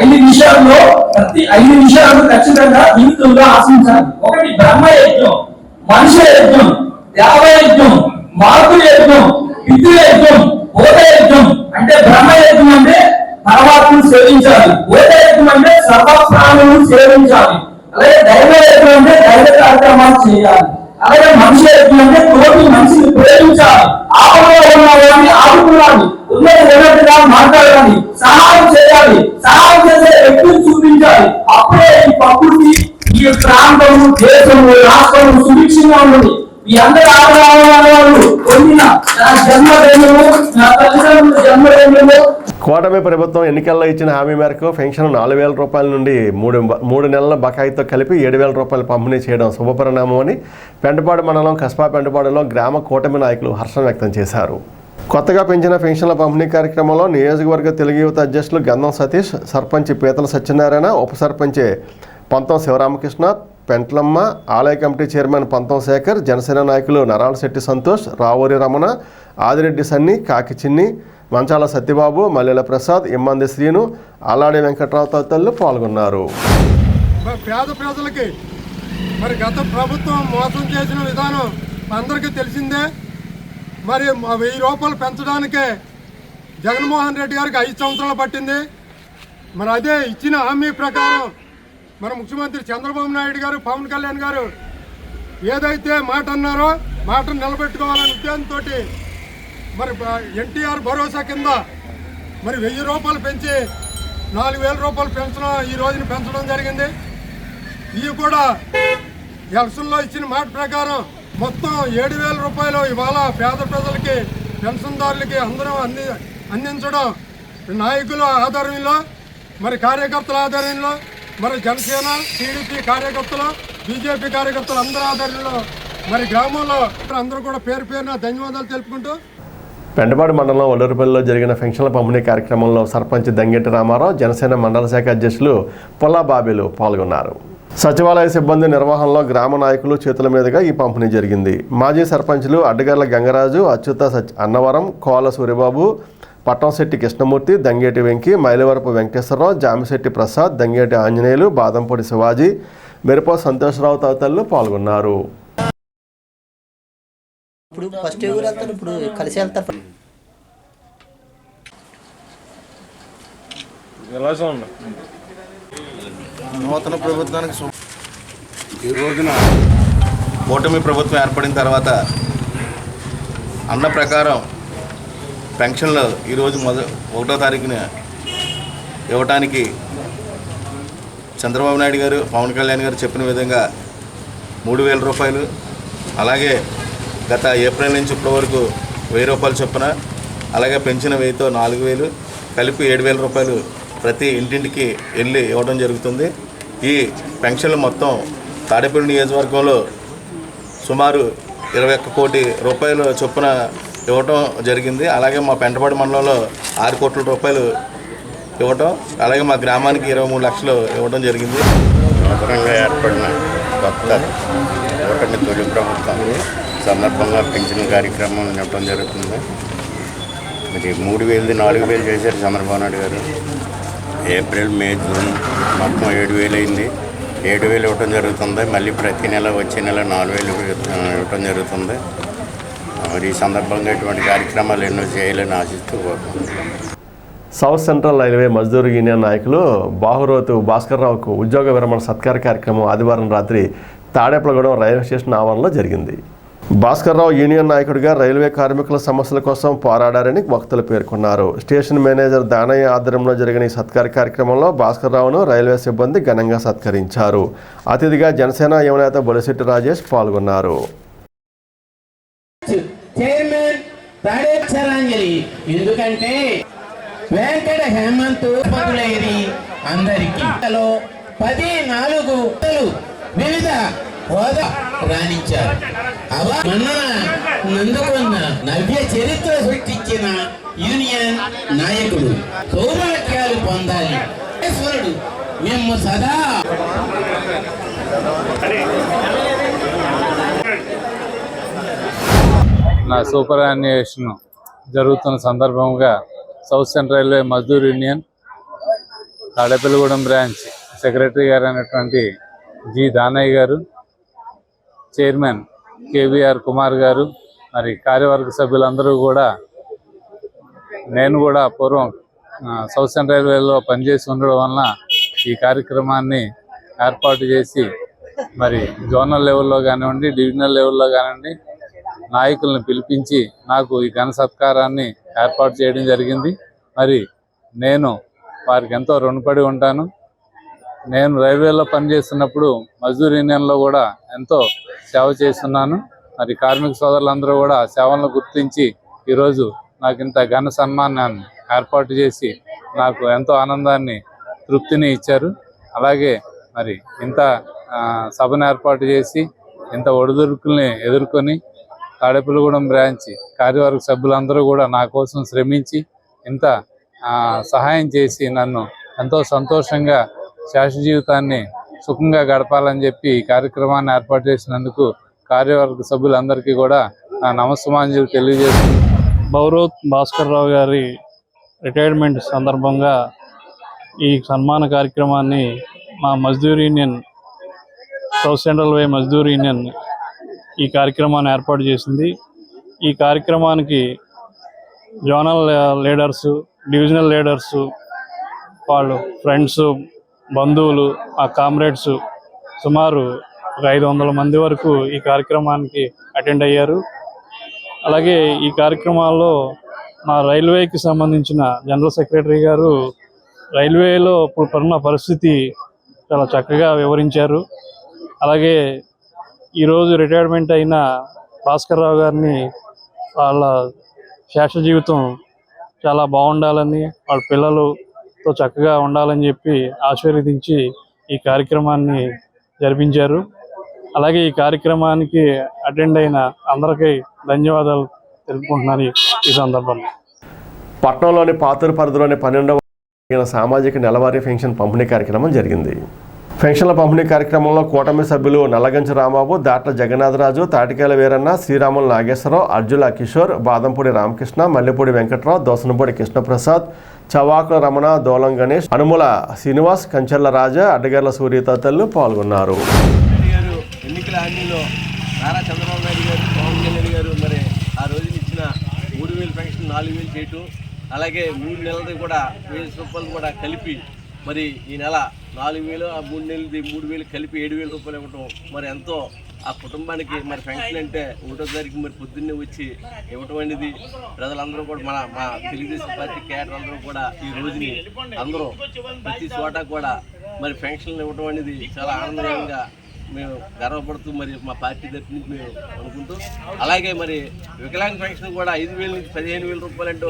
5 విషయాల్లో ప్రతి 5 విషయాలు ఖచ్చితంగా జీవితంలో ఆశించాలి. ఒకటి బ్రహ్మ యజ్ఞం, మనుష్య యజ్ఞం, దేవ యజ్ఞం, మార్పు యజ్ఞం, పితృ యజ్ఞం, భూత యజ్ఞం. అంటే బ్రహ్మ యజ్ఞం అంటే పరమాత్మను సేవించాలి, భూత యజ్ఞం అంటే సర్వ ప్రాణులను సేవించాలి, అలాగే దైవ యజ్ఞం అంటే దైవ కార్యక్రమాలు చేయాలి, అలాగే మనిషి యజ్ఞం అంటే తోటి మనిషిని ప్రేమించాలి, ఆపదలో ఉన్న వారిని ఆదుకోవాలి, ఉన్నట్టుగా మాట్లాడాలి, సహాయం చేయాలి, సహాయం చేసే వ్యక్తిని చూపించాలి. అప్పుడే ఈ ప్రకృతి, ఈ ప్రాంతం, దేశము, రాష్ట్రం సుభిక్షంగా ఉంటుంది. ఈ అందరి ఆదరణ పొందిన నా జన్మదినము, నా తల్లిదండ్రుల జన్మదినము. కూటమి ప్రభుత్వం ఎన్నికల్లో ఇచ్చిన హామీ మేరకు పెన్షన్ 4,000 రూపాయల నుండి 3 నెలల బకాయితో కలిపి 7,000 రూపాయలు పంపిణీ చేయడం శుభపరిణామం అని పెంటపాడు మండలం కస్బా పెంటపాడులో గ్రామ కూటమి నాయకులు హర్షం వ్యక్తం చేశారు. కొత్తగా పెంచిన పెన్షన్ల పంపిణీ కార్యక్రమంలో నియోజకవర్గ తెలుగు యువత అధ్యక్షులు గంధం సతీష్, సర్పంచ్ పీతల సత్యనారాయణ, ఉప సర్పంచ్ పంతం శివరామకృష్ణ, పెంట్లమ్మ, ఆలయ కమిటీ చైర్మన్ పంతం శేఖర్, జనసేన నాయకులు నరాలశెట్టి సంతోష్, రావూరి రమణ, ఆదిరెడ్డి సన్ని, కాకి చిన్ని, మంచాల సత్యబాబు, మల్లెల ప్రసాద్, ఇమ్మంది శ్రీను, ఆలాడి వెంకట్రావు తదితరులు పాల్గొన్నారు. పేద ప్రజలకి మరి గత ప్రభుత్వం మోసం చేసిన విధానం అందరికీ తెలిసిందే. మరి 1000 రూపాయలు పెంచడానికే జగన్మోహన్ రెడ్డి గారికి 5 సంవత్సరాలు పట్టింది. మరి అదే ఇచ్చిన హామీ ప్రకారం మన ముఖ్యమంత్రి చంద్రబాబు నాయుడు గారు, పవన్ కళ్యాణ్ గారు ఏదైతే మాట అన్నారో మాటను నిలబెట్టుకోవాలనే ఉద్దేశంతో మరి ఎన్టీఆర్ భరోసా కింద మరి 1000 రూపాయలు పెంచి 4,000 రూపాయలు పెంచడం ఈ రోజున పెంచడం జరిగింది. ఇవి కూడా ఎలక్షన్లో ఇచ్చిన మాట ప్రకారం మొత్తం 7,000 రూపాయలు ఇవాళ పేద ప్రజలకి పెన్షన్దారులకి అందరం అందించడం నాయకుల ఆధ్వర్యంలో, మరి కార్యకర్తల ఆధ్వర్యంలో, మరి జనసేన టీడీపీ కార్యకర్తలు, బీజేపీ కార్యకర్తలు అందరి ఆధ్వర్యంలో మరి గ్రామంలో అందరూ కూడా పేరు పేరున ధన్యవాదాలు తెలుపుకుంటూ పెండపాడు మండలం ఒల్లూరుపల్లిలో జరిగిన పెన్షన్ల పంపిణీ కార్యక్రమంలో సర్పంచ్ దంగెట్టి రామారావు, జనసేన మండల శాఖ అధ్యక్షులు పొల్లా బాబీలు పాల్గొన్నారు. సచివాలయ సిబ్బంది నిర్వహణలో గ్రామ నాయకులు చేతుల మీదుగా ఈ పంపిణీ జరిగింది. మాజీ సర్పంచ్లు అడ్డగర్ల గంగరాజు, అచ్యుత అన్నవరం, కోల సూర్యబాబు, పట్టంశెట్టి కృష్ణమూర్తి, దంగేటి వెంకి, మైలవరపు వెంకటేశ్వరరావు, జామిశెట్టి ప్రసాద్, దంగేటి ఆంజనేయులు, బాదంపొడి శివాజీ, మెరుప సంతోషరావు తదితరులు పాల్గొన్నారు. ఇప్పుడు ఫస్ట్ ఎవరు వెళ్తారు, ఇప్పుడు కలిసి వెళ్తారు. నూతన ప్రభుత్వానికి ఈ రోజున కూటమి ప్రభుత్వం ఏర్పడిన తర్వాత అన్న ప్రకారం పెన్షన్లు ఈరోజు 1వ తారీఖున ఇవ్వటానికి చంద్రబాబు నాయుడు గారు, పవన్ కళ్యాణ్ గారు చెప్పిన విధంగా 3,000 రూపాయలు, అలాగే గత ఏప్రిల్ నుంచి ఇప్పటి వరకు 1,000 రూపాయలు చొప్పున, అలాగే పెంచిన 1,000తో 4,000 కలిపి 7,000 రూపాయలు ప్రతి ఇంటింటికి వెళ్ళి ఇవ్వడం జరుగుతుంది. ఈ పెన్షన్లు మొత్తం తాడేపల్లి నియోజకవర్గంలో సుమారు 21 కోటి రూపాయలు చొప్పున ఇవ్వటం జరిగింది. అలాగే మా పెంటపాడు మండలంలో 6 కోట్ల రూపాయలు ఇవ్వటం, అలాగే మా గ్రామానికి 23 లక్షలు ఇవ్వడం జరిగింది. నూతనంగా ఏర్పడిన కొత్త కూటమి తొలి ప్రభుత్వం సందర్భంగా పెన్షన్ కార్యక్రమం ఇవ్వడం జరుగుతుంది. మరి 3,000ది 4,000 చేశారు చంద్రబాబు నాయుడు గారు. ఏప్రిల్, మే, జూన్ మొత్తం 7,000 అయింది. 7,000 ఇవ్వటం జరుగుతుంది. మళ్ళీ ప్రతి నెల వచ్చే నెల 4,000 ఇవ్వటం జరుగుతుంది. మరి ఈ సందర్భంగా ఇటువంటి కార్యక్రమాలు ఎన్నో చేయాలని ఆశిస్తూ కోరుకుంటున్నాను. South central railway Mazdoor union నాయకులు బాహురోతు భాస్కర్రావుకు ఉద్యోగ విరమణ సత్కార కార్యక్రమం ఆదివారం రాత్రి తాడేపలగూడెం రైల్వే స్టేషన్ ఆవరణలో జరిగింది. భాస్కర్రావు యూనియన్ నాయకుడిగా రైల్వే కార్మికుల సమస్యల కోసం పోరాడారని వక్తలు పేర్కొన్నారు. స్టేషన్ మేనేజర్ దానయ్య ఆధ్వర్యంలో జరిగిన ఈ సత్కార కార్యక్రమంలో భాస్కర్రావును రైల్వే సిబ్బంది ఘనంగా సత్కరించారు. అతిథిగా జనసేన యువనేత బొలిశెట్టి రాజేష్ పాల్గొన్నారు. ఎందుకంటే వెంకట హేమంత్ పదులైరి అందరికీ 14 వివిధ హోదా రాణించారు. నందుకున్న నవ్య చరిత్ర సృష్టించిన యూనియన్ నాయకుడు సౌభాగ్యాలు పొందాలి. ఈశ్వరుడు మేము సదా నా సూపర్ యాన్యుయేషన్ జరుగుతున్న సందర్భంగా south central railway Mazdoor union Tadepalligudem branch secretary గారు అయినటువంటి జి దానయ్య గారు, చైర్మన్ కేవీఆర్ కుమార్ గారు, మరి కార్యవర్గ సభ్యులందరూ కూడా, నేను కూడా పూర్వం సౌత్ సెంట్రల్ రైల్వేలో పనిచేసి ఉండడం వలన ఈ కార్యక్రమాన్ని ఏర్పాటు చేసి మరి జోనల్ లెవెల్లో కానివ్వండి, డివిజనల్ లెవెల్లో కానివ్వండి నాయకులను పిలిపించి నాకు ఈ ఘన సత్కారాన్ని ఏర్పాటు చేయడం జరిగింది. మరి నేను వారికి ఎంతో రుణపడి ఉంటాను. నేను రైల్వేలో పనిచేస్తున్నప్పుడు మజ్దూర్ యూనియన్లో కూడా ఎంతో సేవ చేస్తున్నాను. మరి కార్మిక సోదరులందరూ కూడా సేవలను గుర్తించి ఈరోజు నాకు ఇంత ఘన సన్మానాన్ని ఏర్పాటు చేసి నాకు ఎంతో ఆనందాన్ని, తృప్తిని ఇచ్చారు. అలాగే మరి ఇంత సభను ఏర్పాటు చేసి ఇంత ఒడిదుడుకుల్ని ఎదుర్కొని తాడేపల్లిగూడెం బ్రాంచ్ కార్యవర్గ సభ్యులందరూ కూడా నా కోసం శ్రమించి ఇంత సహాయం చేసి నన్ను ఎంతో సంతోషంగా శాశ్వత జీవితాన్ని సుఖంగా గడపాలని చెప్పి ఈ కార్యక్రమాన్ని ఏర్పాటు చేసినందుకు కార్యవర్గ సభ్యులందరికీ కూడా నా నమస్సుమాంజలి తెలియజేస్తున్నాను. బౌరోత్ భాస్కర్రావు గారి రిటైర్మెంట్ సందర్భంగా ఈ సన్మాన కార్యక్రమాన్ని మా మజ్దూర్ యూనియన్, సౌత్ సెంట్రల్ వే మజ్దూర్ యూనియన్ ఈ కార్యక్రమాన్ని ఏర్పాటు చేసింది. ఈ కార్యక్రమానికి జోనల్ లీడర్సు, డివిజనల్ లీడర్సు, వాళ్ళు ఫ్రెండ్స్, బంధువులు, ఆ కామ్రేడ్స్ సుమారు 500 మంది వరకు ఈ కార్యక్రమానికి అటెండ్ అయ్యారు. అలాగే ఈ కార్యక్రమాల్లో మా రైల్వేకి సంబంధించిన జనరల్ సెక్రటరీ గారు రైల్వేలో ఇప్పుడున్న పరిస్థితి చాలా చక్కగా వివరించారు. అలాగే ఈరోజు రిటైర్మెంట్ అయిన భాస్కర్రావు గారిని వాళ్ళ శేష జీవితం చాలా బాగుండాలని, వాళ్ళ పిల్లలతో చక్కగా ఉండాలని చెప్పి ఆశీర్వదించి ఈ కార్యక్రమాన్ని జరిపించారు. అలాగే ఈ కార్యక్రమానికి అటెండ్ అయిన అందరికీ ధన్యవాదాలు తెలుపుకుంటున్నాను ఈ సందర్భంగా. పట్నంలోని పాతూరు పరిధిలోని 12వ సామాజిక నెలవారీ పెన్షన్ పంపిణీ కార్యక్రమం జరిగింది. పెన్షన్ల పంపిణీ కార్యక్రమంలో కూటమి సభ్యులు నల్లగంచి రాంబాబు, దాట్ల జగన్నాథరాజు, తాటికేల వీరన్న, శ్రీరాములు నాగేశ్వరరావు, అర్జుల కిషోర్, బాదంపూడి రామకృష్ణ, మల్లెపూడి వెంకట్రావు, దోసనపూడి కృష్ణప్రసాద్, చవాకుల రమణ, దోలం గణేష్, అనుముల శ్రీనివాస్, కంచెర్ల రాజా, అడ్డగర్ల సూర్య తదితరులు పాల్గొన్నారు. ఎన్నికల హామీలో నారా చంద్రబాబు నాయుడు గారు, పవన్ కళ్యాణ్ గారు మరి ఆ రోజున ఇచ్చిన 3000 పెన్షన్ 4000 చేయటం, అలాగే 3 నెలలది కూడా 1000 రూపాయలు కూడా కలిపి మరి ఈ నెల 4000, ఆ 3 నెలలది 3000 కలిపి 7000 రూపాయలు ఇవ్వటం మరి ఎంతో ఆ కుటుంబానికి మరి పెన్షన్ అంటే 1వ తారీఖు మరి పొద్దున్నే వచ్చి ఇవ్వటం అనేది ప్రజలందరూ కూడా మా తెలుగుదేశం పార్టీ క్యాడర్ అందరూ కూడా ఈ రోజుని అందరూ ప్రతి చోట కూడా మరి పెన్షన్లు ఇవ్వటం అనేది చాలా ఆనందకరంగా మేము గర్వపడుతూ మరి మా పార్టీ తరఫు నుంచి మేము అనుకుంటూ, అలాగే మరి వికలాంగ పెన్షన్ కూడా 5000 నుంచి 15000 రూపాయలు అంటే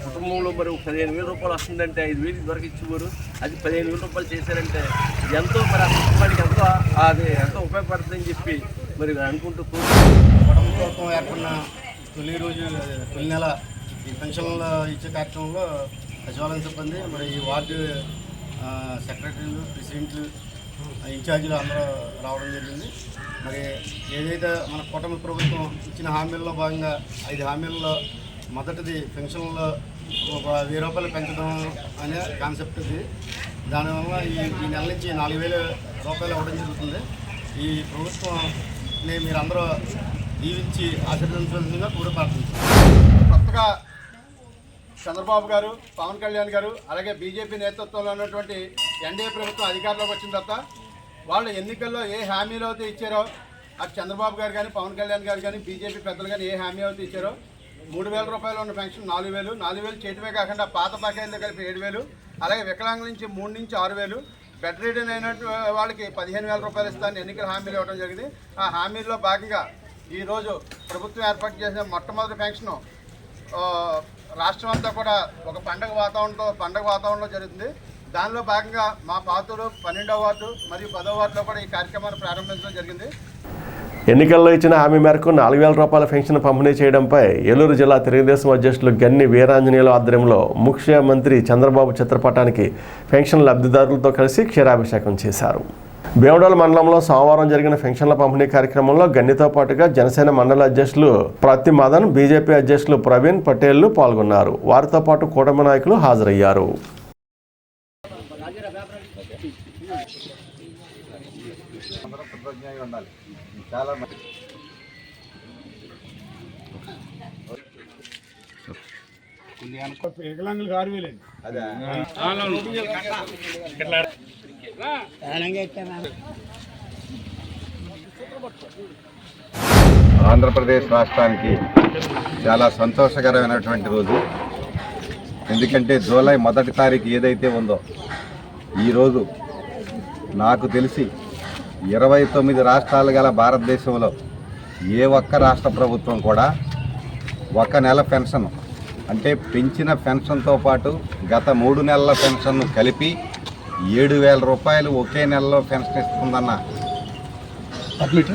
కుటుంబంలో మరి 15000 రూపాయలు వస్తుందంటే 5000 వరకు ఇచ్చేవారు, అది 15000 రూపాయలు చేశారంటే ఎంతో మరి ఆ కుటుంబానికి ఎంతో ఉపయోగపడుతుందని చెప్పి మరి అనుకుంటూ కుటుంబ ప్రభుత్వం ఏర్పడిన తొలి నెల ఈ పెన్షన్లు ఇచ్చే కార్యక్రమంలో సచివాలయం సిబ్బంది మరి ఈ వార్డు సెక్రటరీలు, ప్రెసిడెంట్లు, ఇన్ఛార్జీలు అందరూ రావడం జరిగింది. మరి ఏదైతే మన కూటమి ప్రభుత్వం ఇచ్చిన హామీల్లో భాగంగా 5 హామీల్లో మొదటిది పెన్షన్లో 1000 రూపాయలు పెంచడం అనే కాన్సెప్ట్ ఇది. దానివల్ల ఈ నెల నుంచి 4000 రూపాయలు ఇవ్వడం జరుగుతుంది. ఈ ప్రభుత్వాన్ని మీరందరూ దీవించి ఆశీర్వదించవలసిందిగా ప్రార్థించారు. కొత్తగా చంద్రబాబు గారు, పవన్ కళ్యాణ్ గారు, అలాగే బీజేపీ నేతృత్వంలో ఉన్నటువంటి ఎన్డీఏ ప్రభుత్వం అధికారంలోకి వచ్చిన తర్వాత వాళ్ళు ఎన్నికల్లో ఏ హామీలు అయితే ఇచ్చారో, అటు చంద్రబాబు గారు కానీ, పవన్ కళ్యాణ్ గారు కానీ, బీజేపీ పెద్దలు కానీ ఏ హామీ అయితే ఇచ్చారో 3000 రూపాయలు ఉన్న పెన్షన్ 4000 చేయటమే కాకుండా పాత బకాయిలతో కలిపి 7000, అలాగే వికలాంగుల నుంచి 3 నుంచి 6000, బెడ్ రిడన్ అయిన వాళ్ళకి 15000 రూపాయలు ఇస్తానని ఎన్నికల హామీలు ఇవ్వడం జరిగింది. ఆ హామీల్లో భాగంగా ఈరోజు ప్రభుత్వం ఏర్పాటు చేసిన మొట్టమొదటి పెన్షన్ రాష్ట్రం అంతా కూడా ఒక పండగ వాతావరణంలో జరుగుతుంది. దానిలో భాగంగా మా పాతూరు 12వ వార్డు మరియు 10వ వార్డులో కూడా ఈ కార్యక్రమాన్ని ప్రారంభించడం జరిగింది. ఎన్నికల్లో ఇచ్చిన హామీ మేరకు 4000 రూపాయల పెన్షన్ పంపిణీ చేయడంపై ఏలూరు జిల్లా తెలుగుదేశం అధ్యక్షులు గన్ని వీరాంజనేయుల ఆధ్వర్యంలో ముఖ్యమంత్రి చంద్రబాబు చిత్రపటానికి పెన్షన్ లబ్ధిదారులతో కలిసి క్షీరాభిషేకం చేశారు. భీమడోలు మండలంలో సోమవారం జరిగిన పెన్షన్ల పంపిణీ కార్యక్రమంలో గన్నితో పాటుగా జనసేన మండల అధ్యక్షులు ప్రతి మదన్, బీజేపీ అధ్యక్షులు ప్రవీణ్ పటేళ్లు పాల్గొన్నారు. వారితో పాటు కూటమి నాయకులు హాజరయ్యారు. ఆంధ్రప్రదేశ్ రాష్ట్రానికి చాలా సంతోషకరమైనటువంటి రోజు. ఎందుకంటే జూలై 1వ తారీఖు ఏదైతే ఉందో ఈరోజు నాకు తెలిసి 29 రాష్ట్రాలు గల భారతదేశంలో ఏ ఒక్క రాష్ట్ర ప్రభుత్వం కూడా 1 నెల పెన్షన్ అంటే పెంచిన పెన్షన్తో పాటు గత 3 నెలల పెన్షన్ను కలిపి 7000 రూపాయలు ఒకే నెలలో పెన్షన్ ఇస్తుందన్న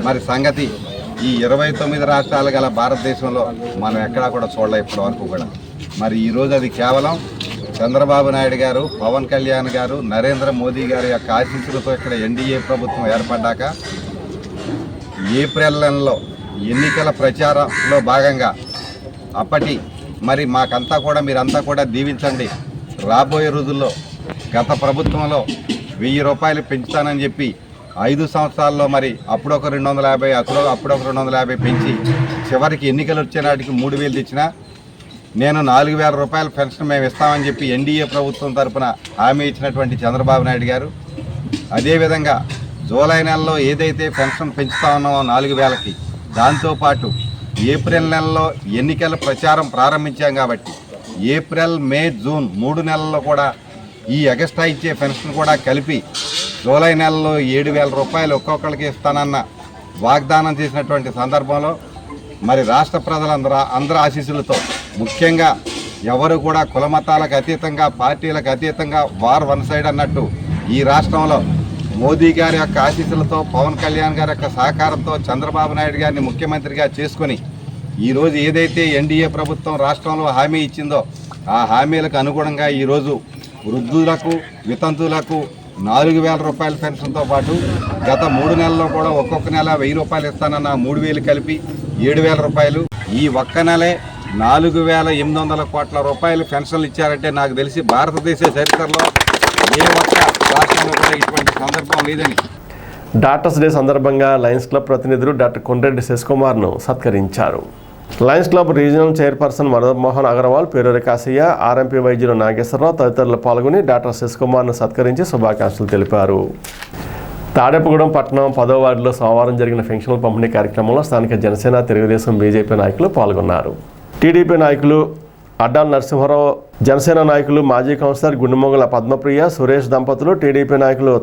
మరి సంగతి ఈ 29 రాష్ట్రాలు గల భారతదేశంలో మనం ఎక్కడా కూడా చూడలే ఇప్పటి వరకు కూడా. మరి ఈరోజు అది కేవలం చంద్రబాబు నాయుడు గారు, పవన్ కళ్యాణ్ గారు, నరేంద్ర మోదీ గారి యొక్క ఆశీస్సులతో ఇక్కడ ఎన్డీఏ ప్రభుత్వం ఏర్పడ్డాక ఏప్రిల్ నెలలో ఎన్నికల ప్రచారంలో భాగంగా అప్పటి మరి మాకంతా కూడా మీరంతా కూడా దీవించండి, రాబోయే రోజుల్లో గత ప్రభుత్వంలో 1000 రూపాయలు పెంచుతానని చెప్పి 5 సంవత్సరాల్లో మరి అప్పుడొక 250, అప్పుడొక 250 పెంచి చివరికి ఎన్నికలు వచ్చే నాటికి 3000 తెచ్చినా నేను 4000 రూపాయల పెన్షన్ మేము ఇస్తామని చెప్పి ఎన్డీఏ ప్రభుత్వం తరఫున హామీ ఇచ్చినటువంటి చంద్రబాబు నాయుడు గారు, అదేవిధంగా జూలై నెలలో ఏదైతే పెన్షన్ పెంచుతా ఉన్నామో 4000కి, దాంతోపాటు ఏప్రిల్ నెలలో ఎన్నికల ప్రచారం ప్రారంభించాం కాబట్టి ఏప్రిల్, మే, జూన్ 3 నెలల్లో కూడా ఈ ఎగస్ట్రా ఇచ్చే పెన్షన్ కూడా కలిపి జూలై నెలలో 7000 రూపాయలు ఒక్కొక్కరికి ఇస్తానన్న వాగ్దానం చేసినటువంటి సందర్భంలో మరి రాష్ట్ర ప్రజలందరూ ఆశీస్సులతో ముఖ్యంగా ఎవరు కూడా కులమతాలకు అతీతంగా, పార్టీలకు అతీతంగా వార్ వన్ సైడ్ అన్నట్టు ఈ రాష్ట్రంలో మోదీ గారి యొక్క ఆశీస్సులతో, పవన్ కళ్యాణ్ గారి యొక్క సహకారంతో, చంద్రబాబు నాయుడు గారిని ముఖ్యమంత్రిగా చేసుకొని ఈరోజు ఏదైతే ఎన్డీఏ ప్రభుత్వం రాష్ట్రంలో హామీ ఇచ్చిందో ఆ హామీలకు అనుగుణంగా ఈరోజు వృద్ధులకు, వితంతువులకు 4,000 రూపాయల పెన్షన్తో పాటు గత 3 నెలల్లో కూడా ఒక్కొక్క నెల 1,000 రూపాయలు ఇస్తానన్న 3,000 కలిపి 7,000 రూపాయలు. ఈ ఒక్క నెలే 4,800 కోట్ల రూపాయలు పెన్షన్లు ఇచ్చారంటే నాకు తెలిసి భారతదేశ చరిత్రలో ఏ ఒక్క రాష్ట్రంలో కూడా ఇటువంటి సందర్భం లేదని. డాక్టర్స్ డే సందర్భంగా లయన్స్ క్లబ్ ప్రతినిధులు డాక్టర్ కొండ్రెడ్డి శశికుమార్ను సత్కరించారు. Lions club regional chairperson Madan Mohan Agarwal, Peruri Kasaiah, RMP వైద్యులు నాగేశ్వరరావు తదితరులు పాల్గొని డాక్టర్ శశికుమార్ను సత్కరించి శుభాకాంక్షలు తెలిపారు. తాడేపగూడెం పట్టణం 10వ వార్డులో సోమవారం జరిగిన పెన్షన్ల పంపిణీ కార్యక్రమంలో స్థానిక జనసేన, తెలుగుదేశం, బీజేపీ నాయకులు పాల్గొన్నారు. టీడీపీ నాయకులు అడ్డాల నరసింహారావు, జనసేన నాయకులు మాజీ కౌన్సిలర్ గుండుమొగల పద్మప్రియ, సురేష్ దంపతులు, టీడీపీ నాయకులు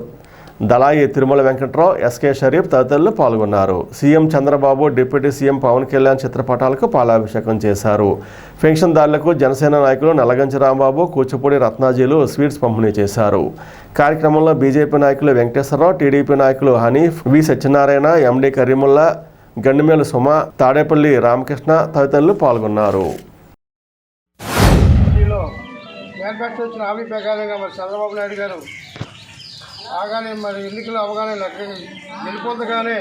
దళాయి తిరుమల వెంకట్రావు, ఎస్కే షరీఫ్ తదితరులు పాల్గొన్నారు. CM Chandrababu, deputy CM Pawan Kalyan చిత్రపటాలకు పాలాభిషేకం చేశారు. పెన్షన్దారులకు జనసేన నాయకులు నల్లగంచి రాంబాబు, కూచిపూడి రత్నాజీలు స్వీట్స్ పంపిణీ చేశారు. కార్యక్రమంలో బీజేపీ నాయకులు వెంకటేశ్వరరావు, టీడీపీ నాయకులు హనీఫ్, వి సత్యనారాయణ, ఎండి కరీముల్లా, గండిమేలు సుమ, తాడేపల్లి రామకృష్ణ తదితరులు పాల్గొన్నారు. మేనిఫెస్టో వచ్చిన హామీ ప్రకారంగా మరి చంద్రబాబు నాయుడు గారు ఆగానే మరి ఎన్నికలు అవగానే గెలిపొందగానే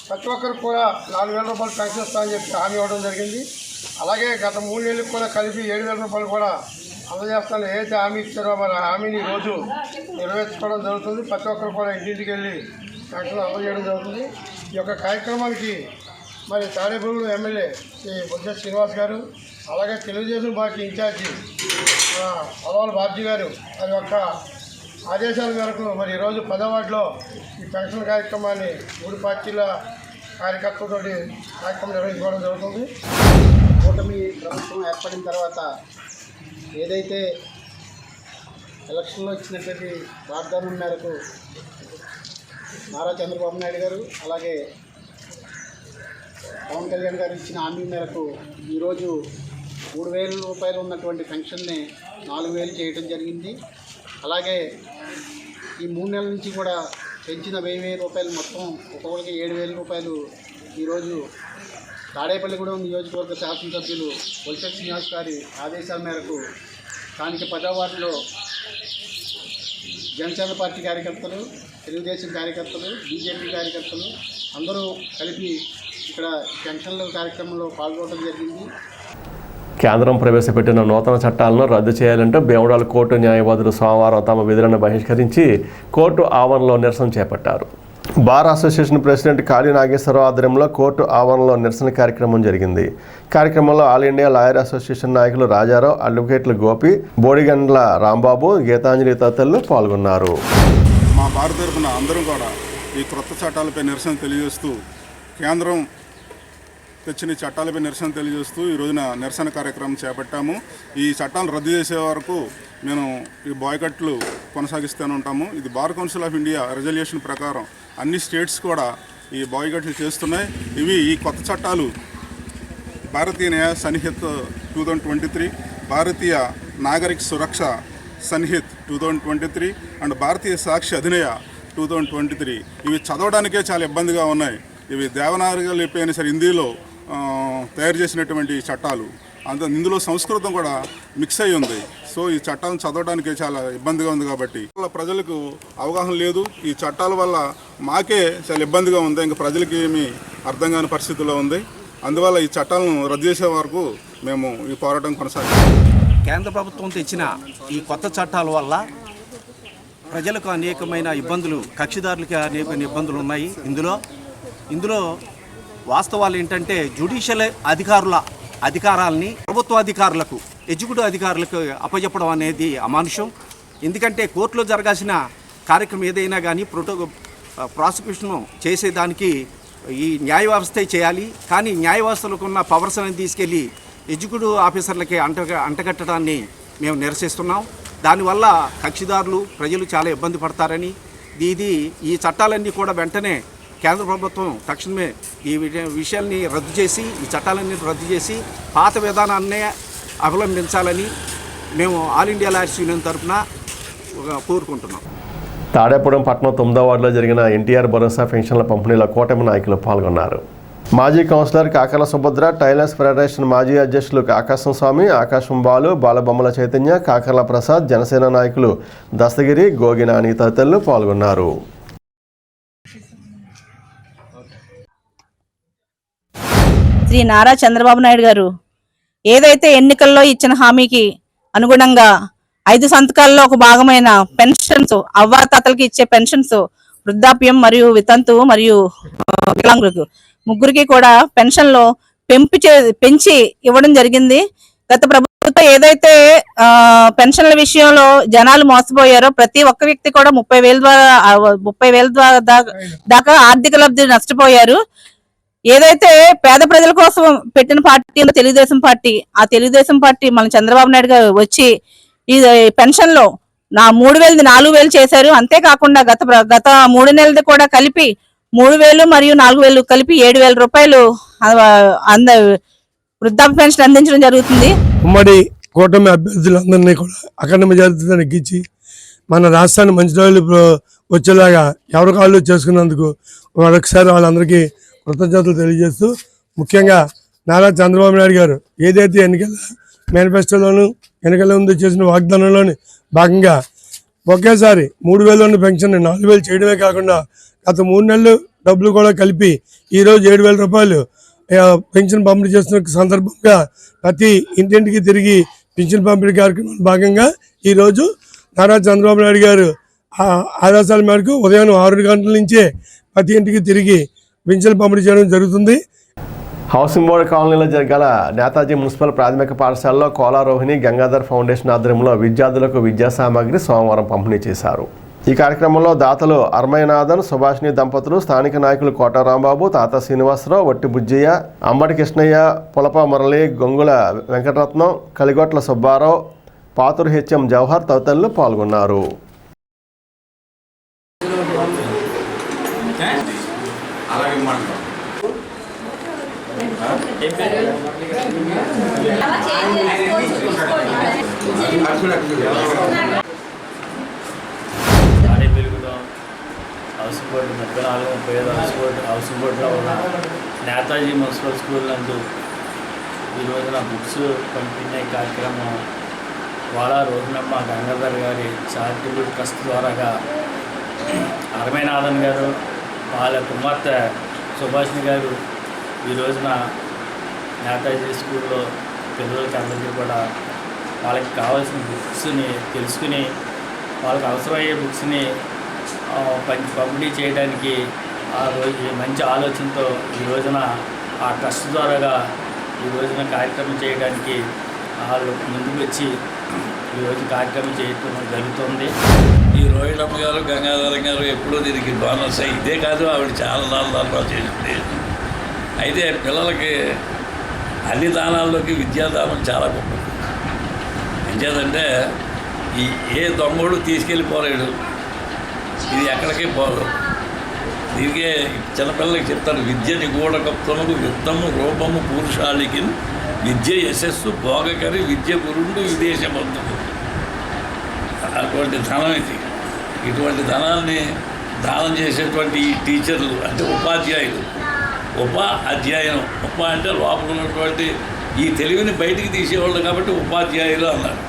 ప్రతి ఒక్కరికి కూడా 4,000 రూపాయలు పెన్షన్ ఇస్తామని చెప్పి హామీ ఇవ్వడం జరిగింది. అలాగే గత 3 నెలలకు కూడా కలిపి 7,000 రూపాయలు కూడా అందజేస్తాను ఏదైతే హామీ ఇచ్చారో మరి ఆ హామీని ఈరోజు నెరవేర్చుకోవడం జరుగుతుంది. ప్రతి ఒక్కరు కూడా ఇంటింటికి వెళ్ళి పెన్షన్ అందజేయడం జరుగుతుంది. ఈ యొక్క కార్యక్రమానికి మరి తాడేపల్లి ఎమ్మెల్యే శ్రీ బొజ్జ శ్రీనివాస్ గారు, అలాగే తెలుగుదేశం పార్టీ ఇన్ఛార్జి అలవాల బాబ్జీ గారు వారి యొక్క ఆదేశాల మేరకు మరి ఈరోజు 10వ వార్డులో ఈ పెన్షన్ కార్యక్రమాన్ని 3 పార్టీల కార్యకర్తలతో కార్యక్రమం నిర్వహించుకోవడం జరుగుతుంది. కూటమి ప్రభుత్వం ఏర్పడిన తర్వాత ఏదైతే ఎలక్షన్లో ఇచ్చినటువంటి వాగ్దానం మేరకు నారా చంద్రబాబు నాయుడు గారు అలాగే పవన్ కళ్యాణ్ గారు ఇచ్చిన హామీ మేరకు ఈరోజు 3,000 రూపాయలు ఉన్నటువంటి పెన్షన్ని 4,000 చేయడం జరిగింది. అలాగే ఈ 3 నెలల నుంచి కూడా పెంచిన 1,000 రూపాయలు మొత్తం ఒక్కొక్కరికి 7,000 రూపాయలు ఈరోజు తాడేపల్లిగూడెం నియోజకవర్గ శాసనసభ్యులు బొజ్జ శ్రీనివాస్ గారి ఆదేశాల మేరకు స్థానిక 10వ వార్డులో జనసేన పార్టీ కార్యకర్తలు, తెలుగుదేశం కార్యకర్తలు, బీజేపీ కార్యకర్తలు అందరూ కలిపి ఇక్కడ పెన్షన్ల కార్యక్రమంలో పాల్గొనడం జరిగింది. కేంద్రం ప్రవేశపెట్టిన నూతన చట్టాలను రద్దు చేయాలంటూ బేముడాల కోర్టు న్యాయవాదులు సోమవారం తమ విధులను బహిష్కరించి కోర్టు ఆవరణలో నిరసన చేపట్టారు. బార్ అసోసియేషన్ ప్రెసిడెంట్ కాళీ నాగేశ్వరరావు ఆధ్వర్యంలో కోర్టు ఆవరణలో నిరసన కార్యక్రమం జరిగింది. కార్యక్రమంలో ఆల్ ఇండియా లాయర్ అసోసియేషన్ నాయకులు రాజారావు, అడ్వకేట్లు గోపి, బోడిగండ్ల రాంబాబు, గీతాంజలి తదితరులు పాల్గొన్నారు. మా భారత తరపున అందరం కూడా ఈ క్రొత్త చట్టాలపై నిరసన తెలియజేస్తూ, కేంద్రం తెచ్చిన చట్టాలపై నిరసన తెలియజేస్తూ ఈ రోజున నిరసన కార్యక్రమం చేపట్టాము. ఈ చట్టాలు రద్దు చేసే వరకు మేము ఈ బాయ్కట్లు కొనసాగిస్తూనే ఉంటాము. ఇది bar council of India resolution ప్రకారం అన్ని స్టేట్స్ కూడా ఈ బాయ్కట్లు చేస్తున్నాయి. ఈ కొత్త చట్టాలు భారతీయ న్యాయ సన్నిహిత్ 2023, భారతీయ నాగరిక సురక్ష సన్నిహిత్ 2023 అండ్ భారతీయ సాక్షి అధినయ 2023 ఇవి చదవడానికే చాలా ఇబ్బందిగా ఉన్నాయి. ఇవి దేవనాగరి లిపి అయినా సరే హిందీలో తయారు చేసినటువంటి చట్టాలు, ఇందులో సంస్కృతం కూడా మిక్స్ అయి ఉంది. సో ఈ చట్టాలను చదవడానికి చాలా ఇబ్బందిగా ఉంది. కాబట్టి ప్రజలకు అవగాహన లేదు. ఈ చట్టాల వల్ల మాకే చాలా ఇబ్బందిగా ఉంది. ఇంకా ప్రజలకి ఏమీ అర్థం కాని పరిస్థితుల్లో ఉంది. అందువల్ల ఈ చట్టాలను రద్దు చేసే వరకు మేము ఈ పోరాటం కొనసాగిస్తాం. కేంద్ర ప్రభుత్వం తెచ్చిన ఈ కొత్త చట్టాల వల్ల ప్రజలకు అనేకమైన ఇబ్బందులు, కక్షిదారులకి అనేక ఇబ్బందులు ఉన్నాయి. ఇందులో వాస్తవాలు ఏంటంటే జ్యుడిషియల్ అధికారాలని ప్రభుత్వ అధికారులకు, ఎగ్జిక్యూటివ్ అధికారులకు అప్పచెప్పడం అనేది అమానుషం. ఎందుకంటే కోర్టులో జరగాల్సిన కార్యక్రమం ఏదైనా కానీ ప్రాసిక్యూషన్ చేసేదానికి ఈ న్యాయ వ్యవస్థే చేయాలి. కానీ న్యాయ వ్యవస్థలకు ఉన్న పవర్స్ అనేది తీసుకెళ్ళి ఎగ్జిక్యూటివ్ ఆఫీసర్లకి అంటగట్టడాన్ని మేము నిరసిస్తున్నాం. దానివల్ల కక్షిదారులు, ప్రజలు చాలా ఇబ్బంది పడతారని, ఈ చట్టాలన్నీ కూడా వెంటనే కేంద్ర ప్రభుత్వం తక్షణమే ఈ విషయాన్ని రద్దు చేసి, ఈ చట్టాలన్నీ రద్దు చేసి పాత విధానాన్నే అవలంబించాలని మేము ఆల్ ఇండియా లాయర్స్ యూనియన్ తరఫున కోరుకుంటున్నాం. తాడేపూడెం పట్టణం 9వ వార్డులో జరిగిన ఎన్టీఆర్ భరోసా పెన్షన్ల పంపిణీలో కూటమి నాయకులు పాల్గొన్నారు. మాజీ కౌన్సిలర్ కాకల సుభద్ర, టైలర్స్ ఫెడరేషన్ మాజీ అధ్యక్షులు ఆకాశం స్వామి, ఆకాశం బాలు, బాలబొమ్మల చైతన్య, కాకర్ల ప్రసాద్, జనసేన నాయకులు దస్తగిరి, గోగినాని తదితరులు పాల్గొన్నారు. శ్రీ నారా చంద్రబాబు నాయుడు గారు ఏదైతే ఎన్నికల్లో ఇచ్చిన హామీకి అనుగుణంగా 5 సంతకాల్లో ఒక భాగమైన పెన్షన్స్, అవ్వాతాతలకి ఇచ్చే పెన్షన్స్, వృద్ధాప్యం మరియు వితంతు మరియు వికలాంగులకు ముగ్గురికి కూడా పెన్షన్లు పెంచి ఇవ్వడం జరిగింది. గత ప్రభుత్వం ఏదైతే పెన్షన్ల విషయంలో జనాలు మోసపోయారో ప్రతి ఒక్క వ్యక్తి కూడా 30,000 దాకా ఆర్థిక లబ్ధి నష్టపోయారు. ఏదైతే పేద ప్రజల కోసం పెట్టిన పార్టీ తెలుగుదేశం పార్టీ, ఆ తెలుగుదేశం పార్టీ మన చంద్రబాబు నాయుడు గారు వచ్చి ఈ పెన్షన్లో 3,000ది 4,000 చేశారు. అంతేకాకుండా గత 3 నెలది కూడా కలిపి 3,000 మరియు 4,000 కలిపి 7,000 రూపాయలు వృద్ధాప్య పెన్షన్ అందించడం జరుగుతుంది. ఉమ్మడి కూటమి అభ్యర్థులందరినీ కూడా అఖండ మెజారిటీతో నెగ్గించి మన రాష్ట్రాన్ని మంచి రోజులు వచ్చేలాగా ఎవరి కాళ్ళు చేసుకున్నందుకు మరొకసారి వాళ్ళందరికీ కృతజ్ఞతలు తెలియజేస్తూ, ముఖ్యంగా నారా చంద్రబాబు నాయుడు గారు ఏదైతే ఎన్నికల మేనిఫెస్టోలోను ఎన్నికల ముందు చేసిన వాగ్దానంలోని భాగంగా ఒకేసారి 3,000 పెన్షన్ 4,000 చేయడమే కాకుండా గత 3 నెలలు డబ్బులు కూడా కలిపి ఈరోజు 7,000 రూపాయలు పెన్షన్ పంపిణీ చేస్తున్న సందర్భంగా ప్రతి ఇంటింటికి తిరిగి పెన్షన్ పంపిణీ కార్యక్రమంలో భాగంగా ఈరోజు నారా చంద్రబాబు నాయుడు గారు ఆదేశాల మేరకు ఉదయం 6 గంటల నుంచే ప్రతి ఇంటికి తిరిగి పెన్షన్ పంపిణీ చేయడం జరుగుతుంది. హౌసింగ్ బోర్డు కాలనీలో జరగాల నేతాజీ మున్సిపల్ ప్రాథమిక పాఠశాలలో కోలారోహిణి గంగాధర్ ఫౌండేషన్ ఆధ్వర్యంలో విద్యార్థులకు విద్యా సామాగ్రి సోమవారం పంపిణీ చేశారు. ఈ కార్యక్రమంలో దాతలు అర్మయనాథన్, సుభాషిణి దంపతులు, స్థానిక నాయకులు కోట రాంబాబు, తాత శ్రీనివాసరావు, వట్టి బుజ్జయ్య, అంబటి కృష్ణయ్య, పులప మురళి, గొంగుల వెంకటరత్నం, కలిగొట్ల సుబ్బారావు, పాతూరు హెచ్ఎం జవహర్ తదితరులు పాల్గొన్నారు. హౌసింగ్ బోర్డు 34-35 హౌసింగ్ బోర్డులో ఉన్న నేతాజీ మున్సిపల్ స్కూల్ నందు ఈ రోజున బుక్స్ పంపిణీ కార్యక్రమం వాళ్ళ రోజునమ్మ గంగాధర్ గారి చారిటబుల్ ట్రస్ట్ ద్వారాగా అరమేనాథన్ గారు వాళ్ళ కుమార్తె సుభాషిణి గారు ఈ రోజున నేతాజీ స్కూల్లో పిల్లలకి అందరికీ కూడా వాళ్ళకి కావాల్సిన బుక్స్ని తెలుసుకుని వాళ్ళకి అవసరమయ్యే బుక్స్ని పంపిణీ చేయడానికి ఆ రోజు మంచి ఆలోచనతో ఈ రోజున ఆ ట్రస్ట్ ద్వారాగా ఈ రోజున కార్యక్రమం చేయడానికి వాళ్ళు ముందుకు వచ్చి ఈరోజు కార్యక్రమం చేయడం జరుగుతుంది. ఈ రోహిణమ్మ గారు గంగాధరం గారు ఎప్పుడూ దీనికి బోనస్ ఇదే కాదు, ఆవిడ చాలా దానాలు చేసింది. అయితే పిల్లలకి అన్ని దానాల్లోకి విద్యాదానం చాలా గొప్పది. ఎంచేదంటే ఏ దొంగోడు తీసుకెళ్ళిపోలేడు, ఇది ఎక్కడికి పోదు. దీనికే చిన్నపిల్లలకి చెప్తారు, విద్య నిగూఢకత్వము యుద్ధము రూపము పురుషాళికి విద్య యశస్సు భోగకరి విద్య గురుండు విదేశబంధువు. అటువంటి ధనం ఇది. ఇటువంటి ధనాన్ని దానం చేసేటువంటి ఈ టీచర్లు అంటే ఉపాధ్యాయులు, అధ్యయనం అంటే లోపల ఉన్నటువంటి ఈ తెలివిని బయటికి తీసేవాళ్ళు కాబట్టి ఉపాధ్యాయులు అన్నారు.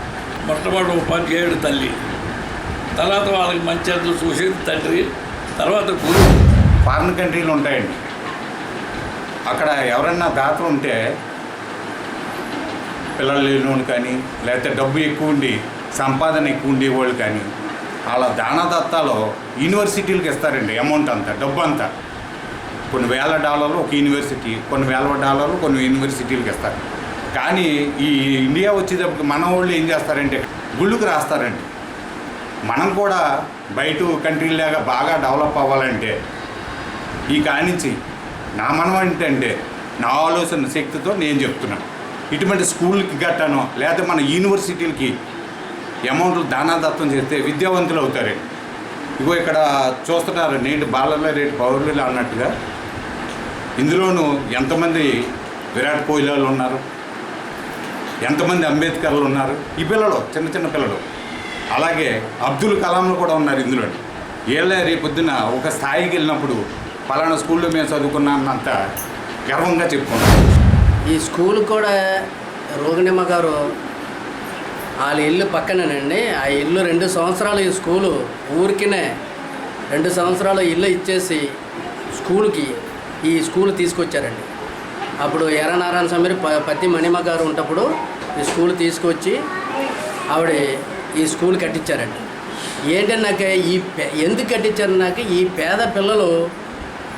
మొట్టమొదటి ఉపాధ్యాయుడు తల్లి, తర్వాత వాళ్ళకి మంచి అంతా చూసేది తండ్రి, తర్వాత గురువు. ఫారిన్ కంట్రీలు ఉంటాయండి, అక్కడ ఎవరన్నా దాత ఉంటే పిల్లలు లేని కానీ లేకపోతే డబ్బు ఎక్కువ ఉండి సంపాదన ఎక్కువ ఉండేవాళ్ళు కానీ వాళ్ళ దానదత్తాలో యూనివర్సిటీలకు ఇస్తారండి అమౌంట్ అంతా, డబ్బు అంతా. కొన్ని వేల డాలర్లు ఒక యూనివర్సిటీ, కొన్ని వేల డాలర్లు కొన్ని యూనివర్సిటీలకు ఇస్తారు. కానీ ఈ ఇండియా వచ్చేటప్పుడు మన వాళ్ళు ఏం చేస్తారంటే గుళ్ళుకు రాస్తారండి. మనం కూడా బయట కంట్రీలాగా బాగా డెవలప్ అవ్వాలంటే ఈ కానించి నా మనం ఏంటంటే నా ఆలోచన శక్తితో నేను చెప్తున్నాను, ఇటువంటి స్కూళ్ళకి గట్టానో లేదా మన యూనివర్సిటీలకి అమౌంట్లు దానాదత్తం చేస్తే విద్యావంతులు అవుతారండి. ఇగో ఇక్కడ చూస్తున్నారు నేటి బాలలే రేటు పౌరులు అన్నట్టుగా ఇందులోనూ ఎంతమంది విరాట్ కోహ్లీలు ఉన్నారు, ఎంతమంది అంబేద్కర్లు ఉన్నారు, ఈ పిల్లలు చిన్న చిన్న పిల్లలు, అలాగే అబ్దుల్ కలాంలు కూడా ఉన్నారు ఇందులో. వీళ్ళే రేపొద్దున ఒక స్థాయికి వెళ్ళినప్పుడు పలానా స్కూల్లో మేము చదువుకున్నానంత గర్వంగా చెప్పుకున్నాం. ఈ స్కూల్ కూడా రోగిణమ్మ గారు వాళ్ళ ఇల్లు పక్కనేనండి. ఆ ఇల్లు 2 సంవత్సరాలు ఈ స్కూలు ఊరికినే 2 సంవత్సరాలు ఇల్లు ఇచ్చేసి ఈ స్కూల్ తీసుకొచ్చారండి. అప్పుడు ఎర్రనారాయణ స్వామి పత్తి మణిమ గారు ఉన్నప్పుడు ఈ స్కూల్ తీసుకొచ్చి ఆవిడ ఈ స్కూల్ కట్టించారండి. ఏంటంటే నాకు ఎందుకు కట్టించారు, నాకు ఈ పేద పిల్లలు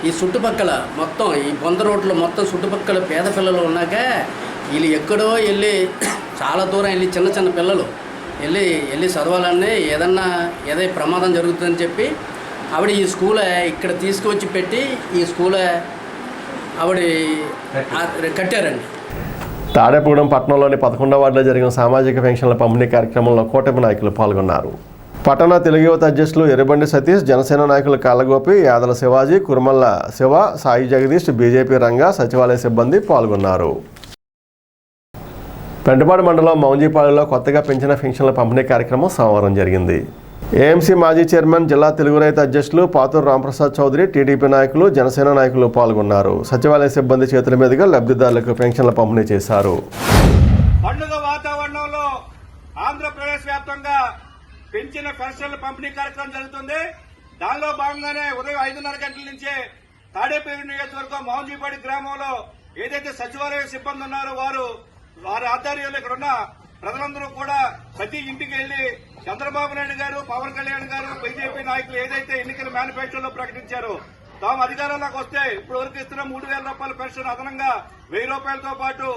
ఈ చుట్టుపక్కల మొత్తం ఈ బొంద రోడ్లు మొత్తం చుట్టుపక్కల పేద పిల్లలు ఉన్నాక వీళ్ళు ఎక్కడో వెళ్ళి చాలా దూరం వెళ్ళి చిన్న చిన్న పిల్లలు వెళ్ళి చదవాలని ఏదో ప్రమాదం జరుగుతుందని చెప్పి ఆవిడ ఈ స్కూల్ ఇక్కడ తీసుకువచ్చి పెట్టి ఈ స్కూల్ ఆవిడ కట్టారండి. తాడేపూగూడెం పట్టణంలోని 11వ వార్డులో జరిగిన సామాజిక పెన్షన్ల పంపిణీ కార్యక్రమంలో కూటమి నాయకులు పాల్గొన్నారు. పట్టణ తెలుగు యువత అధ్యక్షులు ఎర్రబండి సతీష్, జనసేన నాయకులు కాళ్ళగోపి, యాదల శివాజీ, కురుమల్ల శివ, సాయి జగదీష్, బీజేపీ రంగా, సచివాలయ సిబ్బంది పాల్గొన్నారు. పెంటపాడు మండలం మౌంజీపాడులో కొత్తగా పెంచిన పెన్షన్ల పంపిణీ కార్యక్రమం సోమవారం జరిగింది. ఏఎంసీ మాజీ చైర్మన్, జిల్లా తెలుగు రైతు అధ్యక్షులు పాతూరు రాంప్రసాద్ చౌదరి, టీడీపీ నాయకులు, జనసేన నాయకులు పాల్గొన్నారు. సచివాలయ సిబ్బంది చేతుల మీదుగా లబ్ధిదారులకు పెన్షన్ల పంపిణీ చేశారు. పండుగ వాతావరణంలో ఆంధ్రప్రదేశ్ వ్యాప్తంగా పెంచిన పెన్షన్ల పంపిణీ కార్యక్రమం జరుగుతుంది. దానిలో భాగంగానే ఉదయం 5:30 గంటల నుంచే తాడేపల్లి నియోజకవర్గం మౌంజీపాడి గ్రామంలో ఏదైతే సచివాలయ సిబ్బంది ఉన్నారో వారి ఆధ్వర్యంలో ఇక్కడ ఉన్న ప్రజలందరూ కూడా ప్రతి ఇంటికి వెళ్లి చంద్రబాబు నాయుడు గారు, పవన్ కళ్యాణ్ గారు, బీజేపీ నాయకులు ఏదైతే ఎన్నికల మేనిఫెస్టోలో ప్రకటించారో తాము అధికారంలోకి వస్తే ఇప్పుడు వరకు ఇస్తున్న 3,000 రూపాయల పెన్షన్ అదనంగా 1,000 రూపాయలతో పాటు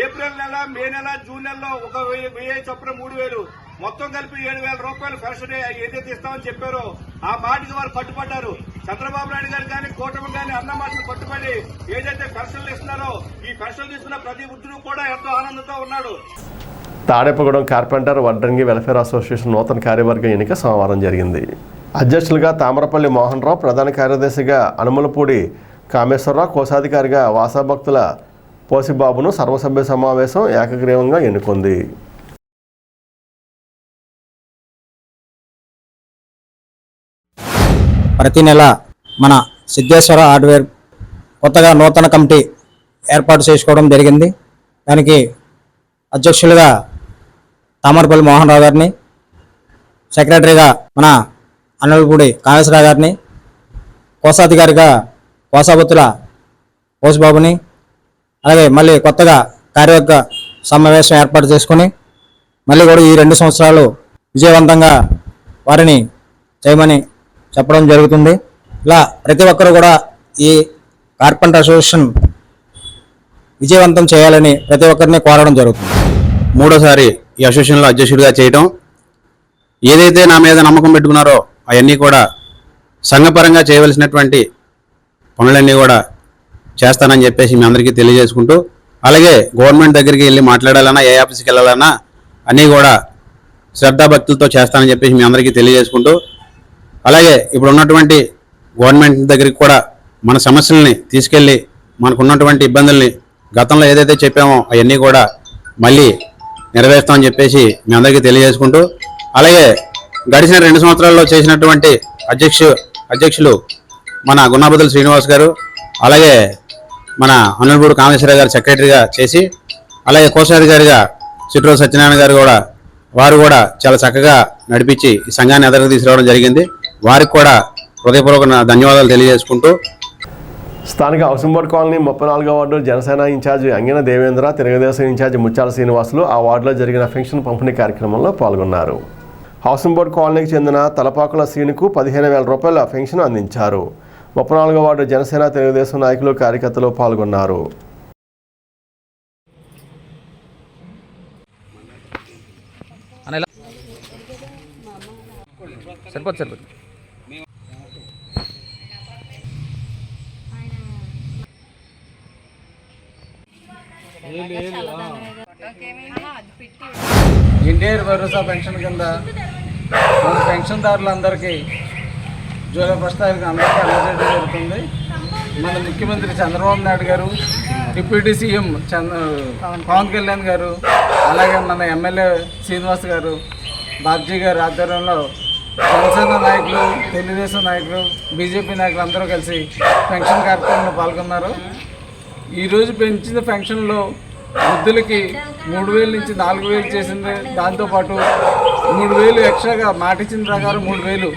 ఏప్రిల్ నెల, మే నెల, జూన్ నెలలో ఒక 1,000 చొప్పున 3,000 మొత్తం కలిపి 7,000 రూపాయలు పెన్షన్ ఏదైతే ఇస్తామని చెప్పారో ఆ మాటకి వారు కట్టుబడ్డారు. చంద్రబాబు నాయుడు గారు కానీ కూటమి కానీ అన్న మాటలు కట్టుబడి ఏదైతే పెన్షన్లు ఇస్తున్నారో ఈ పెన్షన్లు తీసుకున్న ప్రతి వృద్ధుడు కూడా ఎంతో ఆనందంతో ఉన్నాడు. తాడేపగూడెం కార్పెంటర్ వడ్రంగి వెల్ఫేర్ అసోసియేషన్ నూతన కార్యవర్గ ఎన్నిక సోమవారం జరిగింది. అధ్యక్షులుగా తామరపల్లి మోహన్ రావు, ప్రధాన కార్యదర్శిగా అనుమలపూడి కామేశ్వరరావు, కోశాధికారిగా వాసాభక్తుల పోసిబాబును సర్వసభ్య సమావేశం ఏకగ్రీవంగా ఎన్నుకుంది. ప్రతి నెల మన సిద్ధేశ్వర హార్డ్వేర్ కొత్తగా నూతన కమిటీ ఏర్పాటు చేసుకోవడం జరిగింది. దానికి అధ్యక్షులుగా తామరపల్లి మోహన్ రావు గారిని, సెక్రటరీగా మన అనుమలపూడి కామేశ్వరరావు గారిని, కోశాధికారిగా కోసాబత్తుల పోసిబాబుని, అలాగే మళ్ళీ కొత్తగా కార్యవర్గ సమావేశం ఏర్పాటు చేసుకుని మళ్ళీ కూడా ఈ 2 సంవత్సరాలు విజయవంతంగా వారిని చేయమని చెప్పడం జరుగుతుంది. ఇలా ప్రతి ఒక్కరు కూడా ఈ కార్పెంటర్ అసోసియేషన్ విజయవంతం చేయాలని ప్రతి ఒక్కరిని కోరడం జరుగుతుంది. మూడోసారి ఈ అసోసియేషన్లో అధ్యక్షుడిగా చేయటం, ఏదైతే నా మీద నమ్మకం పెట్టుకున్నారో అవన్నీ కూడా సంఘపరంగా చేయవలసినటువంటి పనులన్నీ కూడా చేస్తానని చెప్పేసి మీ అందరికీ తెలియజేసుకుంటూ, అలాగే గవర్నమెంట్ దగ్గరికి వెళ్ళి మాట్లాడాలన్నా, ఏ ఆఫీస్కి వెళ్ళాలన్నా అన్నీ కూడా శ్రద్ధాభక్తులతో చేస్తానని చెప్పేసి మీ అందరికీ తెలియజేసుకుంటూ, అలాగే ఇప్పుడు ఉన్నటువంటి గవర్నమెంట్ దగ్గరికి కూడా మన సమస్యల్ని తీసుకెళ్ళి మనకున్నటువంటి ఇబ్బందుల్ని గతంలో ఏదైతే చెప్పామో అవన్నీ కూడా మళ్ళీ నెరవేర్స్తామని చెప్పేసి మీ అందరికీ తెలియజేసుకుంటూ, అలాగే గడిచిన 2 సంవత్సరాల్లో చేసినటువంటి అధ్యక్షులు మన గున్నాబదుల శ్రీనివాస్ గారు, అలాగే మన అనుమలపూడి కామేశ్వరరావు గారు సెక్రటరీగా చేసి, అలాగే కోశాధికారిగా చిట్రోజు సత్యనారాయణ గారు కూడా వారు కూడా చాలా చక్కగా నడిపించి ఈ సంఘాన్ని ఎదురుకు తీసుకురావడం జరిగింది. వారికి కూడా హృదయపూర్వక ధన్యవాదాలు తెలియజేసుకుంటూ, స్థానిక హౌసింగ్ బోర్డు కాలనీ 34వ ward Janasena incharge Angina Devendra, Telugu Desam incharge Mutyala Srinivasulu ఆ వార్డులో జరిగిన పెన్షన్ పంపిణీ కార్యక్రమంలో పాల్గొన్నారు. హౌసింగ్ బోర్డు కాలనీకి చెందిన తలపాకుల సీనుకు 15,000 రూపాయల పెన్షన్ అందించారు. 34వ వార్డు జనసేన తెలుగుదేశం నాయకులు, కార్యకర్తలు పాల్గొన్నారు. ఎన్టీఆర్ భరోసా పెన్షన్ కింద మన పెన్షన్దారులందరికీ జూలై 1 తారీఖున అందరికీ అందజేయడం జరుగుతుంది. మన ముఖ్యమంత్రి చంద్రబాబు నాయుడు గారు, డిప్యూటీ సీఎం పవన్ కళ్యాణ్ గారు, అలాగే మన ఎమ్మెల్యే శ్రీనివాస్ గారు, బాబ్జీ గారు ఆధ్వర్యంలో జనసేన నాయకులు, తెలుగుదేశం నాయకులు, బీజేపీ నాయకులు అందరూ కలిసి పెన్షన్ కార్యక్రమంలో పాల్గొన్నారు. ఈరోజు పెంచిన పెన్షన్లో వృద్ధులకి 3,000 నుంచి 4,000 చేసింది. దాంతోపాటు 3,000 ఎక్స్ట్రాగా మాట ఇచ్చిన ప్రకారం 3,000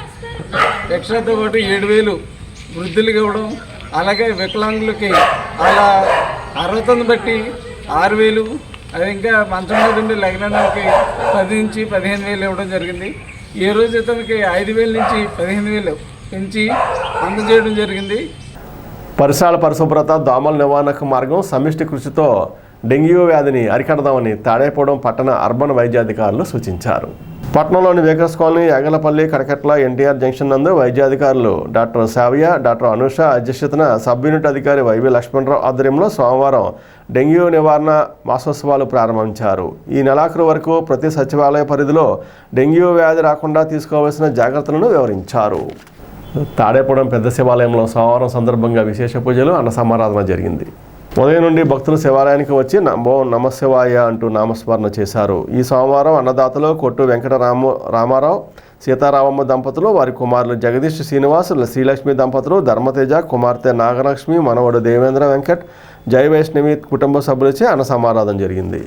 ఎక్స్ట్రాతో పాటు 7,000 వృద్ధులకి ఇవ్వడం, అలాగే వికలాంగులకి అలా అర్హతను బట్టి 6,000, అది ఇంకా మంచం మీద ఉండి లగ్నానికి 10 నుంచి 15,000 ఇవ్వడం జరిగింది. ఏ రోజు ఇతనికి 5,000 నుంచి 15,000 పెంచి అందజేయడం జరిగింది. పరిసరాల పరిశుభ్రత, దోమల నివారణకు మార్గం, సమిష్టి కృషితో డెంగ్యూ వ్యాధిని అరికడదామని తాడేపూడెం పట్టణ అర్బన్ వైద్యాధికారులు సూచించారు. పట్టణంలోని వేకర్స్ కాలనీ, యాగలపల్లి, కడకట్ల, ఎన్టీఆర్ జంక్షన్ నందు వైద్యాధికారులు డాక్టర్ సావియ, డాక్టర్ అనుష అధ్యక్షతన సబ్ యూనిట్ అధికారి వైవి లక్ష్మణరావు ఆధ్వర్యంలో సోమవారం డెంగ్యూ నివారణ మాసోత్సవాలు ప్రారంభించారు. ఈ నెలాఖరు వరకు ప్రతి సచివాలయ పరిధిలో డెంగ్యూ వ్యాధి రాకుండా తీసుకోవాల్సిన జాగ్రత్తలను వివరించారు. తాడేపూడెం పెద్ద శివాలయంలో సోమవారం సందర్భంగా విశేష పూజలు, అన్న సమారాధన జరిగింది. ఉదయం నుండి భక్తులు శివాలయానికి వచ్చి నమో నమశివాయ అంటూ నామస్మరణ చేశారు. ఈ సోమవారం అన్నదాతలు కొట్టు రామారావు, సీతారామమ్మ దంపతులు, వారి కుమారులు జగదీష్, శ్రీనివాస్, శ్రీలక్ష్మి దంపతులు, ధర్మతేజ, కుమార్తె నాగలక్ష్మి, మనవడు దేవేంద్ర వెంకట్, జై వైష్ణవి కుటుంబ సభ్యులచే అన్న సమారాధన జరిగింది.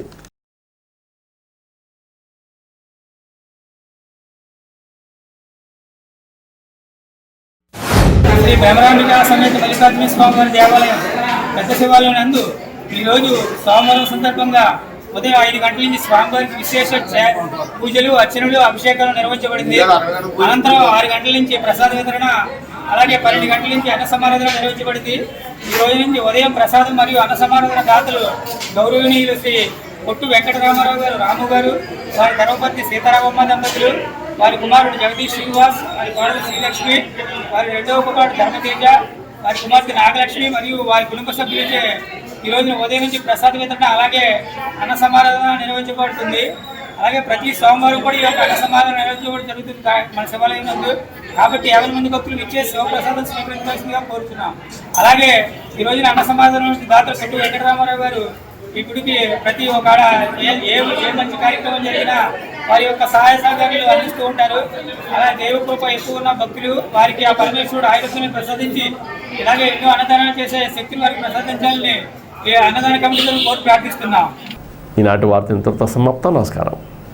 శ్రీ భ్రమరాంబికా సమేత మల్లికార్జున స్వామి వారి దేవాలయం పెద్ద శివాలయం నందు ఈరోజు సోమవారం సందర్భంగా ఉదయం 5 గంటల నుంచి స్వామివారికి విశేష పూజలు, అర్చనలు, అభిషేకాలు నిర్వహించబడింది. అనంతరం 6 గంటల నుంచి ప్రసాద వితరణ, అలాగే 12 గంటల నుంచి అన్న సమారాధన నిర్వహించబడింది. ఈ రోజు నుంచి ఉదయం ప్రసాదం మరియు అన్న సమారాధన దాతలు గౌరవనీయులు శ్రీ కొట్టు వెంకటరామారావు గారు, రాము గారు, వారి ధర్మపత్ని సీతారామమ్మ దంపతులు, వారి కుమారుడు జగదీష్ శ్రీనివాస్, వారి కుమారుడు శ్రీలక్ష్మి, వారి రెండవ కుమారుడు ధర్మతేజ, వారి కుమార్తె నాగలక్ష్మి మరియు వారి కుటుంబ సభ్యులచే ఈ రోజు ఉదయం నుంచి ప్రసాద వితరణ, అలాగే అన్న సమారాధన నిర్వహించబడుతుంది. అలాగే ప్రతి సోమవారం కూడా ఈ యొక్క అన్న సమారాధన నిర్వహించబడి జరుగుతుంది మన శివాలయం నందు. కాబట్టి 50 మంది భక్తులు ఇచ్చే శివప్రసాదం స్వీకరించవలసిందిగా కోరుతున్నాం. అలాగే ఈ రోజున అన్న సమాధానం దాతలు కొట్టు వెంకటరామారావు గారు ఈ గుడికి ప్రతి ఒక్క ఏ మంచి కార్యక్రమం జరిగినా వారి యొక్క సహాయ సహకారాలు అందిస్తూ ఉంటారు. అలాగే దేవ కృప ఎక్కువ ఉన్న భక్తులు వారికి ఆ పరమేశ్వరుడు ఆయుధాన్ని ప్రసాదించి ఇలాగే ఎన్నో అన్నదానాలు చేసే శక్తిని వారికి ప్రసాదించాలని ఈ అన్నదాన కమిటీలను కోరి ప్రార్థిస్తున్నాం. ఈనాటి వార్త ఇంతటితో సమాప్తం. నమస్కారం.